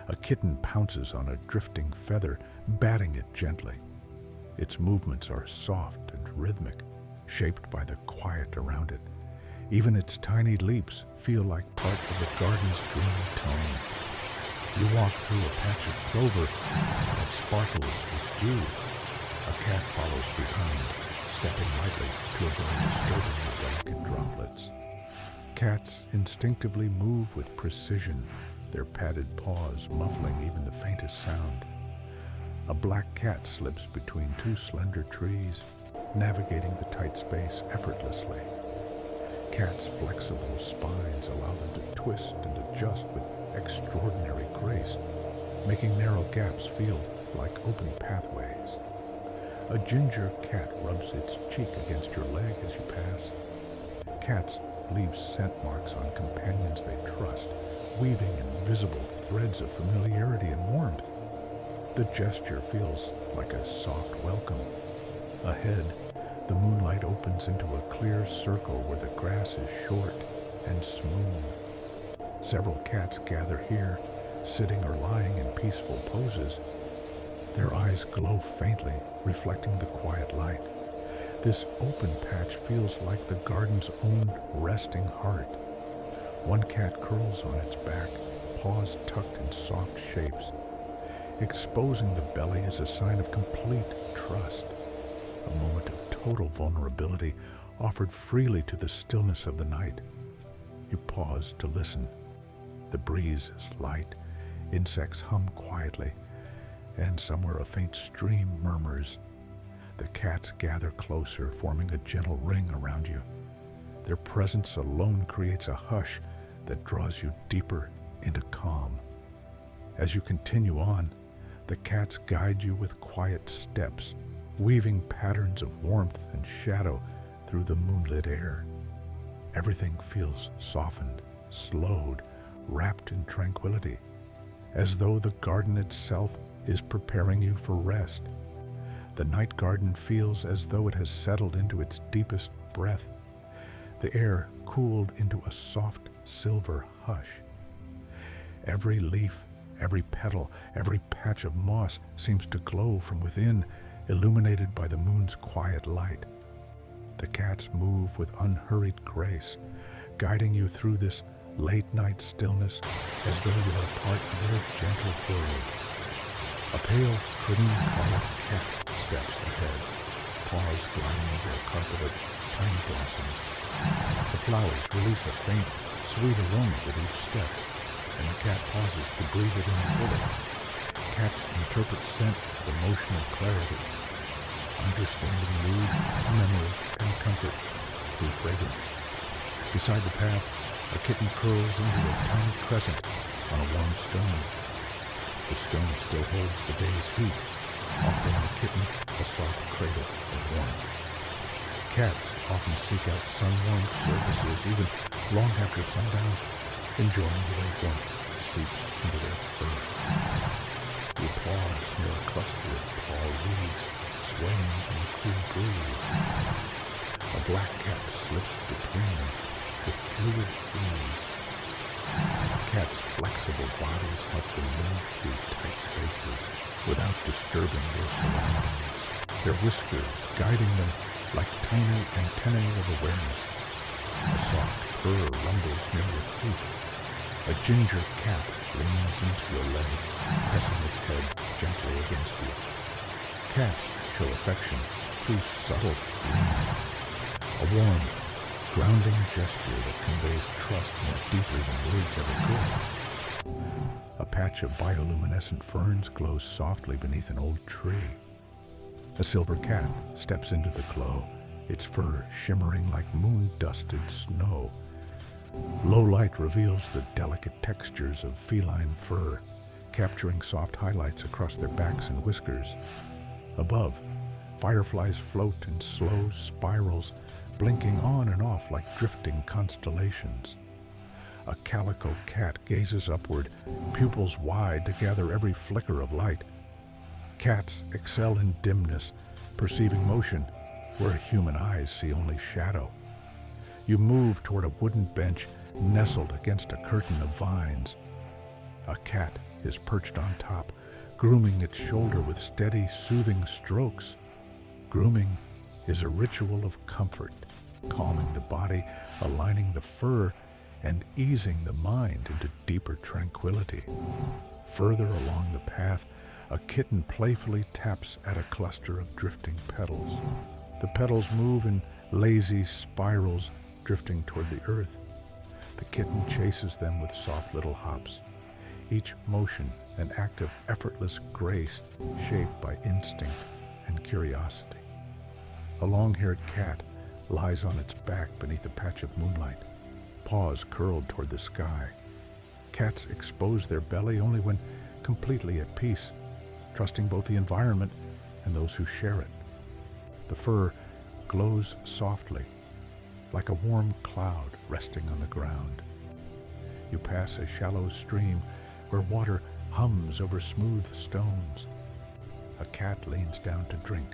A kitten pounces on a drifting feather, batting it gently. Its movements are soft and rhythmic, shaped by the quiet around it. Even its tiny leaps feel like part of the garden's dreamy tone. You walk through a patch of clover that sparkles with dew. A cat follows behind, stepping lightly to avoid disturbing the delicate droplets. Cats instinctively move with precision, their padded paws muffling even the faintest sound. A black cat slips between two slender trees, navigating the tight space effortlessly. Cats' flexible spines allow them to twist and adjust with extraordinary grace, making narrow gaps feel like open pathways. A ginger cat rubs its cheek against your leg as you pass. Cats leave scent marks on companions they trust, weaving invisible threads of familiarity and warmth. The gesture feels like a soft welcome. Ahead, the moonlight opens into a clear circle where the grass is short and smooth. Several cats gather here, sitting or lying in peaceful poses. Their eyes glow faintly, reflecting the quiet light. This open patch feels like the garden's own resting heart. One cat curls on its back, paws tucked in soft shapes. Exposing the belly is a sign of complete trust, a moment of total vulnerability offered freely to the stillness of the night. You pause to listen. The breeze is light, insects hum quietly, and somewhere a faint stream murmurs. The cats gather closer, forming a gentle ring around you. Their presence alone creates a hush that draws you deeper into calm. As you continue on, the cats guide you with quiet steps, weaving patterns of warmth and shadow through the moonlit air. Everything feels softened, slowed, wrapped in tranquility, as though the garden itself is preparing you for rest. The night garden feels as though it has settled into its deepest breath, the air cooled into a soft silver hush. Every leaf, every petal, every patch of moss seems to glow from within, illuminated by the moon's quiet light. The cats move with unhurried grace, guiding you through this late-night stillness as though you are part of their gentle world. A pale, cream-colored cat steps ahead, paws gliding over a carpet of tiny blossoms. The flowers release a faint, sweet aroma with each step, and the cat pauses to breathe it in fully. Cats interpret scent with emotional clarity, understanding mood, memory, and comfort through fragrance. Beside the path, a kitten curls into a tiny crescent on a warm stone. The stone still holds the day's heat, offering the kitten a soft cradle of warmth. Cats often seek out sun-warmed surfaces even long after sundown, enjoying the way warmth seeps into their fur. You pause near a cluster of tall weeds swaying in the cool breeze. A black cat slips between them with fluid ease. Cats' flexible bodies help them move through tight spaces without disturbing their surroundings, their whiskers guiding them like tiny antennae of awareness. A soft purr rumbles near your feet. A ginger cat leans into your leg, pressing its head gently against you. Cats show affection through subtle leaning, a warm, grounding gesture that conveys trust more deeply than words ever could. A patch of bioluminescent ferns glows softly beneath an old tree. A silver cat steps into the glow, its fur shimmering like moon-dusted snow. Low light reveals the delicate textures of feline fur, capturing soft highlights across their backs and whiskers. Above, fireflies float in slow spirals, blinking on and off like drifting constellations. A calico cat gazes upward, pupils wide to gather every flicker of light. Cats excel in dimness, perceiving motion where human eyes see only shadow. You move toward a wooden bench nestled against a curtain of vines. A cat is perched on top, grooming its shoulder with steady, soothing strokes. Grooming is a ritual of comfort, calming the body, aligning the fur, and easing the mind into deeper tranquility. Further along the path, a kitten playfully taps at a cluster of drifting petals. The petals move in lazy spirals, drifting toward the earth. The kitten chases them with soft little hops, each motion an act of effortless grace shaped by instinct and curiosity. A long-haired cat lies on its back beneath a patch of moonlight, paws curled toward the sky. Cats expose their belly only when completely at peace, trusting both the environment and those who share it. The fur glows softly, like a warm cloud resting on the ground. You pass a shallow stream where water hums over smooth stones. A cat leans down to drink,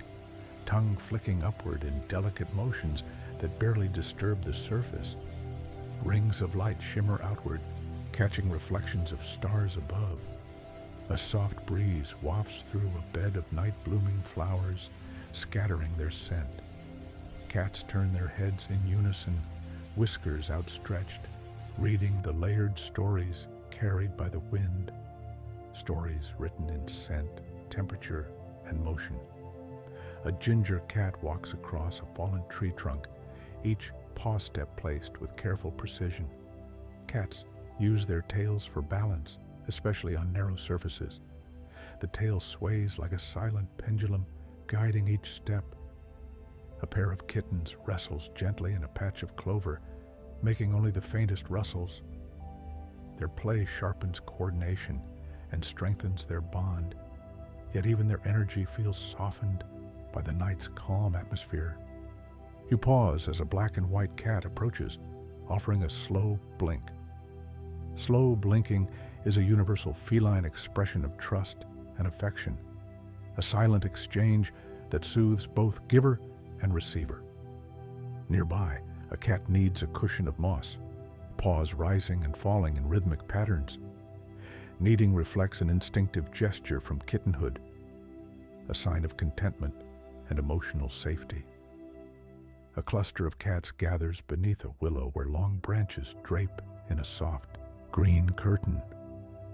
tongue flicking upward in delicate motions that barely disturb the surface. Rings of light shimmer outward, catching reflections of stars above. A soft breeze wafts through a bed of night-blooming flowers, scattering their scent. Cats turn their heads in unison, whiskers outstretched, reading the layered stories carried by the wind. Stories written in scent, temperature, and motion. A ginger cat walks across a fallen tree trunk, each paw step placed with careful precision. Cats use their tails for balance, especially on narrow surfaces. The tail sways like a silent pendulum, guiding each step. A pair of kittens wrestles gently in a patch of clover, making only the faintest rustles. Their play sharpens coordination and strengthens their bond, yet even their energy feels softened by the night's calm atmosphere. You pause as a black and white cat approaches, offering a slow blink. Slow blinking is a universal feline expression of trust and affection, a silent exchange that soothes both giver and receiver. Nearby, a cat kneads a cushion of moss, paws rising and falling in rhythmic patterns. Kneading reflects an instinctive gesture from kittenhood, a sign of contentment and emotional safety. A cluster of cats gathers beneath a willow where long branches drape in a soft, green curtain.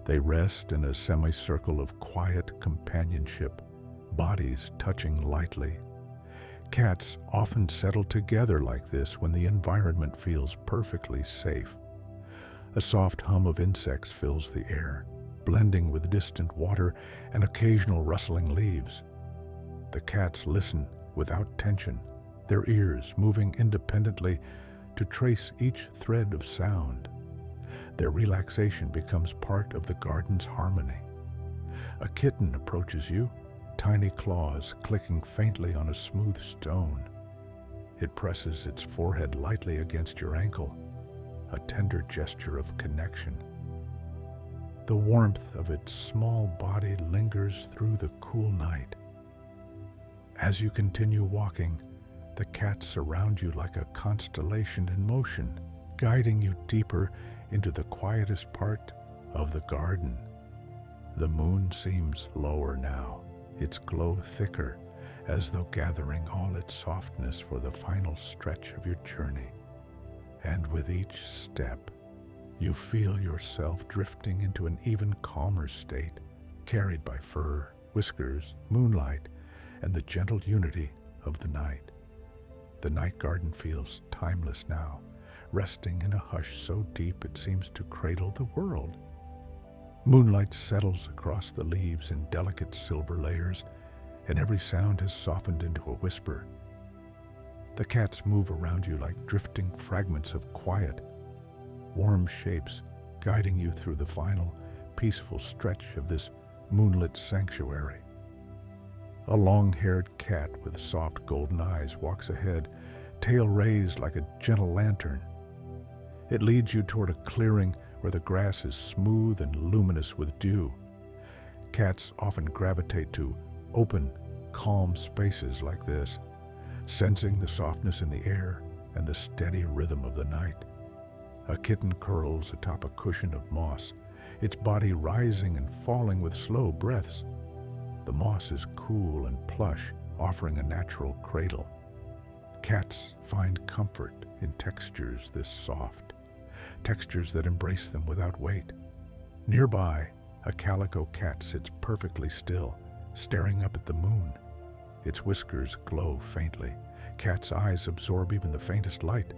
They rest in a semicircle of quiet companionship, bodies touching lightly. Cats often settle together like this when the environment feels perfectly safe. A soft hum of insects fills the air, blending with distant water and occasional rustling leaves. The cats listen without tension, their ears moving independently to trace each thread of sound. Their relaxation becomes part of the garden's harmony. A kitten approaches you, tiny claws clicking faintly on a smooth stone. It presses its forehead lightly against your ankle, a tender gesture of connection. The warmth of its small body lingers through the cool night. As you continue walking, the cats surround you like a constellation in motion, guiding you deeper into the quietest part of the garden. The moon seems lower now, its glow thicker, as though gathering all its softness for the final stretch of your journey. And with each step, you feel yourself drifting into an even calmer state, carried by fur, whiskers, moonlight, and the gentle unity of the night. The night garden feels timeless now, resting in a hush so deep it seems to cradle the world. Moonlight settles across the leaves in delicate silver layers, and every sound has softened into a whisper. The cats move around you like drifting fragments of quiet, warm shapes, guiding you through the final, peaceful stretch of this moonlit sanctuary. A long-haired cat with soft golden eyes walks ahead, tail raised like a gentle lantern. It leads you toward a clearing where the grass is smooth and luminous with dew. Cats often gravitate to open, calm spaces like this, sensing the softness in the air and the steady rhythm of the night. A kitten curls atop a cushion of moss, its body rising and falling with slow breaths. The moss is cool and plush, offering a natural cradle. Cats find comfort in textures this soft, textures that embrace them without weight. Nearby, a calico cat sits perfectly still, staring up at the moon. Its whiskers glow faintly. Cats' eyes absorb even the faintest light,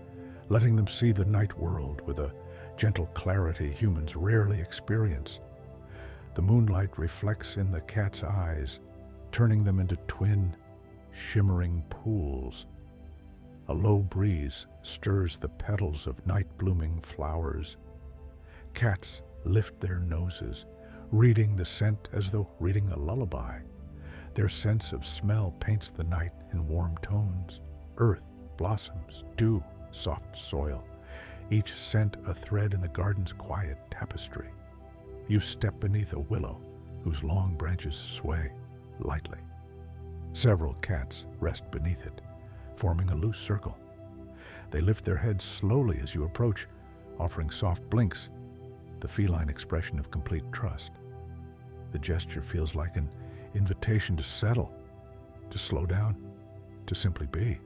letting them see the night world with a gentle clarity humans rarely experience. The moonlight reflects in the cat's eyes, turning them into twin, shimmering pools. A low breeze stirs the petals of night-blooming flowers. Cats lift their noses, reading the scent as though reading a lullaby. Their sense of smell paints the night in warm tones: earth, blossoms, dew, soft soil, each scent a thread in the garden's quiet tapestry. You step beneath a willow whose long branches sway lightly. Several cats rest beneath it, forming a loose circle. They lift their heads slowly as you approach, offering soft blinks. the feline expression of complete trust. The gesture feels like an invitation to settle, to slow down, to simply be.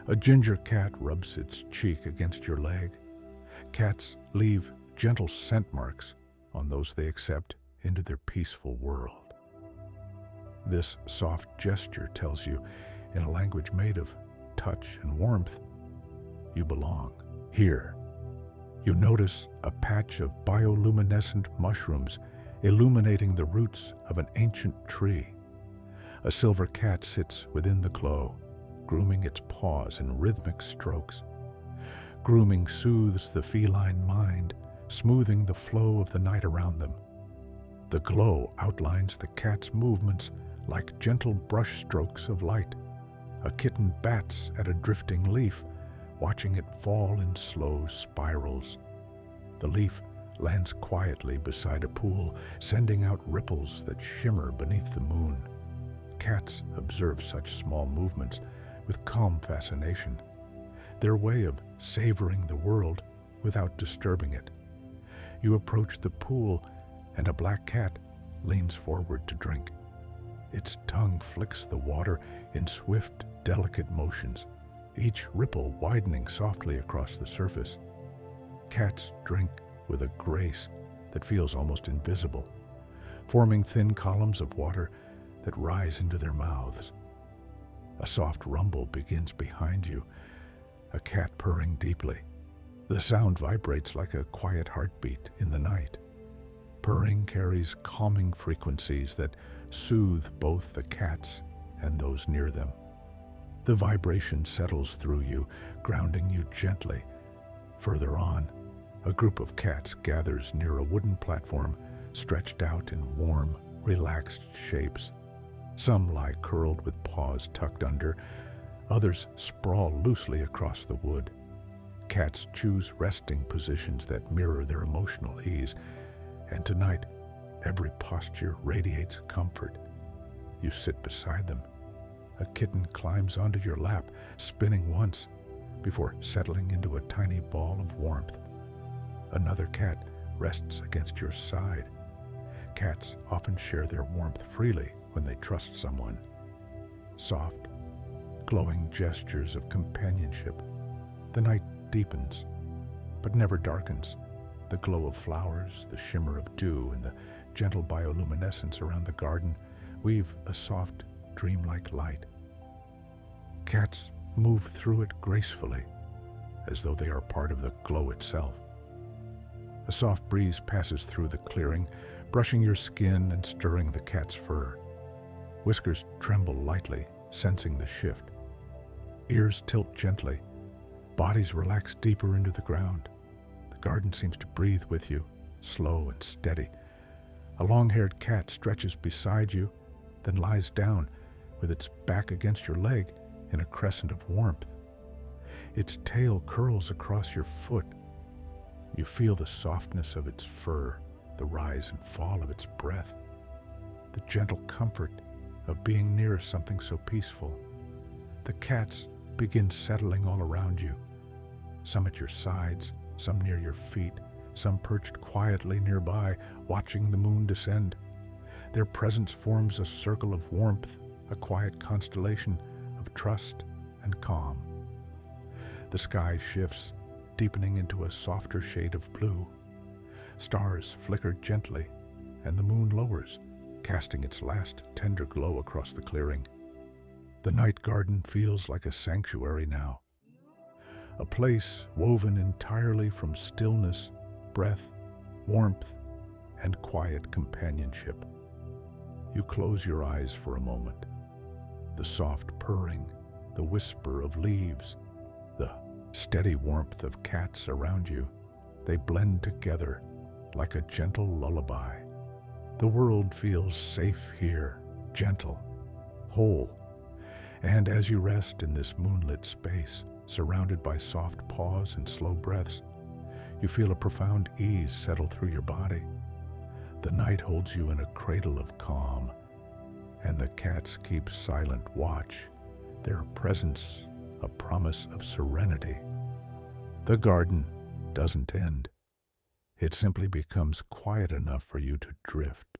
A ginger cat rubs its cheek against your leg. Cats leave gentle scent marks on those they accept into their peaceful world. This soft gesture tells you, in a language made of touch and warmth, you belong here. You notice a patch of bioluminescent mushrooms illuminating the roots of an ancient tree. A silver cat sits within the glow, grooming its paws in rhythmic strokes. Grooming soothes the feline mind, smoothing the flow of the night around them. The glow outlines the cat's movements like gentle brush strokes of light. A kitten bats at a drifting leaf, watching it fall in slow spirals. The leaf lands quietly beside a pool, sending out ripples that shimmer beneath the moon. Cats observe such small movements with calm fascination, their way of savoring the world without disturbing it. You approach the pool, and a black cat leans forward to drink. Its tongue flicks the water in swift, delicate motions, each ripple widening softly across the surface. Cats drink with a grace that feels almost invisible, forming thin columns of water that rise into their mouths. A soft rumble begins behind you, a cat purring deeply. The sound vibrates like a quiet heartbeat in the night. Purring carries calming frequencies that soothe both the cats and those near them. The vibration settles through you, grounding you gently. Further on, a group of cats gathers near a wooden platform stretched out in warm, relaxed shapes. Some lie curled with paws tucked under, others sprawl loosely across the wood. Cats choose resting positions that mirror their emotional ease, and tonight, every posture radiates comfort. You sit beside them. A kitten climbs onto your lap, spinning once, before settling into a tiny ball of warmth. Another cat rests against your side. Cats often share their warmth freely when they trust someone. Soft, glowing gestures of companionship. The night deepens, but never darkens. The glow of flowers, the shimmer of dew, and the gentle bioluminescence around the garden weave a soft, dreamlike light. Cats move through it gracefully, as though they are part of the glow itself. A soft breeze passes through the clearing, brushing your skin and stirring the cat's fur. Whiskers tremble lightly, sensing the shift. Ears tilt gently, bodies relax deeper into the ground. The garden seems to breathe with you, slow and steady. A long-haired cat stretches beside you, then lies down with its back against your leg in a crescent of warmth. Its tail curls across your foot. You feel the softness of its fur, the rise and fall of its breath, the gentle comfort of being near something so peaceful. The cats begin settling all around you, some at your sides, some near your feet, some perched quietly nearby, watching the moon descend. Their presence forms a circle of warmth, a quiet constellation of trust and calm. The sky shifts, deepening into a softer shade of blue. Stars flicker gently, and the moon lowers, casting its last tender glow across the clearing. The night garden feels like a sanctuary now, a place woven entirely from stillness, breath, warmth, and quiet companionship. You close your eyes for a moment. The soft purring, the whisper of leaves, the steady warmth of cats around you, they blend together like a gentle lullaby. The world feels safe here, gentle, whole. And as you rest in this moonlit space, surrounded by soft paws and slow breaths, you feel a profound ease settle through your body. The night holds you in a cradle of calm, and the cats keep silent watch, their presence a promise of serenity. The garden doesn't end. It simply becomes quiet enough for you to drift.